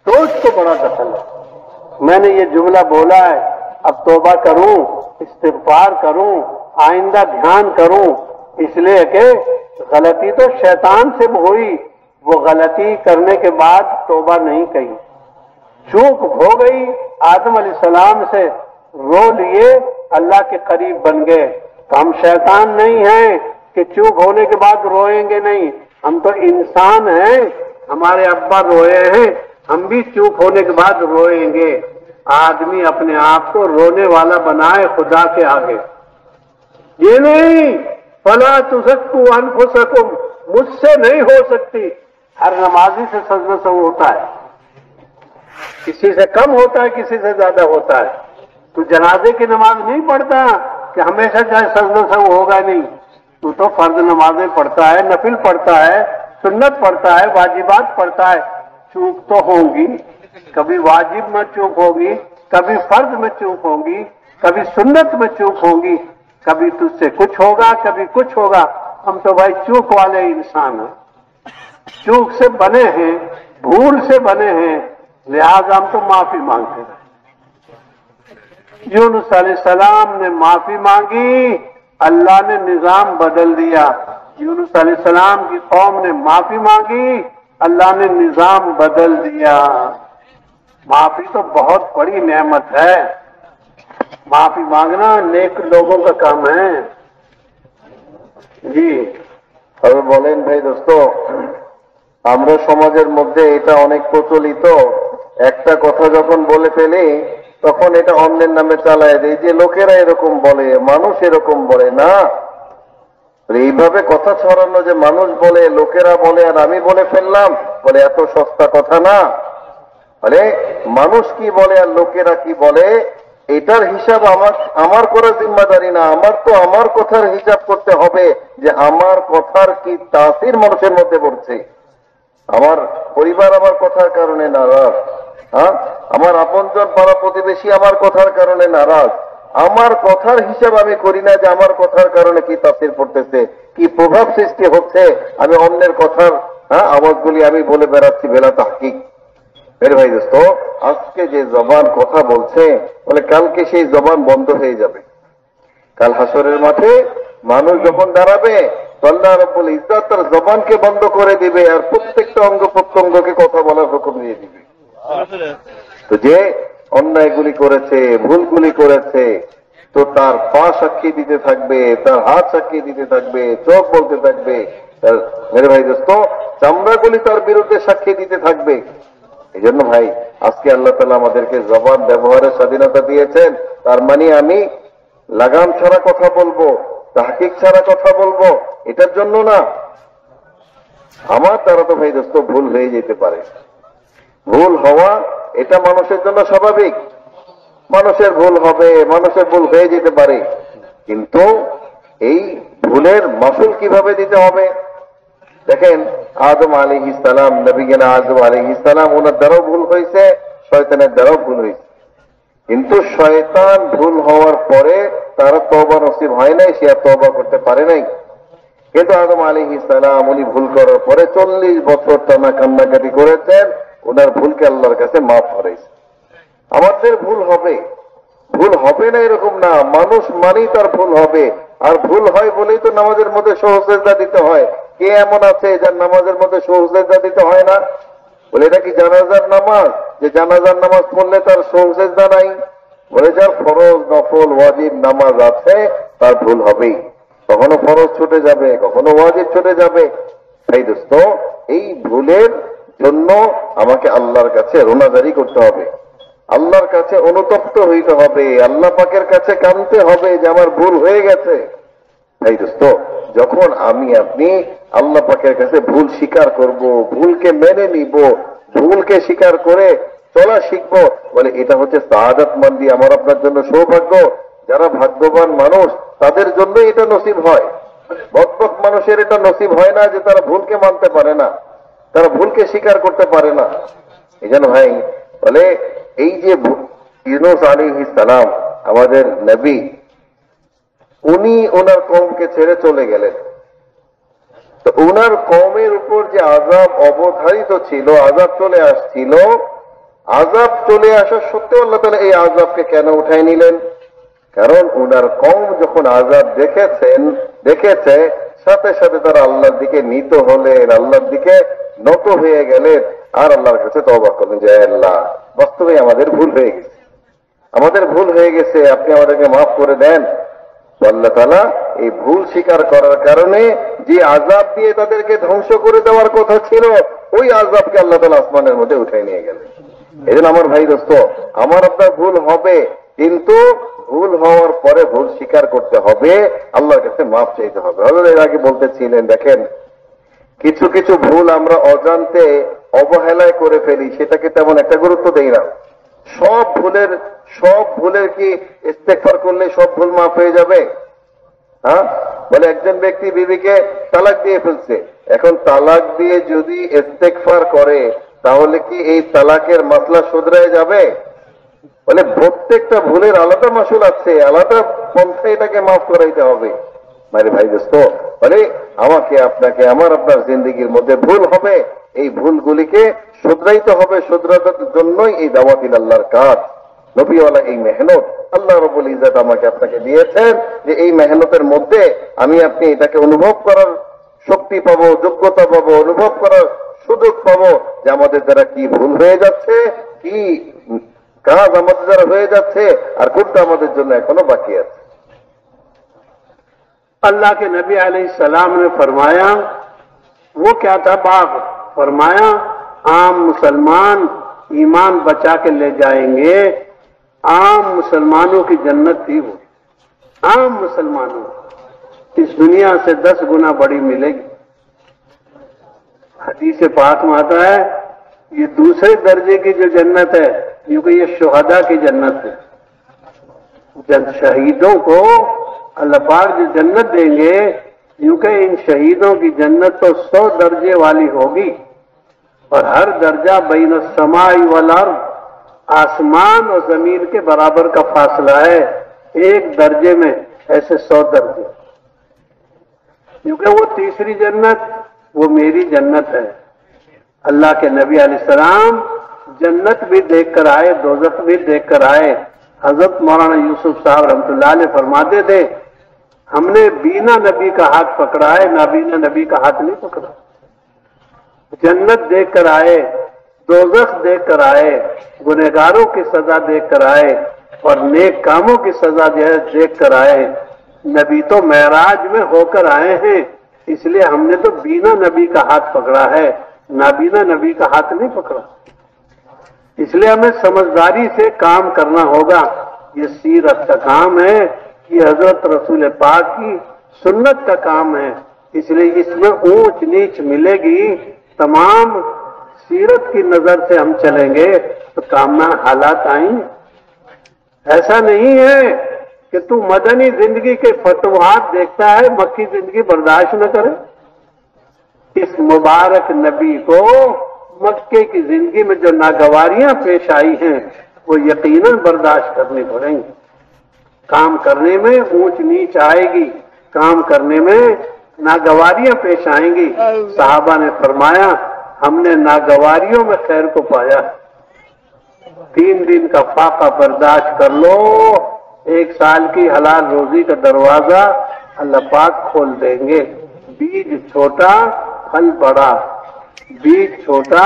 सोच को बड़ा दखल है। मैंने ये जुमला बोला है, अब तौबा करूं, इस्तिग़फ़ार करूं, आइंदा ध्यान करूं, इसलिए कि गलती तो शैतान से हुई, वो गलती करने के बाद तौबा नहीं कही, चूक हो गई, आदम अलैहिस्सलाम से रो लिए, अल्लाह के करीब बन गए। तो हम शैतान नहीं हैं कि चूक होने के बाद रोएंगे नहीं, हम तो इंसान हैं, हमारे अब्बा रोए हैं, हम भी चूक होने के बाद रोएंगे। आदमी अपने आप को रोने वाला बनाए खुदा के आगे, ये नहीं फला तुज़क्कू अनफुसकुम, मुझसे नहीं हो सकती। हर नमाजी से सजदा सहू होता है, किसी से कम होता है, किसी से ज्यादा होता है। तू जनाजे की नमाज नहीं पढ़ता कि हमेशा चाहे सजदा सहू होगा नहीं, तू तो फर्ज नमाजें पढ़ता है, नफिल पढ़ता है, सुन्नत पढ़ता है, वाजिबात पढ़ता है। चूक तो होगी, कभी वाजिब में चूक होगी, कभी फर्ज में चूक होगी, कभी सुन्नत में चूक होगी, कभी तुझसे कुछ होगा, कभी कुछ होगा। हम तो भाई चूक वाले इंसान हैं, चूक से बने हैं, भूल से बने हैं, लिहाजा हम तो माफी मांगते हैं। यूनुस अलैहिस्सलाम ने माफी मांगी, अल्लाह ने निजाम बदल दिया। यूनुस अलैहिस्सलाम की कौम ने माफी मांगी, अल्लाह ने निजाम बदल दिया। माफी तो बहुत बड़ी नेमत है, माफी मांगना नेक लोगों का काम है। जी তবে বলেন ভাই দোস্ত, আমরা সমাজের মধ্যে এটা অনেক প্রচলিত, একটা কথা যখন বলে ফেলি তখন এটা অন্যের নামে চালায় দেয় যে লোকেরা এরকম বলে, মানুষ এরকম বলে। না, এইভাবে কথা ছড়ানো যে মানুষ বলে, লোকেরা বলে, আর আমি বলে ফেললাম, বলে এত সস্তা কথা না। বলে মানুষ কি বলে আর লোকেরা কি বলে এটার হিসাব আমার করার জিম্মাদারি না। আমার তো আমার কথার হিসাব করতে হবে যে আমার কথার কি তাসির মানুষের মধ্যে পড়ছে। আমার পরিবার আমার কথার কারণে নারাজ, হ্যাঁ, আমার আপনজন পাড়া প্রতিবেশী আমার কথার কারণে নারাজ। আমার কথার হিসাব আমি করি না যে আমার কথার কারণে কি তাসির পড়তেছে, কি প্রভাব সৃষ্টি হচ্ছে। আমি অন্যের কথার আওয়াজগুলি আমি বলে বেড়াচ্ছি বেলা তাহকিক। মেরে ভাই দোস্ত, আজকে যে জবান কথা বলছে, বলে কালকে সেই জবান বন্ধ হয়ে যাবে। কাল হাসরের মাঠে মানুষ যখন দাঁড়াবে, আল্লাহ রাব্বুল ইজ্জত তার জবানকে বন্ধ করে দিবে আর প্রত্যেকটা অঙ্গ প্রত্যঙ্গকে কথা বলার হুকুম দিয়ে দিবে। তো যে অন্যায়গুলি করেছে, ভুলগুলি করেছে, তো তার পা সাক্ষী দিতে থাকবে, তার হাত সাক্ষী দিতে থাকবে, চোখ বলতে থাকবে, তার মেরে ভাই দোস্ত চামড়াগুলি তার বিরুদ্ধে সাক্ষী দিতে থাকবে। এই জন্য ভাই আজকে আল্লাহ তাআলা আমাদেরকে জবান ব্যবহারের স্বাধীনতা দিয়েছেন। তার মানে আমি লাগাম ছাড়া কথা বলবো, তাহকিক ছাড়া কথা বলবো, এটার জন্য না। আমার দ্বারা তো ভাই দোস্ত ভুল হয়ে যেতে পারে। ভুল হওয়া এটা মানুষের জন্য স্বাভাবিক। মানুষের ভুল হবে, মানুষের ভুল হয়ে যেতে পারে, কিন্তু এই ভুলের মাসুল কিভাবে দিতে হবে। দেখেন আদম আলাইহিস সালাম, নবীনা আদম আলাইহিস সালাম, ওনার দ্বারাও ভুল হয়েছে, শয়তানের দ্বারাও ভুল হয়েছে। কিন্তু শয়তান ভুল হওয়ার পরে তারা তওবা নসিব হয় নাই, সে আর তওবা করতে পারে নাই। কিন্তু আদম আলাইহিস সালাম উনি ভুল করার পরে 40 বছর টানা কান্নাকাটি করেছেন, ওনার ভুলকে আল্লাহর কাছে মাফ করেছে। আমাদের ভুল হবে, ভুল হবে না এরকম না, মানুষ মানেই তার ভুল হবে। আর ভুল হয় বলেই তো নামাজের মধ্যে সহজেজদা দিতে হয়। কে এমন আছে যার নামাজের মধ্যে সহজেজদা দিতে হয় না? বলে এটা কি জানাজার নামাজ, যে জানাজার নামাজ পড়লে তার সহজেজদা নাই? বলে যার ফরজ নফল ওয়াজিব নামাজ আছে তার ভুল হবেই। কখনো ফরজ ছুটে যাবে, কখনো ওয়াজিব ছুটে যাবে। ভাই দোস্ত, এই ভুলের জন্য আমাকে আল্লাহর কাছে রোনাজারি করতে হবে, আল্লাহর কাছে অনুতপ্ত হইতে হবে, আল্লাহ পাকের কাছে কাঁদতে হবে যে আমার ভুল হয়ে গেছে। ভাই দোস্ত, যখন আমি আপনি আল্লাহ পাকের কাছে ভুল স্বীকার করব, ভুলকে মেনে নিব, ভুলকে স্বীকার করে চলা শিখবো, বলে এটা হচ্ছে সাআদাত মান্দি, আমার আপনার জন্য সৌভাগ্য। যারা ভাগ্যবান মানুষ তাদের জন্য এটা নসিব হয়। বদবখ মানুষের এটা নসিব হয় না যে তারা ভুলকে মানতে পারে না, তারা ভুলকে স্বীকার করতে পারে না। এই জন্য ভাই বলে এই যে ইউনূস আলাইহিস সালাম আমাদের নবী, উনি ওনার কওমকে ছেড়ে চলে গেলেন। তো ওনার কওমের উপর যে আযাব অবধারিত ছিল, আযাব চলে আসছিল, আযাব চলে আসা সত্ত্বেও আল্লাহ তাআলা এই আযাবকে কেন উঠায় নিলেন? কারণ ওনার কওম যখন আযাব দেখেছে সাথে সাথে তারা আল্লাহর দিকে নীত হলেন, আল্লাহর দিকে নত হয়ে গেলেন, আর আল্লাহর কাছে তওবা করলেন যে আল্লাহ, বাস্তবে আমাদের ভুল হয়ে গেছে, আমাদের ভুল হয়ে গেছে, আপনি আমাদেরকে মাফ করে দেন। আল্লাহ তাআলা এই ভুল স্বীকার করার কারণে যে আযাব দিয়ে তাদেরকে ধ্বংস করে দেওয়ার কথা ছিল, ওই আযাবকে আল্লাহ তাআলা আসমানের মধ্যে উঠাই নিয়ে গেলেন। এই জন্য আমার ভাই দোস্ত, আমার আপনার ভুল হবে, কিন্তু ভুল হওয়ার পরে ভুল স্বীকার করতে হবে, আল্লাহর কাছে মাফ চাইতে হবে। হযরত এর আগে বলতেছিলেন, দেখেন কিছু কিছু ভুল আমরা অজান্তে অবহেলায় করে ফেলি, সেটাকে তেমন একটা গুরুত্ব দেই না। সব ভুলের কি ইস্তেগফার করলে সব ভুল মাফ হয়ে যাবে? হ্যাঁ, বলে একজন ব্যক্তি বিবিকে তালাক দিয়ে ফেলছে, এখন তালাক দিয়ে যদি ইস্তেগফার করে তাহলে কি এই তালাকের মাসলা শুধরায় যাবে? বলে প্রত্যেকটা ভুলের আলাদা মাসুল আছে, আলাদা পন্থায় এটাকে মাফ করাইতে হবে। মারে ভাই দোস্ত, বলে আমাকে আপনাকে, আমার আপনার জিন্দেগির মধ্যে ভুল হবে, এই ভুলগুলিকে শুধরাইতে হবে। শুধরানোর জন্যই এই দাওয়াত ইলাল্লাহর কাজ, নবীওয়ালা এই মেহনত আল্লাহ রাব্বুল ইজ্জত আমাকে আপনাকে দিয়েছেন, যে এই মেহনতের মধ্যে আমি আপনি এটাকে অনুভব করার শক্তি পাবো, যোগ্যতা পাবো, অনুভব করার সুযোগ পাবো যে আমাদের দ্বারা কি ভুল হয়ে যাচ্ছে, কি কাজ আমাদের দ্বারা হয়ে যাচ্ছে, আর কোনটা আমাদের জন্য এখনো বাকি আছে। अल्लाह के नबी अलैहिस्सलाम ने फरमाया, वो क्या था बाग, फरमाया आम मुसलमान ईमान बचा के ले जाएंगे, आम मुसलमानों की जन्नत थी वो, आम मुसलमानों। इस दुनिया से 10 गुना बड़ी मिलेगी। हदीस पाक में आता है ये दूसरे दर्जे की जो जन्नत है, क्योंकि ये शुहदा की जन्नत है। जब शहीदों को अल्लाह पाक जो जन्नत देंगे, क्योंकि इन शहीदों की जन्नत तो 100 दर्जे वाली होगी, और हर दर्जा बैन समाई वल अर्द, आसमान और जमीन के बराबर का फासला है। एक दर्जे में ऐसे 100 दर्जे, क्योंकि वो तीसरी जन्नत वो मेरी जन्नत है। अल्लाह के नबी अलैहिस्सलाम जन्नत भी देखकर आए, दोज़ख भी देखकर आए। हजरत मौलाना यूसुफ साहब रहमतुल्लाह अलैह फरमाते थे, हमने बीना नबी का हाथ पकड़ा है, नाबीना नबी का हाथ नहीं पकड़ा। जन्नत देखकर आए, दोज़ख देखकर आए, गुनहगारों की सजा देखकर आए, और नेक कामों की सजा देखकर आए। नबी तो मेराज में होकर आए हैं, इसलिए हमने तो बीना नबी का हाथ पकड़ा है, नाबीना नबी का हाथ नहीं पकड़ा। इसलिए हमें समझदारी से काम करना होगा। ये सीरत का काम है, ये हजरत रसूल पाक की सुन्नत का काम है, इसलिए इसमें ऊंच नीच मिलेगी। तमाम सीरत की नजर से हम चलेंगे तो काम में हालात आएंगे। ऐसा नहीं है कि तू मदनी जिंदगी के फतवाहत देखता है, मक्की जिंदगी बर्दाश्त न करे। इस मुबारक नबी को मक्के की जिंदगी में जो नागवारियां पेश आई हैं, वो यकीनन बर्दाश्त करनी पड़ेंगी। काम करने में ऊंच नीच आएगी, काम करने में नागवारियां पेश आएंगी। साहबा ने फरमाया, हमने नागवारियों में खैर को पाया। 3 दिन का फाका बर्दाश्त कर लो, 1 साल की हलाल रोजी का दरवाजा अल्लाह पाक खोल देंगे। बीज छोटा फल बड़ा, बीज छोटा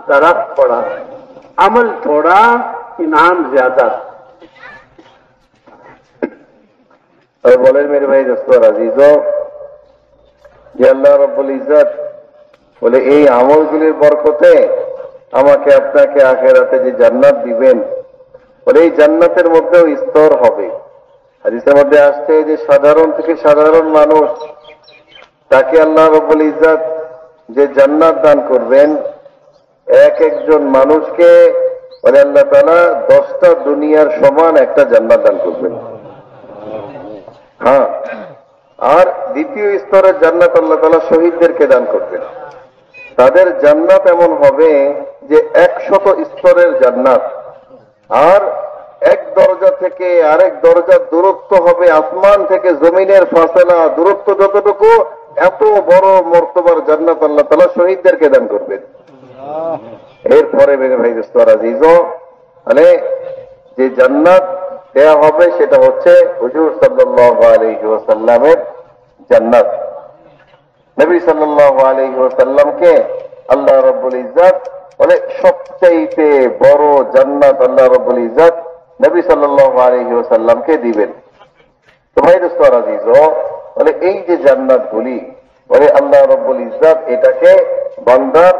दरख्त बड़ा, अमल थोड़ा इनाम ज्यादा। और बोले मेरे भाई दोस्तों अजीजों, যে আল্লাহ রব্বুল ইজ্জত বলে এই আমলগুলির বরকতে আমাকে আপনাকে আখিরাতে যে জান্নাত দিবেন, বলে এই জান্নাতের মধ্যেও স্তর হবে। হাদিসের মধ্যে আসছে যে সাধারণ থেকে সাধারণ মানুষ তাকে আল্লাহ রব্বুল ইজ্জত যে জান্নাত দান করবেন, এক একজন মানুষকে বলে আল্লাহ তাআলা 10টা দুনিয়ার সমান একটা জান্নাত দান করবেন। হ্যাঁ, আর দ্বিতীয় স্তরের জান্নাত আল্লাহ তাআলা শহীদদেরকে দান করবেন। তাদের জান্নাত এমন হবে যে 100 স্তরের জান্নাত, আর এক দরজা থেকে আরেক দরজার দূরত্ব হবে আসমান থেকে জমিনের ফাসলা দূরত্ব যতটুকু, এত বড় মর্তবার জান্নাত আল্লাহ তাআলা শহীদদেরকে দান করবেন। এরপরে মেরে ভাই দোস্ত আজিজো, মানে যে জান্নাত দেয়া হবে সেটা হচ্ছে হুজুর সাল্লাল্লাহু আলাইহি ওয়াসাল্লামের জান্নাত। নবী সাল্লাল্লাহু আলাইহি ওয়াসাল্লামকে আল্লাহ রাব্বুল ইজ্জত বলে সবচেয়ে বড় জান্নাত আল্লাহ রাব্বুল ইজ্জত নবী সাল্লাল্লাহু আলাইহি ওয়াসাল্লামকে দিবেন। তো ভাই দোস্ত আজিজো, বলে এই যে জান্নাতগুলি বলে আল্লাহ রাব্বুল ইজ্জত এটাকে বান্দার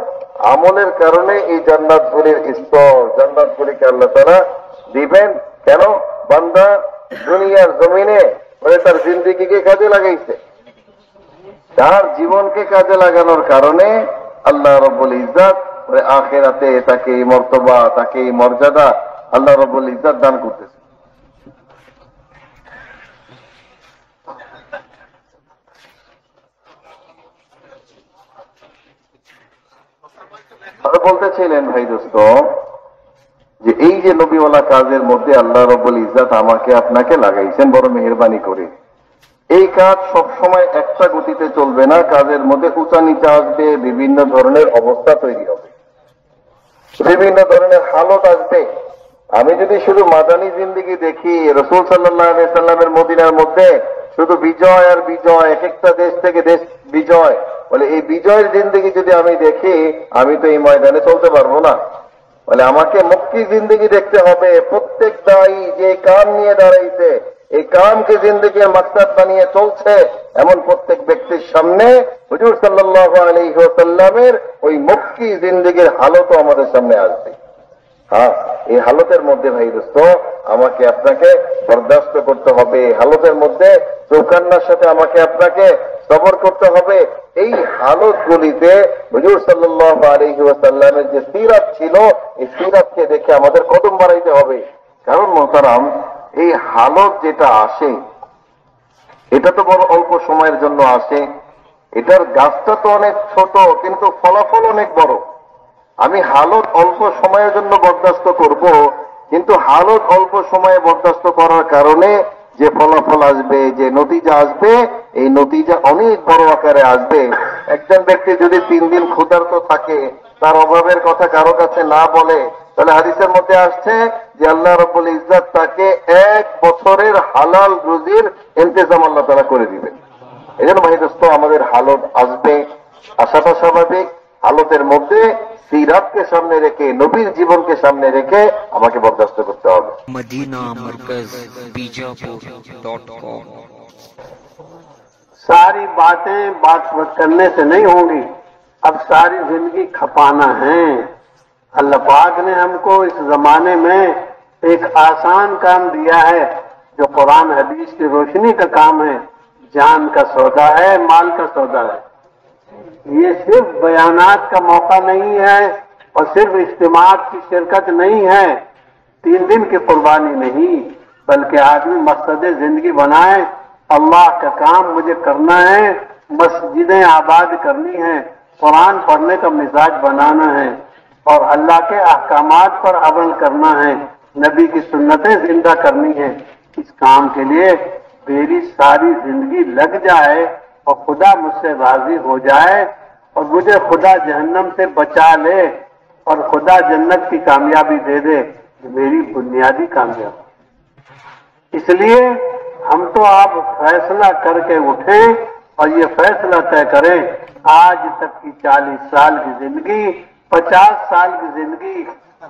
আমলের কারণে এই জান্নাতগুলির স্তর, জান্নাতগুলিকে আল্লাহ তাআলা দিবেন। কেন? বান্দা দুনিয়ার জমিনে বলে তার জিন্দেগিকে কাজে লাগাইছে, তার জীবনকে কাজে লাগানোর কারণে আল্লাহ রাব্বুল ইজ্জত আখিরাতে তাকে এই মর্তবা, তাকে এই মর্যাদা আল্লাহ রাব্বুল ইজ্জত দান করতেছে। বলতেছিলেন ভাই দোস্ত যে এই যে নবীওয়ালা কাজের মধ্যে আল্লাহ রাব্বুল ইজ্জত আমাকে আপনাকে লাগাইছেন বড় মেহেরবানি করে, এই কাজ সবসময় একটা গতিতে চলবে না, কাজের মধ্যে উঁচা নিচা আসবে, বিভিন্ন ধরনের অবস্থা তৈরি হবে, বিভিন্ন ধরনের হালত আসবে। আমি যদি শুধু মাদানী জিন্দেগি দেখি, রাসূল সাল্লাল্লাহু আলাইহি সাল্লামের মদিনার মধ্যে শুধু বিজয় আর বিজয়, এক একটা দেশ থেকে দেশ বিজয়, বলে এই বিজয়ের জিন্দেগি যদি আমি দেখি, আমি তো এই ময়দানে চলতে পারবো না। বলে আমাকে মুক্তি জিন্দেগি দেখতে হবে। প্রত্যেক দায়ী যে কাম নিয়ে দাঁড়াইছে, এই কামকে জিন্দেগির মাকসাদ বানিয়ে চলছে, এমন প্রত্যেক ব্যক্তির সামনে হুজুর সাল্লাল্লাহু আলাইহি ওয়াসাল্লামের ওই মুক্তি জিন্দেগির হালতও আমাদের সামনে আসবে। হ্যাঁ, এই হালতের মধ্যে ভাই দোস্ত আমাকে আপনাকে বরদাস্ত করতে হবে, এই হালতের মধ্যে চৌকান্নার সাথে আমাকে আপনাকে সবর করতে হবে। এই হালত গুলিতে হুজুর সাল্লাল্লাহু আলাইহি ওয়াসাল্লামের যে সিরাত ছিল, এই সিরাতকে দেখে আমাদের কদম বাড়াইতে হবে। কারণ মোহতারাম, এই হালত যেটা আসে এটা তো বড় অল্প সময়ের জন্য আসে। এটার গাছটা তো অনেক ছোট, কিন্তু ফলাফল অনেক বড়। আমি হালত অল্প সময়ের জন্য বরদাস্ত করব, কিন্তু হালত অল্প সময়ে বরদাস্ত করার কারণে যে ফলাফল আসবে, যে নতিজা আসবে, এই নতিজা অনেক বড় আকারে আসবে। একজন ব্যক্তি যদি 3 দিন ক্ষুধার্ত থাকে, তার অভাবের কথা কারো কাছে না বলে, তাহলে হাদিসের মধ্যে আসছে যে আল্লাহ রাব্বুল ইজ্জত তাকে 1 বছরের হালাল রুজির ইন্তজাম আল্লাহ তাআলা করে দিবেন। এই জন্য ভাই দোস্ত আমাদের হালত আসবে, আসাটা স্বাভাবিক। হালতের মধ্যে সিরাতকে সামনে রেখে, নবীর জীবনকে সামনে রেখে আমাকে বরদাস্ত করতে হবে। मदीना मरकज बीजापुर.com। सारी बातें बात करने से नहीं होंगी, अब सारी जिंदगी खपाना है। अल्लाह पाक ने हमको इस जमाने में एक आसान काम दिया है, जो कुरान हदीस की रोशनी का काम है। जान का सौदा है, माल का सौदा है। ये सिर्फ बयानात का मौका नहीं है और सिर्फ इज्तिमात की शिरकत नहीं है, 3 दिन की कुर्बानी नहीं, बल्कि आदमी मकसद जिंदगी बनाए। अल्लाह का काम मुझे करना है, मस्जिदें आबाद करनी है, कुरान पढ़ने का मिजाज बनाना है और अल्लाह के अहकामात पर अमल करना है, नबी की सुन्नतें जिंदा करनी है। इस काम के लिए मेरी सारी जिंदगी लग जाए और खुदा मुझसे राजी हो जाए और मुझे खुदा जहन्नम से बचा ले और खुदा जन्नत की कामयाबी दे दे, मेरी बुनियादी कामयाबी। इसलिए हम तो आप फैसला करके उठें और ये फैसला तय करें, आज तक की 40 साल की जिंदगी, 50 साल की जिंदगी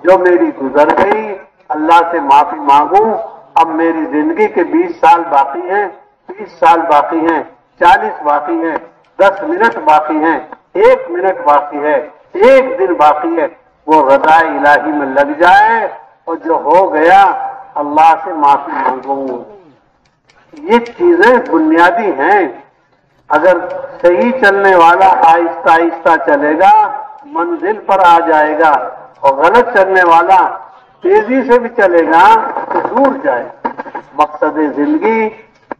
जो मेरी गुजर गई, अल्लाह से माफी मांगूं। अब मेरी जिंदगी के 20 साल बाकी हैं, 30 साल बाकी हैं, 40 बाकी हैं, 10 मिनट बाकी हैं, 1 मिनट बाकी है, 1 दिन बाकी है। वो रज़ा इलाही में लग जाए और जो हो गया अल्लाह से माफी मांगूं। ये चीजें बुनियादी हैं। अगर सही चलने वाला आहिस्ता आहिस्ता चलेगा, मंजिल पर आ जाएगा, और गलत चलने वाला तेजी से भी चलेगा तो दूर जाए। मकसद जिंदगी,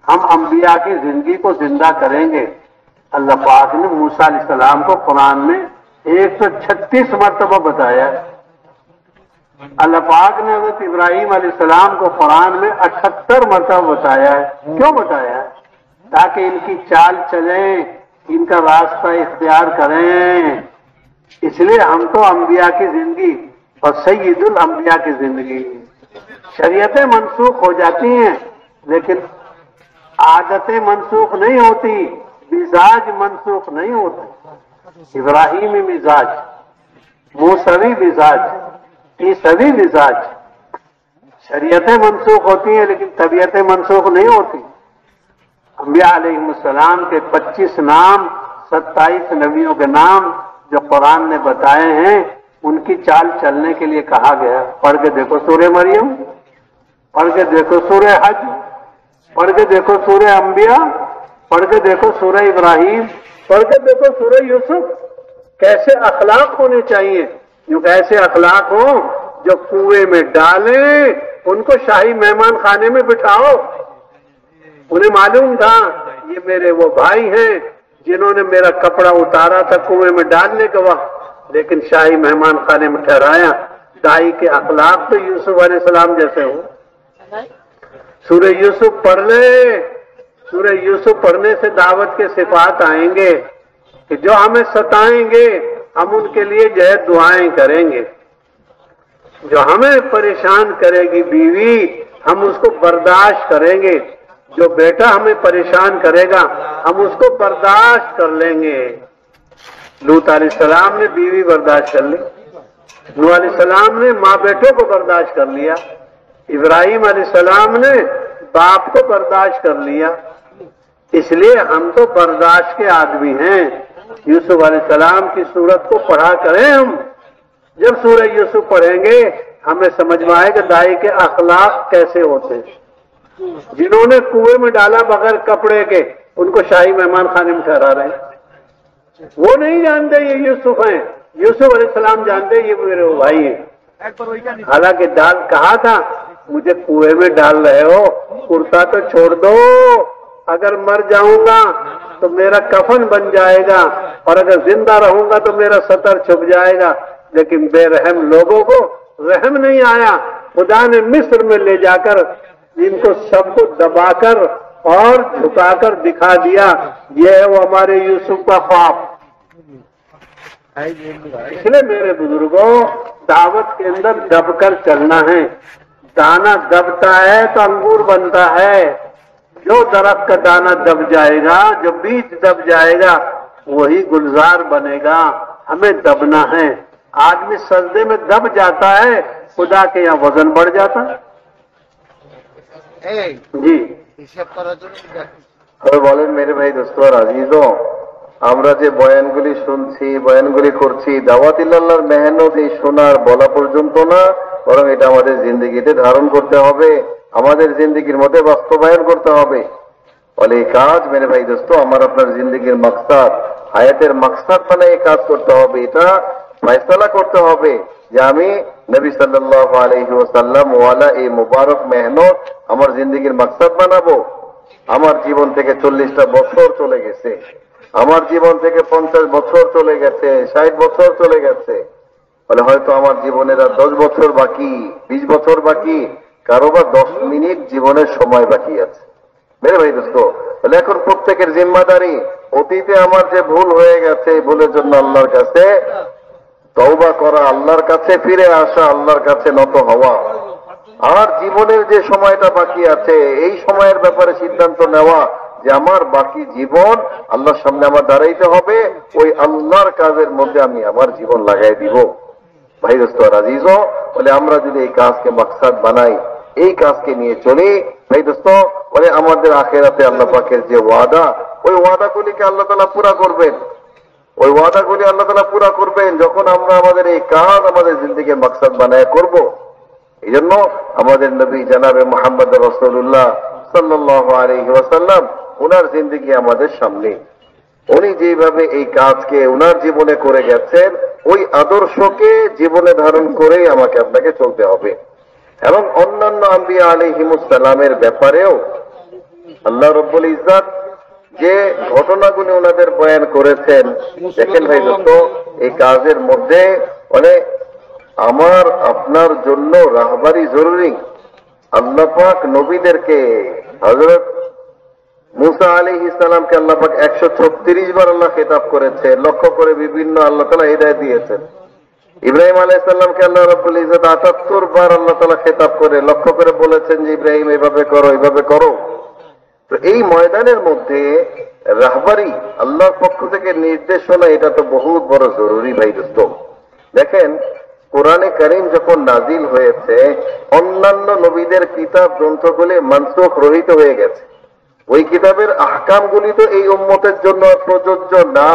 हम अंबिया की जिंदगी को जिंदा करेंगे। अल्लाह पाक ने मूसा अलैहिस्सलाम को कुरान में 136 मरतबा बताया। अल्लाह पाक ने हज़रत इब्राहीम अलैहिस्सलाम को कुरान में 78 मरतबा बताया है। क्यों बताया है? ताकि इनकी चाल चलें, इनका रास्ता इख्तियार करें। इसलिए हम तो अंबिया की जिंदगी और सय्यदुल अंबिया की जिंदगी, शरीयतें मनसूख हो जाती हैं लेकिन आदतें मनसूख नहीं होती, मिजाज मनसूख नहीं होते। इब्राहीमी मिजाज, मूसवी मिजाज, ईसवी मिजाज, शरीयतें मनसूख होती हैं लेकिन तबीयतें मनसूख नहीं होती। अंबिया अलैहिस्सलाम के 25 नाम, 27 नबियों के नाम जो कुरान ने बताए हैं, उनकी चाल चलने के लिए कहा गया। पढ़ के देखो सूरह मरियम, पढ़ के देखो सूरह हज, पढ़ के देखो सूरह अंबिया, पढ़ के देखो सूरह इब्राहिम, पढ़ के देखो सूरह यूसुफ। कैसे अखलाक होने चाहिए, जो कैसे अखलाक हो जो कुएं में डालें, उनको शाही मेहमान खाने में बिठाओ। उन्हें मालूम था ये मेरे वो भाई हैं जिन्होंने मेरा कपड़ा उतारा था कुएं में डालने के वक्त, लेकिन शाही मेहमान खाने में ठहराया। दाई के अखलाक तो यूसुफ अलैहिस्सलाम जैसे हो। सूरह यूसुफ पढ़ ले, सूरह यूसुफ पढ़ने से दावत के सिफात आएंगे कि जो हमें सताएंगे हम उनके लिए जो है दुआएं करेंगे। जो हमें परेशान करेगी बीवी, हम उसको बर्दाश्त करेंगे। जो बेटा हमें परेशान करेगा हम उसको बर्दाश्त कर लेंगे। लूत अलैहिस्सलाम ने बीवी बर्दाश्त कर ली, नूह अलैहिस्सलाम ने माँ बेटों को बर्दाश्त कर लिया, इब्राहिम अलैहिस्सलाम ने बाप को बर्दाश्त कर लिया। इसलिए हम तो बर्दाश्त के आदमी हैं। यूसुफ अलैहिस्सलाम की सूरत को पढ़ा करें हम। जब सूरह यूसुफ पढ़ेंगे हमें समझ में आए कि दाई के अखलाक कैसे होते हैं। जिन्होंने कुएं में डाला बगैर कपड़े के, उनको शाही मेहमान खाने में ठहरा रहे हैं। वो नहीं जानते ये यूसुफ हैं, यूसुफ अलैहिस्सलाम जानते ये मेरे भाई हैं। हालांकि डाल कहा था, मुझे कुएं में डाल रहे हो, कुर्ता तो छोड़ दो, अगर मर जाऊंगा तो मेरा कफन बन जाएगा और अगर जिंदा रहूंगा तो मेरा सतर छुप जाएगा। लेकिन बेरहम लोगों को रहम नहीं आया। खुदा ने मिस्र में ले जाकर इनको सबको दबाकर और झुकाकर दिखा दिया, ये है वो हमारे यूसुफ का ख्वाब। इसलिए मेरे बुजुर्गों, दावत के अंदर दबकर चलना है। दाना दबता है तो अंगूर बनता है। जो दरख्त का दाना दब जाएगा, जो बीज दब जाएगा, वही गुलजार बनेगा। हमें दबना है। आदमी सजदे में दब जाता है, खुदा के यहाँ वजन बढ़ जाता है। जी বলেন মেরে ভাই দোস্ত আর আজিজও, আমরা যে বয়ানগুলি শুনছি, বয়ানগুলি করছি, দাওয়াতিল্লাহর মেহনত এই শোনার বলা পর্যন্ত না, বরং এটা আমাদের জিন্দেগিতে ধারণ করতে হবে, আমাদের জিন্দেগির মধ্যে বাস্তবায়ন করতে হবে। বলে এই কাজ মেরে ভাই দোস্ত আমার আপনার জিন্দেগির মাকসাদ, হায়াতের মাকসাদ মানে এই কাজ করতে হবে। এটা ফয়সালা করতে হবে যে আমি নবী সাল্লাল্লাহু আলাইহি ওয়াসাল্লাম ওয়ালা এই মুবারক মেহনত আমার জিন্দেগির মাকসাদ বানাবো। আমার জীবন থেকে 40টা বছর চলে গেছে, আমার জীবন থেকে 50 বছর চলে গেছে, 60 বছর চলে গেছে। বলে হয়তো আমার জীবনের আর 10 বছর বাকি, 20 বছর বাকি, কারো বা 10 মিনিট জীবনের সময় বাকি আছে। মেরে ভাই দোস্ত, বলে এখন প্রত্যেকের জিম্মাদারি, অতীতে আমার যে ভুল হয়ে গেছে, এই ভুলের জন্য আল্লাহর কাছে তওবা করা, আল্লাহর কাছে ফিরে আসা, আল্লাহর কাছে নত হওয়া। আর জীবনের যে সময়টা বাকি আছে, এই সময়ের ব্যাপারে সিদ্ধান্ত নেওয়া যে আমার বাকি জীবন আল্লাহর সামনে আমার দাঁড়াইতে হবে, ওই আল্লাহর কাজের মধ্যে আমি আমার জীবন লাগাই দিব। ভাই দোস্ত আর আজিজও, বলে আমরা যদি এই কাজকে মাকসাদ বানাই, এই কাজকে নিয়ে চলি, ভাই দোস্ত বলে আমাদের আখিরাতে আল্লাহ পাকের যে ওয়াদা, ওই ওয়াদাগুলিকে আল্লাহ তাআলা পুরা করবেন। ওই ওয়াদাগুলি আল্লাহ তাআলা পুরা করবেন যখন আমরা আমাদের এই কাজ আমাদের জিন্দেগির মাকসাদ বানায় করব। এই জন্য আমাদের নবী জনাবে মুহাম্মদ রাসূলুল্লাহ সাল্লাল্লাহু আলাইহি ওয়াসাল্লাম, ওনার জিন্দেগি আমাদের সামনে। উনি যেভাবে এই কাজকে ওনার জীবনে করে গেছেন, ওই আদর্শকে জীবনে ধারণ করেই আমাকে আপনাকে চলতে হবে। এবং অন্যান্য আম্বিয়া আলাইহিমুস সালামের ব্যাপারেও আল্লাহ রাব্বুল ইজ্জত যে ঘটনাগুলি ওনাদের বয়ান করেছেন, দেখেন ভাই দোস্ত, এই কাজের মধ্যে মানে আমার আপনার জন্য রাহবারি জরুরি। আল্লাহ পাক নবীদেরকে, হযরত মুসা আলাইহিস সালামকে আল্লাহ পাক 136 বার আল্লাহ খেতাব করেছেন, লক্ষ্য করে বিভিন্ন আল্লাহ তাআলা হিদায়াত দিয়েছেন। ইব্রাহিম আলাইহিস সালামকে আল্লাহ রাব্বুল ইজ্জত 78 বার আল্লাহ তাআলা খেতাব করে লক্ষ্য করে বলেছেন যে ইব্রাহিম এইভাবে করো, এইভাবে করো। তো এই ময়দানের মধ্যে রাহবারি, আল্লাহর পক্ষ থেকে নির্দেশনা, এটা তো বহুত বড় জরুরি ভাই দোস্ত। দেখেন কোরআনে কারীম যখন নাজিল হয়েছে, অন্যান্য নবীদের কিতাব গ্রন্থগুলি মানসুখ রহিত হয়ে গেছে। ওই কিতাবের আহকামগুলি তো এই উম্মতের জন্য প্রযোজ্য না,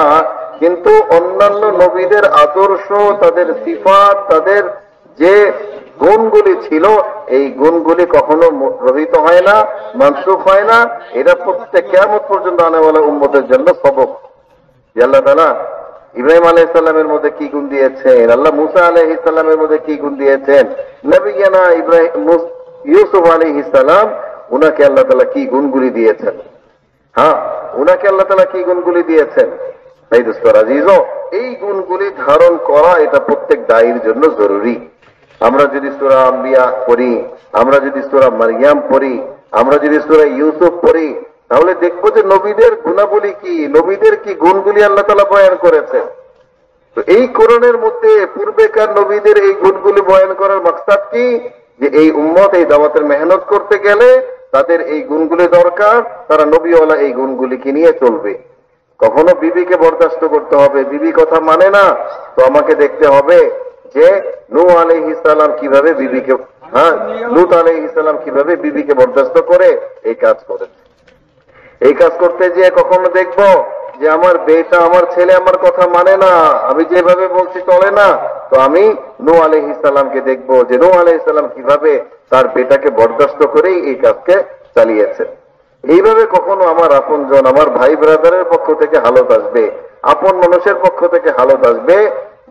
কিন্তু অন্যান্য নবীদের আদর্শ, তাদের সিফাত, তাদের যে গুণগুলি ছিল, এই গুণগুলি কখনো রহিত হয় না, মানসুখ হয় না। এটা প্রত্যেক কিয়ামত পর্যন্ত আনেওয়ালা উম্মতের জন্য সবক। আল্লাহ তাআলা ইব্রাহিম আলাইহিস সালামের মধ্যে কি গুণ দিয়েছেন, আল্লাহ মুসা আলাইহিস সালামের মধ্যে কি গুণ দিয়েছেন, নবিয়ানা ইউসুফ আলাইহিস সালাম, উনাকে আল্লাহ তাআলা কি গুণগুলি দিয়েছেন। হ্যাঁ, উনাকে আল্লাহ তাআলা কি গুণগুলি দিয়েছেন। ভাই দোস্ত আজিজও, এই গুণগুলি ধারণ করা এটা প্রত্যেক দায়ীর জন্য জরুরি। আমরা যদি সূরা আম্বিয়া পড়ি, আমরা যদি সূরা মারইয়াম পড়ি, আমরা যদি সূরা ইউসুফ পড়ি, তাহলে দেখবো যে নবীদের গুণাবলী কি, নবীদের কি গুণগুলি আল্লাহ তাআলা বয়ান করেছেন। তো এই কোরআনের মধ্যে পূর্বেকার নবীদের এই গুণগুলি বয়ান করার মাকসাদ কি, যে এই উম্মত এই দাওয়াতের মেহনত করতে গেলে তাদের এই গুণগুলি দরকার, তারা নবীওয়ালা এই গুণগুলিকে নিয়ে চলবে। কখনো বিবিকে বরদাস্ত করতে হবে, বিবি কথা মানে না, তো আমাকে দেখতে হবে যে নূহ আলাইহিস সালাম কিভাবে বিবিকে, লূত আলাইহিস সালাম কিভাবে বিবিকে বরদাস্ত করে এই কাজ করেছে। এই কাজ করতে গিয়ে কখনো দেখবো যে আমার বেটা আমার ছেলে আমার কথা মানে না, আমি যেভাবে বলছি চলে না, তো আমি নূহ আলাইহিস সালামকে দেখবো যে নূহ আলাইহিস সালাম কিভাবে তার বেটাকে বরদাস্ত করেই এই কাজকে চালিয়েছেন। এইভাবে কখনো আমার আপনজন, আমার ভাই ব্রাদারের পক্ষ থেকে হালত আসবে, আপন মানুষের পক্ষ থেকে হালত আসবে,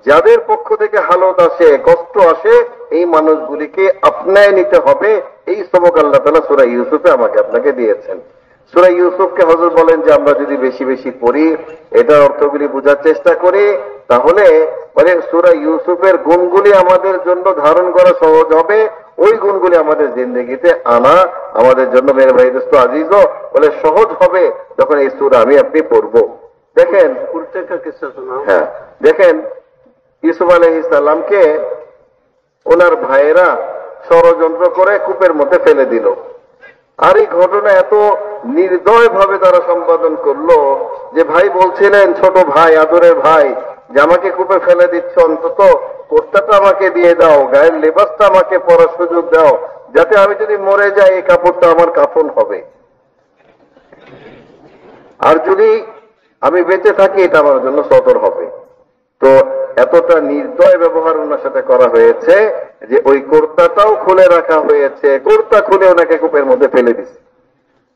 যাদের পক্ষ থেকে হালত আসে, কষ্ট আসে, এই মানুষগুলিকে আপনায় নিতে হবে। এই সবক আল্লাহ তাআলা সূরা ইউসুফে আমাকে আপনাকে দিয়েছেন। সূরা ইউসুফকে হযরত বলেন যে আমরা যদি বেশি বেশি পড়ি, এটার অর্থগুলি বোঝার চেষ্টা করি, তাহলে মানে সূরা ইউসুফের গুণগুলি আমাদের জন্য ধারণ করা সহজ হবে। ওই গুণগুলি আমাদের জিন্দেগিতে আনা আমাদের জন্য মেরে ভাই দোস্ত আজিজ বলে সহজ হবে যখন এই সূরা আমি আপনি পড়বো। দেখেন कुर्ते का किस्सा सुनाओ। হ্যাঁ, দেখেন ইউসুফ আলাইহিস সালামকে ওনার ভাইয়েরা ষড়যন্ত্র করে কূপের মধ্যে ফেলে দিল। আর এই ঘটনা এত নির্দয় ভাবে তারা সম্পাদন করলো যে ভাই বলছিলেন, ছোট ভাই, আদরের ভাই, যে আমাকে কূপে ফেলে দিচ্ছ, অন্তত কোটটাটা আমাকে দিয়ে দাও, গায়ের লেবাসটা আমাকে পরার সুযোগ দাও, যাতে আমি যদি মরে যাই এই কাপড়টা আমার কাফন হবে, আর যদি আমি বেঁচে থাকি এটা আমার জন্য সতর হবে। তো এতটা নির্দয় ব্যবহার ওনার সাথে করা হয়েছে যে ওই কুর্তাটাও খুলে রাখা হয়েছে, কুর্তা খুলে ওনাকে কূপের মধ্যে ফেলে দিছে।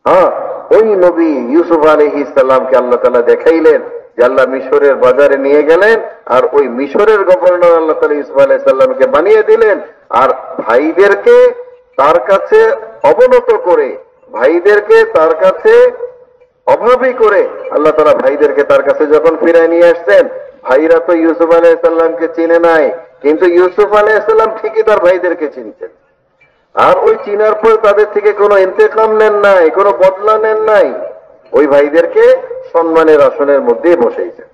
হ্যাঁ, ওই নবী ইউসুফ আলাইহিস সালামকে আল্লাহ তাআলা দেখাইলেন যে আল্লাহ মিশরের বাজারে নিয়ে গেলেন, আর ওই মিশরের গভর্নর আল্লাহ তাআলা ইউসুফ আলাইহিস সালামকে বানিয়ে দিলেন। আর ভাইদেরকে তার কাছে অবনত করে, ভাইদেরকে তার কাছে অভাবী করে আল্লাহ তাআলা ভাইদেরকে তার কাছে যখন ফিরায় নিয়ে আসছেন, ভাইরা তো ইউসুফ আলাইহিস সালামকে চিনে নাই, কিন্তু ইউসুফ আলাইহিস সালাম ঠিকই তার ভাইদেরকে চিনছেন। আর ওই চিনার পর তাদের থেকে কোনো ইন্তেকাম নেন নাই, কোনো বদলা নেন নাই, ওই ভাইদেরকে সম্মানের আসনের মধ্যে বসাইছেন।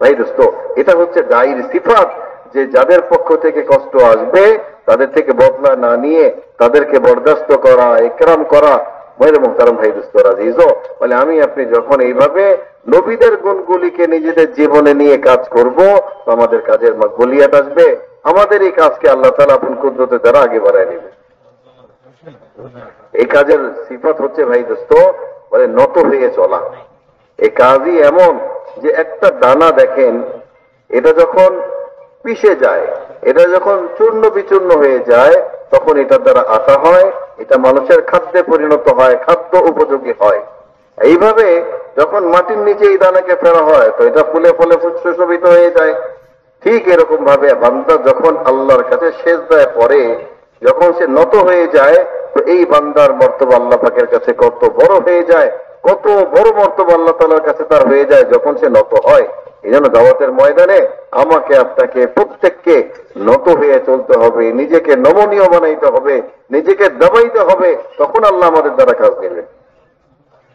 ভাই দোস্ত, এটা হচ্ছে দায়ীর সিফাত, যে যাদের পক্ষ থেকে কষ্ট আসবে তাদের থেকে বদলা না নিয়ে তাদেরকে বরদাস্ত করা, ইকরাম করা। মেরে মুহতারাম ভাই দোস্ত আজিজ, বলে আমি আপনি যখন এইভাবে নবীদের গুণগুলিকে নিজেদের জীবনে নিয়ে কাজ করব, তো আমাদের কাজের মাকবুলিয়াত আসবে, আমাদের এই কাজকে আল্লাহ তাআলা আপন কুদরতের দ্বারা আগে বাড়ায় নেবে। এই কাজের সিফাত হচ্ছে ভাই দোস্ত বলে নত হয়ে চলা। এই কাজই এমন যে একটা দানা দেখেন, এটা যখন পিষে যায়, এটা যখন চূর্ণ বিচূর্ণ হয়ে যায়, তখন এটার দ্বারা আটা হয়, এটা মানুষের খাদ্যে পরিণত হয়, খাদ্য উপযোগী হয়। এইভাবে যখন মাটির নিচে এই দানাকে ফেলা হয়, তো এটা ফুলে ফলে সুশোভিত হয়ে যায়। ঠিক এরকম ভাবে বান্দা যখন আল্লাহর কাছে সেজদায় পড়ে, যখন সে নত হয়ে যায়, তো এই বান্দার মর্তবা আল্লাহ পাকের কাছে কত বড় হয়ে যায়, কত বড় মর্তবা আল্লাহ তাআলার কাছে তার হয়ে যায় যখন সে নত হয়। এই জন্য দাওয়াতের ময়দানে আমাকে আপনাকে প্রত্যেককে নত হয়ে চলতে হবে, নিজেকে নমনীয় বানাইতে হবে, নিজেকে দবাইতে হবে, তখন আল্লাহ আমাদের দ্বারা কাজ নেবে।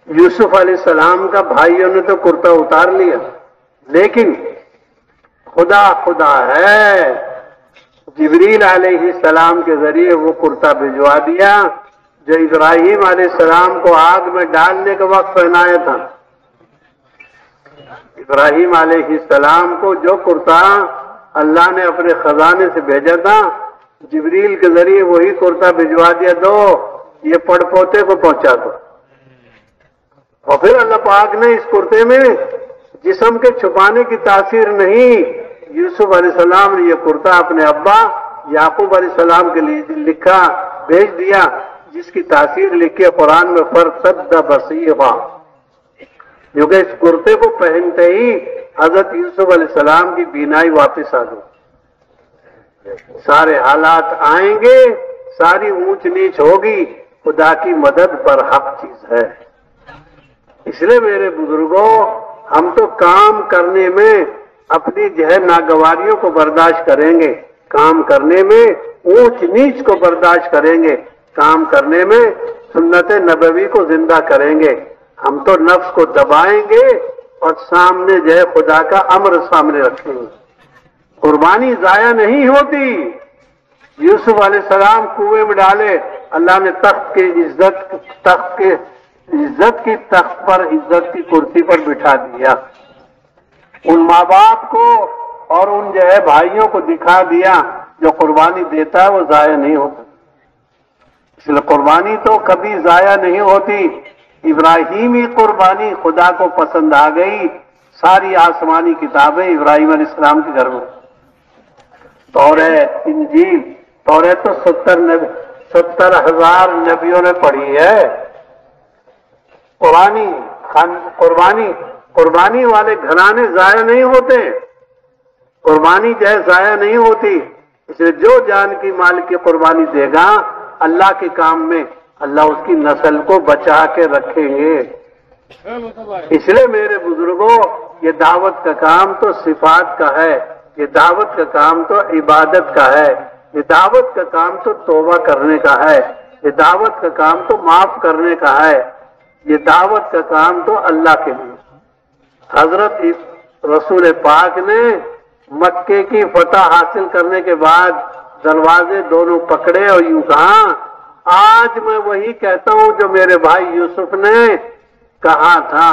यूसुफ अलैहिस्सलाम का भाइयों ने तो कुर्ता उतार लिया, लेकिन खुदा खुदा है, जिब्रील अलैहिस्सलाम के जरिए वो कुर्ता भिजवा दिया जो इब्राहिम अलैहिस्सलाम को आग में डालने के वक्त पहनाया था। इब्राहिम अलैहिस्सलाम को जो कुर्ता अल्लाह ने अपने खजाने से भेजा था, जिब्रील के जरिए वही कुर्ता भिजवा दिया, दो ये पड़पोते को पहुंचा दो। और फिर अल्लाह पाक ने इस कुर्ते में जिस्म के छुपाने की तासीर नहीं, यूसुफ अलैहिस्सलाम ने यह कुर्ता अपने अब्बा याकूब अलैहिस्सलाम के लिए लिखा, भेज दिया, जिसकी तासीर लिखी है कुरान में, फरसद्द बसीरा, क्योंकि इस कुर्ते को पहनते ही हजरत यूसुफ अलैहिस्सलाम की बीनाई वापस आ गई। सारे हालात आएंगे, सारी ऊंच नीच होगी, खुदा की मदद पर हक चीज है। इसलिए मेरे बुजुर्गों, हम तो काम करने में अपनी जो है नागवारियों को बर्दाश्त करेंगे, काम करने में ऊंच नीच को बर्दाश्त करेंगे, काम करने में सुन्नत नबवी को जिंदा करेंगे। हम तो नफ्स को दबाएंगे और सामने जो है खुदा का अम्र सामने रखेंगे। कुर्बानी जाया नहीं होती। यूसुफ अलैहिस्सलाम कुएं में डाले, अल्लाह ने तख्त की इज्जत की तख्त पर, इज्जत की कुर्सी पर बिठा दिया। उन माँ बाप को और उन जो है भाइयों को दिखा दिया, जो कुर्बानी देता है वो जाया नहीं होता। इसलिए कुर्बानी तो कभी जाया नहीं होती। इब्राहिमी कुर्बानी खुदा को पसंद आ गई, सारी आसमानी किताबें इब्राहिम अलैहिस्सलाम के घर में। तौरात, इंजील, तौरात तो 70,000 नबियों ने पढ़ी है। कुर्बानी वाले घराने जाया नहीं होते, कुर्बानी जो है जाया नहीं होती। इसलिए जो जान की माल की कुर्बानी देगा अल्लाह के काम में, अल्लाह उसकी नस्ल को बचा के रखेंगे। इसलिए मेरे बुजुर्गों, ये दावत का काम तो सिफात का है, ये दावत का काम तो इबादत का है, ये दावत का काम तो तौबा करने का है, ये दावत का काम तो माफ करने का है, ये दावत का काम तो अल्लाह के लिए। हजरत रसूल पाक ने मक्के की फतह हासिल करने के बाद दरवाजे दोनों पकड़े और यूं कहा, आज मैं वही कहता हूं जो मेरे भाई यूसुफ ने कहा था।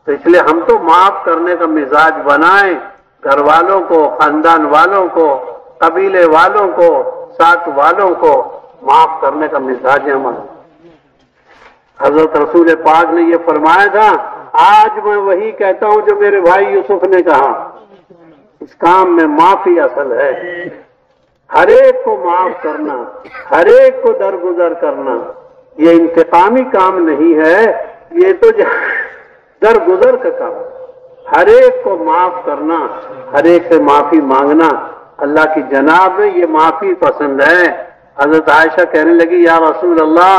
तो इसलिए हम तो माफ करने का मिजाज बनाएं, घर वालों को, खानदान वालों को, कबीले वालों को, साथ वालों को माफ करने का मिजाज है हमारा। हजरत रसूल पाक ने ये फरमाया था, आज मैं वही कहता हूं जो मेरे भाई यूसुफ ने कहा। इस काम में माफी असल है, हर एक को माफ करना, हर एक को दरगुजर करना। ये इंतकामी काम नहीं है, ये तो दरगुजर का काम। हर एक को माफ करना, हर एक से माफी मांगना, अल्लाह की जनाब में ये माफी पसंद है। हजरत आयशा कहने लगी, या रसूल अल्लाह,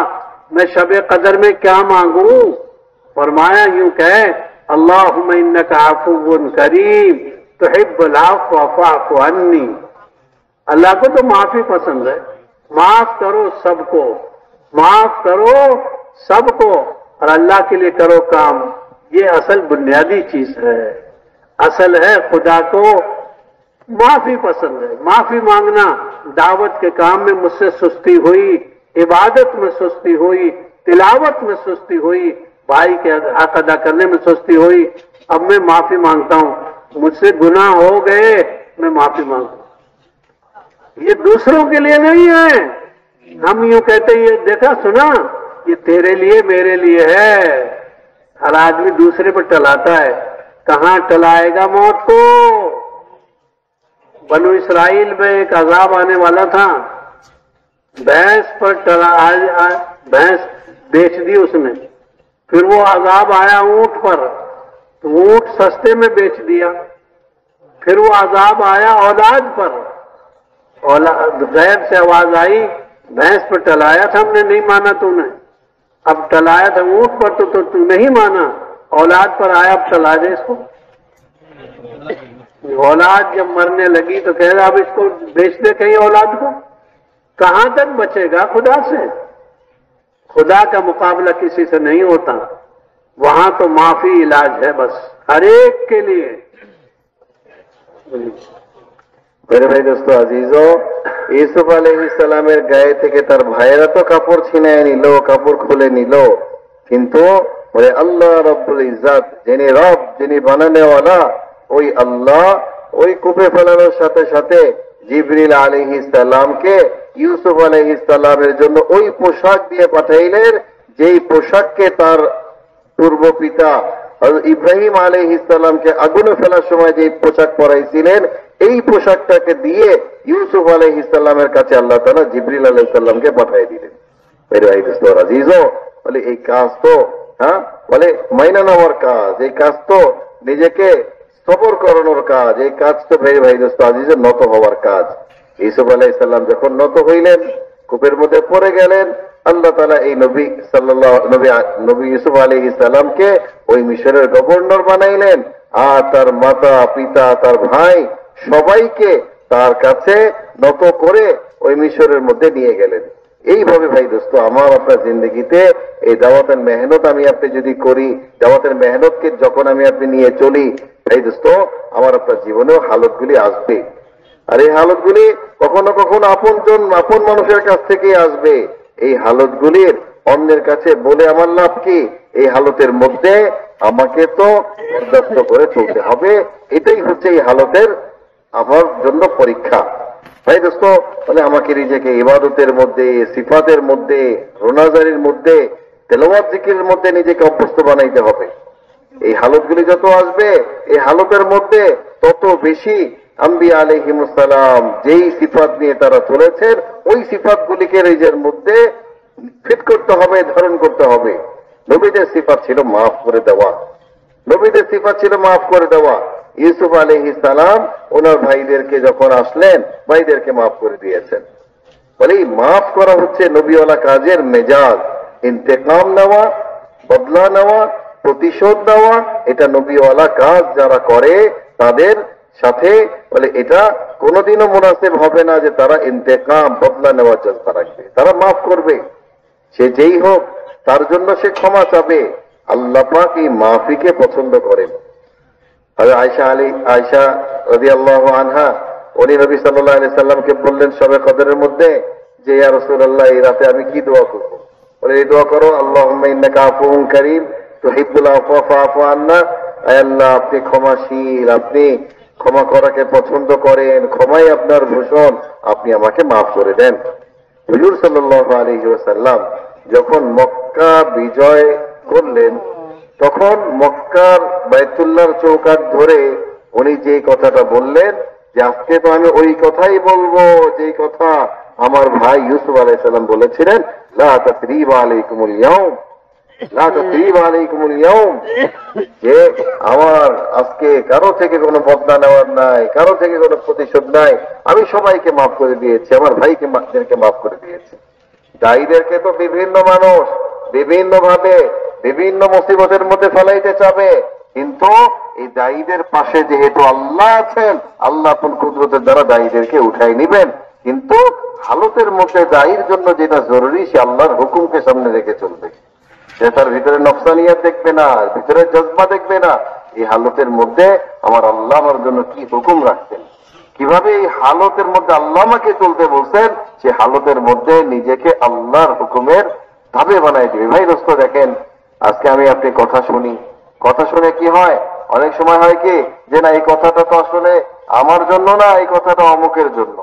मैं शब कदर में क्या मांगू? फरमाया यूं कहे, अल्लाहुम्मा इन्नका अफ़ुव्वुन करीम तुहिब्बुल अफ़्व फ़अफ़ु अन्नी। अल्लाह को तो माफी पसंद है, माफ करो सबको, माफ करो सबको, और अल्लाह के लिए करो काम। ये असल बुनियादी चीज है। असल है खुदा को माफी पसंद है, माफी मांगना। दावत के काम में मुझसे सुस्ती हुई, इबादत में सुस्ती हुई, तिलावत में सुस्ती हुई, भाई के हक अदा करने में सुस्ती हुई, अब मैं माफी मांगता हूं। मुझसे गुनाह हो गए, मैं माफी मांगता हूं। ये दूसरों के लिए नहीं है। हम यूं कहते हैं, ये देखा सुना, ये तेरे लिए मेरे लिए है। हर आदमी दूसरे पर टलाता है, कहां टलाएगा मौत को? बनु इसराइल में एक अजाब आने वाला था, भैंस पर भैंस बेच दी उसने। फिर वो अजाब आया ऊंट पर, तो ऊंट सस्ते में बेच दिया। फिर वो अजाब आया औलाद पर, औलाद गैब से आवाज आई, भैंस पर टलाया था हमने, नहीं माना तूने। अब टलाया था ऊंट पर तो तू नहीं माना, औलाद पर आया, अब टला दे इसको। औलाद जब मरने लगी तो कह रहा अब इसको बेच दे कहीं औलाद को। कहां तक बचेगा खुदा से? खुदा का मुकाबला किसी से नहीं होता। वहां तो माफी इलाज है बस, हर एक के लिए। मेरे भाई दोस्तों আজিজো, ইউসুফ আলাইহিস সালামের গায়ে থেকে তার ভাইয়েরা তো কাপড় ছিনিয়ে নিল, কাপড় খুলে নিল, কিন্তু বলে আল্লাহ রব্বুল ইজ্জত, যিনি রব, যিনি বানানেওয়ালা, ওই আল্লাহ ওই কূপে ফেলানোর সাথে সাথে জিবরিল আলাইহিস সালামকে ইউসুফ আলাইহিস সালামের জন্য ওই পোশাক দিয়ে পাঠাইলেন, যেই পোশাককে তার পূর্ব পিতা ইব্রাহিম আলাইহিস সালামকে আগুনে ফেলার সময় যে পোশাক পরাইছিলেন, এই পোশাকটাকে দিয়ে ইউসুফ আলাইহিস সালামের কাছে আল্লাহ তাআলা জিবরিল আলাইহিস সালামকে পাঠিয়ে দিলেন। মেরে ভাই দোস্ত আজিজো, বলে এই কাজ তো বলে মাইনা নেওয়ার কাজ, এই কাজ তো নিজেকে সবর করানোর কাজ, এই কাজ তো মেরে ভাই দোস্ত আজিজো নত হওয়ার কাজ। ইউসুফ আলাইহিস সালাম যখন নত হইলেন, কূপের মধ্যে পড়ে গেলেন, আল্লাহ তাআলা এই নবী ইউসুফ আলাইহিস সালামকে ওই মিশরের গভর্নর বানাইলেন, আর তার মাতা পিতা তার ভাই সবাইকে তার কাছে নত করে ওই মিশরের মধ্যে নিয়ে গেলেন। এইভাবে ভাই দোস্ত আমার আপনার জিন্দগিতে এই দাওয়াতের মেহনত আমি আপনি যদি করি, দাওয়াতের মেহনতকে যখন আমি আপনি নিয়ে চলি, ভাই দোস্ত আমার আপনার জীবনেও হালতগুলি আসবে। আর এই হালতগুলি কখনো কখনো আপন মানুষের কাছ থেকেই আসবে। এই হালতগুলির অন্যের কাছে বলে আমার লাভ কি? এই হালতের মধ্যে আমাকে তো বরদাস্ত করে চলতে হবে। এটাই হচ্ছে এই হালতের আমার জন্য পরীক্ষা। ভাই দোস্ত, তাহলে আমাকে নিজেকে ইবাদতের মধ্যে, সিফাতের মধ্যে, রোনাজারির মধ্যে, তেলাওয়াত জিকিরের মধ্যে নিজেকে অভ্যস্ত বানাইতে হবে। এই হালতগুলি যত আসবে, এই হালতের মধ্যে তত বেশি আম্বিয়া আলাইহিমুস সালাম যেই সিফাত নিয়ে তারা চলেছেন, ওই সিফাতগুলিকে নিজের মধ্যে ফিট করতে হবে, ধারণ করতে হবে। নবীদের সিফাত ছিল মাফ করে দেওয়া, নবীদের সিফাত ছিল মাফ করে দেওয়া। ইউসুফ আলাইহিস সালাম ওনার ভাইদেরকে যখন আসলেন, ভাইদেরকে মাফ করে দিয়েছেন। বলে এই মাফ করা হচ্ছে নবীওয়ালা কাজের মেজাজ। ইন্তেকাম নেওয়া, বদলা নেওয়া, প্রতিশোধ নেওয়া, এটা নবীওয়ালা কাজ যারা করে তাদের সাথে বলে এটা কোনোদিনও মুনাসিব হবে না যে তারা ইন্তেকাম বদলা নেওয়ার চেষ্টা রাখবে। তারা মাফ করবে, সে যেই হোক তার জন্য সে ক্ষমা চাবে। আল্লাহ পাক এই মাফিকে পছন্দ করেন। আয়েশা রাদিয়াল্লাহু আনহা উনি নবী সাল্লাল্লাহু আলাইহি সাল্লামকে বললেন শবে কদরের মধ্যে যে ইয়া রাসূলুল্লাহ, এই রাতে আমি কি দোয়া করব? বলে এই দোয়া করো, আল্লাহুম্মা ইন্নাকা আফুউন কারীম তুহিব্বুল আফওয়া ফাআফু আন্না। আয় আল্লাহ, আপনি ক্ষমাশীল, আপনি ক্ষমা করাকে পছন্দ করেন, ক্ষমাই আপনার ভূষণ, আপনি আমাকে মাফ করে দেন। হুজুর সাল্লাল্লাহু আলাইহি ওয়াসাল্লাম যখন মক্কা বিজয় করলেন, তখন মক্কার বাইতুল্লাহর চৌকাঠ ধরে উনি যে কথাটা বললেন যে আজকে তো আমি ওই কথাই বলবো যেই কথা আমার ভাই ইউসুফ আলাইহিস সালাম বলেছিলেন, লা তাসরিবা আলাইকুমুল ইয়াউম, লা তাসরিবা আলাইকুমুল ইয়াউম, যে আমার আজকে কারো থেকে কোনো বদলা নেওয়ার নাই, কারো থেকে কোনো প্রতিশোধ নাই, আমি সবাইকে মাফ করে দিয়েছি, আমার ভাইকে মাফ করে দিয়েছি। দায়ীদেরকে তো বিভিন্ন মানুষ বিভিন্ন ভাবে বিভিন্ন মুসিবতের মধ্যে ফেলাইতে চাবে, কিন্তু এই দায়ীদের পাশে যেহেতু আল্লাহ আছেন, আল্লাহ আপন কুদরতের দ্বারা দায়ীদেরকে উঠাই নিবেন। কিন্তু হালতের মধ্যে দায়ীর জন্য যেটা জরুরি, সে আল্লাহর হুকুমকে সামনে রেখে চলবে। সে তার ভিতরে নফসানিয়াত দেখবে না, ভিতরে জজবা দেখবে না। এই হালতের মধ্যে আমার আল্লাহ আমার জন্য কি হুকুম রাখছেন, কিভাবে এই হালতের মধ্যে আল্লাহ আমাকে চলতে বলছেন, সে হালতের মধ্যে নিজেকে আল্লাহর হুকুমের ধাবে বানাই দিবে। ভাই দোস্ত দেখেন, আজকে আমি আপনি কথা শুনি, কথা শুনে কি হয়, অনেক সময় হয় কি যে না এই কথাটা তো আসলে আমার জন্য না, এই কথাটা অমুকের জন্য।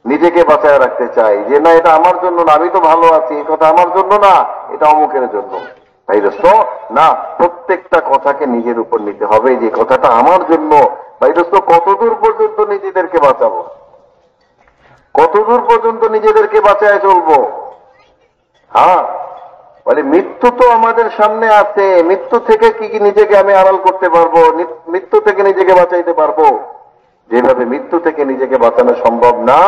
নিজেকে বাঁচায় রাখতে চাই যে না এটা আমার জন্য না, আমি তো ভালো আছি, এই কথা আমার জন্য না, এটা অমুকের জন্য। ভাই দোস্ত না, প্রত্যেকটা কথাকে নিজের উপর নিতে হবে যে কথাটা আমার জন্য। ভাই দোস্ত কতদূর পর্যন্ত নিজেদেরকে বাঁচাবো, কতদূর পর্যন্ত নিজেদেরকে বাঁচায় চলবো? হ্যাঁ, বলে মৃত্যু তো আমাদের সামনে আছে, মৃত্যু থেকে কি কি নিজেকে আমি আড়াল করতে পারবো, মৃত্যু থেকে নিজেকে বাঁচাইতে পারবো। যেভাবে মৃত্যু থেকে নিজেকে বাঁচানো সম্ভব না,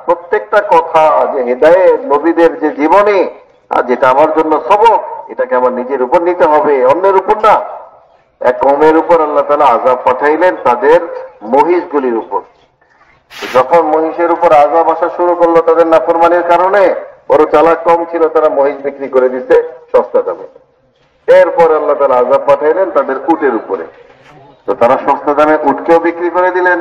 প্রত্যেকটা কথা যে হেদায়েত নবীদের যে জীবনী, আর যেটা আমার জন্য সবক, এটাকে আমার নিজের উপর নিতে হবে, অন্যের উপর না। এক কওমের উপর আল্লাহ তাআলা আযাব পাঠাইলেন তাদের মহিষগুলির উপর। যখন মহিষের উপর আযাব আসা শুরু করলো তাদের নাফরমানির কারণে, বড় চালাক কম ছিল, তারা মহিষ বিক্রি করে দিতে সস্তা দামে। এরপর আল্লাহ তাআলা আযাব পাঠাইলেন তাদের উটের উপরে, তো তারা সস্তা দামে উটকেও বিক্রি করে দিলেন।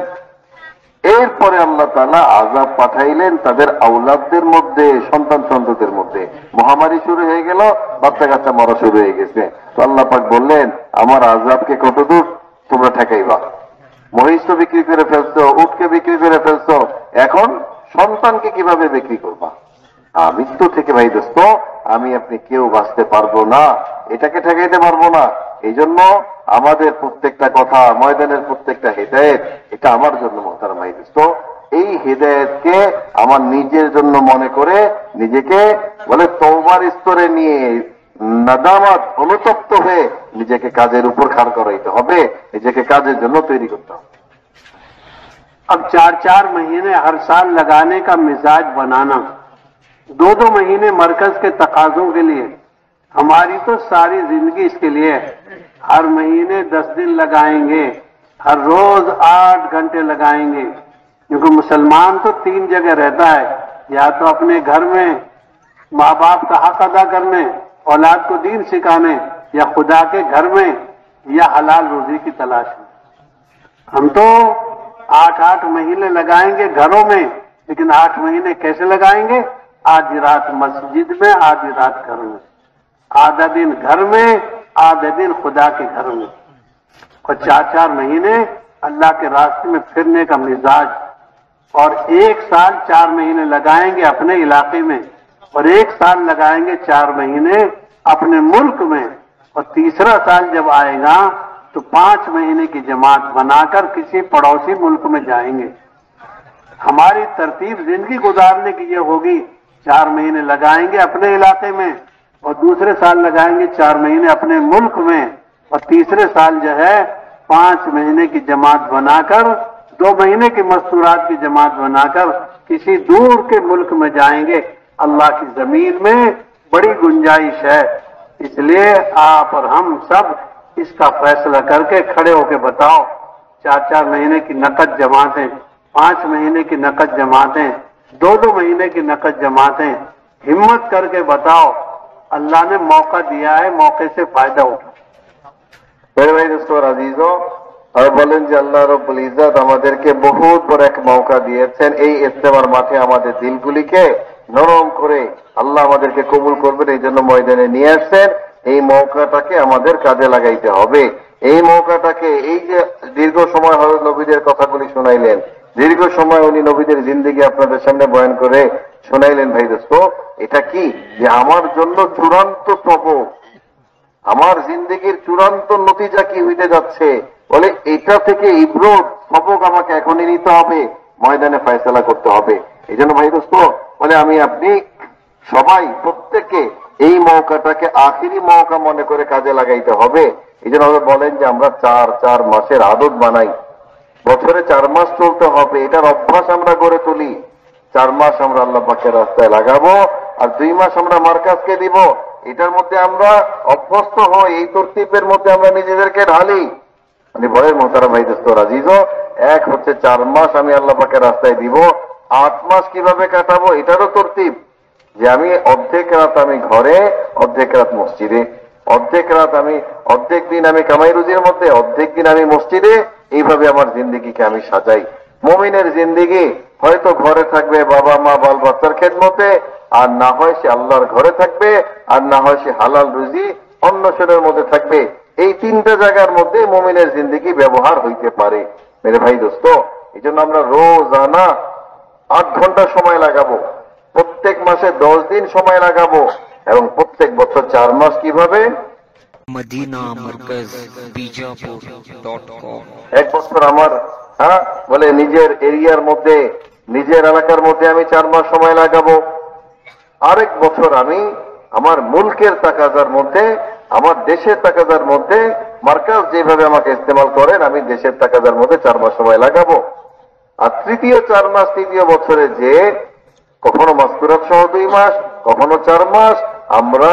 এরপরে আল্লাহ তাআলা আযাব পাঠাইলেন তাদের আওলাদদের মধ্যে, সন্তান সন্ততির মধ্যে। মহামারী শুরু হয়ে গেল, বাচ্চা কাচ্চা মরা শুরু হয়ে গেছে। তো আল্লাহ পাক বললেন আমার আযাবকে কতদূর তোমরা ঠেকাইবা? মহিষ তো বিক্রি করে ফেলছো, উটকে বিক্রি করে ফেলছো, এখন সন্তানকে কিভাবে বিক্রি করবা? মৃত্যু থেকে ভাই দোস্ত আমি আপনি কেউ বাঁচতে পারবো না, এটাকে ঠেকাইতে পারবো না। এই জন্য আমাদের প্রত্যেকটা কথা, ময়দানের প্রত্যেকটা হেদায়েত, এটা আমার জন্য মোহতারাম ভাই দোস্ত। এই হেদায়েতকে আমার নিজের জন্য মনে করে নিজেকে বলে তওবার স্তরে নিয়ে নাদামাত অনুতপ্ত হয়ে নিজেকে কাজের উপর খাড় করাইতে হবে, নিজেকে কাজের জন্য তৈরি করতে হবে। अब 4-4 महीने हर साल लगाने का मिजाज बनाना, 2-2 महीने मरकज के तकाजों के लिए, हमारी तो सारी जिंदगी इसके लिए है। हर महीने 10 दिन लगाएंगे, हर रोज 8 घंटे लगाएंगे, क्योंकि मुसलमान तो 3 जगह रहता है, या तो अपने घर में माँ बाप का हक अदा करने, औलाद को दीन सिखाने, या खुदा के घर में, या हलाल रोजी की तलाश में। हम तो 8-8 महीने लगाएंगे घरों में, लेकिन 8 महीने कैसे लगाएंगे? आधी रात मस्जिद में, आधी रात घर में, आधा दिन घर में, आधा दिन खुदा के घर में, और 4-4 महीने अल्लाह के रास्ते में फिरने का मिजाज। और 1 साल 4 महीने लगाएंगे अपने इलाके में, और 1 साल लगाएंगे 4 महीने अपने मुल्क में, और तीसरा साल जब आएगा तो 5 महीने की जमात बनाकर किसी पड़ोसी मुल्क में जाएंगे। हमारी तरतीब जिंदगी गुजारने की ये होगी, 4 महीने लगाएंगे अपने इलाके में और दूसरे साल लगाएंगे 4 महीने अपने मुल्क में, और तीसरे साल जो है 5 महीने की जमात बनाकर 2 महीने की मस्तूरात की जमात बनाकर किसी दूर के मुल्क में जाएंगे। अल्लाह की जमीन में बड़ी गुंजाइश है, इसलिए आप और हम सब इसका फैसला करके खड़े होकर बताओ। 4-4 महीने की नकद जमातें, 5 महीने की नकद जमातें, 2-2 महीने की नकद जमातें, हिम्मत करके बताओ। अल्लाह ने मौका दिया है, मौके से फायदा उठा। मेरे भाई दोस्तों अजीजों, আর বলেন যে আল্লাহ রব্বুল ইজ্জত আমাদেরকে বহুত বড় এক মৌকা দিয়েছেন। এই ইজতেমার মাঠে আমাদের দিলগুলিকে নরম করে আল্লাহ আমাদেরকে কবুল করবেন, এই জন্য ময়দানে নিয়ে আসছেন। এই মৌকাটাকে আমাদের কাজে লাগাইতে হবে। এই মৌকাটাকে, এই যে দীর্ঘ সময় হযরত নবীদের কথাগুলি শোনাইলেন, দীর্ঘ সময় উনি নবীদের জিন্দেগি আপনাদের সামনে বয়ান করে শোনাইলেন। ভাই দোস্ত, এটা কি যে আমার জন্য চূড়ান্ত সবক, আমার জিন্দেগির চূড়ান্ত নতিজা কি হইতে যাচ্ছে, বলে এটা থেকে ইবরত সবক আমাকে এখনই নিতে হবে, ময়দানে ফয়সালা করতে হবে। এই জন্য ভাই দোস্ত বলে আমি আপনি সবাই প্রত্যেককে এই মৌকাটাকে আখিরি মৌকা মনে করে কাজে লাগাইতে হবে। এই জন্য বলেন যে আমরা 4 মাসের আদত বানাই, বছরে 4 মাস চলতে হবে, এটার অভ্যাস আমরা গড়ে তুলি। 4 মাস আমরা আল্লাহ পাকের রাস্তায় লাগাবো আর 2 মাস আমরা মার্কাজকে দিব। এটার মধ্যে আমরা অভ্যস্ত হই, এই তরতিবের মধ্যে আমরা নিজেদেরকে ঢালি। মানে বলেন মোহতারাম ভাই দোস্ত রাজিজো, এক হচ্ছে 4 মাস আমি আল্লাহ পাকের রাস্তায় দিব, 8 মাস কিভাবে কাটাবো এটারও তরতিব, যে আমি অর্ধেক রাত আমি ঘরে, অর্ধেক রাত মসজিদে, অর্ধেক দিন আমি কামাই রুজির মধ্যে, অর্ধেক দিন আমি মসজিদে, এইভাবে আমার জিন্দেগিকে আমি সাজাই। মুমিনের জিন্দেগি হয়তো ঘরে থাকবে বাবা মা বাল বাচ্চার খেদমতে, আর না হয় সে আল্লাহর ঘরে থাকবে, আর না হয় সে হালাল রুজি অন্বেষণের মধ্যে থাকবে। এই 3টা জায়গার মধ্যে মুমিনের জিন্দেগি ব্যবহার হইতে পারে। মেরে ভাই দোস্ত, এই জন্য আমরা রোজানা 8 ঘন্টা সময় লাগাবো, প্রত্যেক মাসে 10 দিন সময় লাগাবো, এবং প্রত্যেক বছর 4 মাস কিভাবে मदीना मरकज बीजापुर.com। এক বছর আমার বলে নিজের এরিয়ার মধ্যে, নিজের এলাকার মধ্যে আমি 4 মাস সময় লাগাবো। আরেক বছর আমি আমার মুলকের তাকাজার মধ্যে, আমার দেশের তাকাজার মধ্যে মার্কাজ যেভাবে আমাকে ইস্তেমাল করেন, আমি দেশের তাকাজার মধ্যে 4 মাস সময় লাগাবো। আর তৃতীয় 4 মাস, তৃতীয় বছরে যে কখনো মাসকুরাত সহ 2 মাস, কখনো 4 মাস আমরা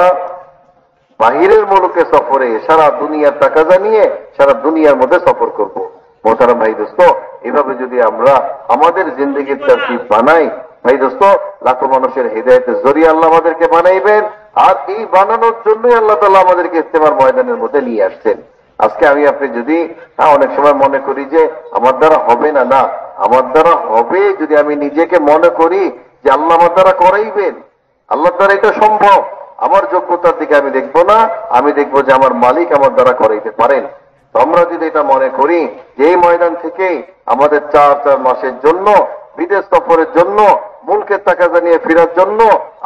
বাহিরের মুলুকে সফরে, সারা দুনিয়ার তাকাজা নিয়ে সারা দুনিয়ার মধ্যে সফর করব। মোহতারাম ভাই দোস্ত, এভাবে যদি আমরা আমাদের জিন্দেগির তারতিব বানাই, ভাই দোস্ত লাখো মানুষের হিদায়াতের জরিয়া আল্লাহ আমাদেরকে বানাইবেন। আর এই বানানোর জন্যই আল্লাহ তাআলা আমাদেরকে ইস্তেমার ময়দানের মধ্যে নিয়ে আসছেন। আজকে আমি আপনি যদি অনেক সময় মনে করি যে আমার দ্বারা হবে না, না, আমার দ্বারা হবে যদি আমি নিজেকে মনে করি যে আল্লাহ আমার দ্বারা করাইবেন, আল্লাহর দ্বারা এটা সম্ভব। আমার যোগ্যতার দিকে আমি দেখবো না, আমি দেখবো যে আমার মালিক আমার দ্বারা করাইতে পারেন। তো আমরা যদি এটা মনে করি যে এই ময়দান থেকেই আমাদের 4 মাসের জন্য বিদেশ সফরের জন্য, মুলকের তাকাজা নিয়ে ফেরার জন্য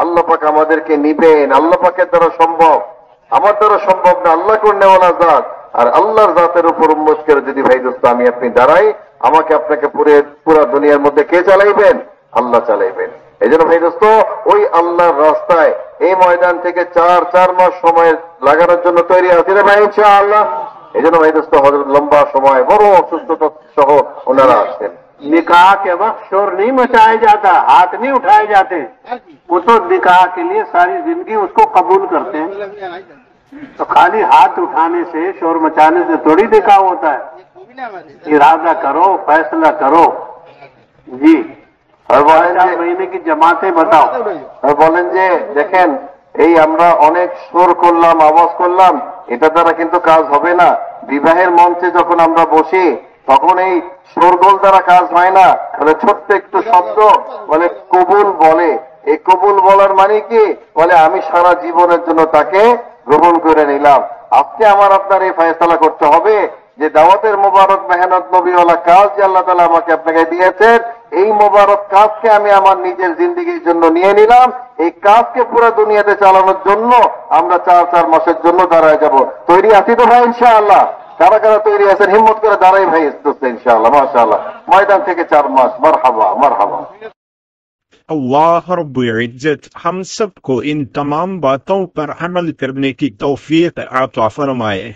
আল্লাহ পাক আমাদেরকে নিবেন, আল্লাহ পাকের দ্বারা সম্ভব, আমার দ্বারা সম্ভব না, আল্লাহ নেওয়ালা জাত। আর আল্লাহর জাতের উপর উম্মত করে যদি ভাই দোস্ত আমি আপনি দাঁড়াই, আমাকে আপনাকে পুরা দুনিয়ার মধ্যে কে চালাইবেন? আল্লাহ চালাইবেন। এই জন্য ভাই দোস্ত ওই আল্লাহর রাস্তায় এই ময়দান থেকে 4 মাস সময় লাগানোর জন্য তৈরি আছি রে ভাই ইনশাআল্লাহ। এই জন্য ভাই দোস্ত হযরত লম্বা সময় বড় অসুস্থতা সহ ওনারা আসছেন। निकाह के वक्त शोर नहीं मचाया जाता, हाथ नहीं उठाए जाते, वो तो निकाह के लिए सारी जिंदगी उसको कबूल करते हैं। तो खाली हाथ उठाने से, शोर मचाने से थोड़ी निकाह होता है। इरादा करो, फैसला करो। जी, और 4 महीने की जमातें बताओ। और বলেন যে দেখেন এই আমরা অনেক শোর করলাম, আওয়াজ করলাম, এটা দ্বারা কিন্তু কাজ হবে না। বিবাহের মঞ্চে যখন আমরা বসি তখন এই শোরগোল দ্বারা কাজ হয় না। বলে ছোট্ট একটু শব্দ বলে কবুল বলে, এই কবুল বলার মানে কি? বলে আমি সারা জীবনের জন্য তাকে গ্রহণ করে নিলাম। আজকে আমার আপনার এই ফয়সালা করতে হবে যে দাওয়াতের মোবারক মেহনত নবীওয়ালা কাজ যে আল্লাহ তাআলা আমাকে আপনাকে দিয়েছেন, এই মোবারক কাজকে আমি আমার নিজের জিন্দেগির জন্য নিয়ে নিলাম। এই কাজকে পুরো দুনিয়াতে চালানোর জন্য আমরা 4 মাসের জন্য দাঁড়ায় যাব। তৈরি আছি তো ভাই ইনশাআল্লাহ? কারা কারা তৈরি আছেন হিম্মত করে দাঁড়াই ভাই দোস্ত, ইনশাআল্লাহ মাশাআল্লাহ। ময়দান থেকে 4 মাস। মারহাবা মারহাবা। अल्लाह रब्बुल इज्जत हम सबको इन तमाम बातों पर अमल करने की तौफीक अता फरमाए।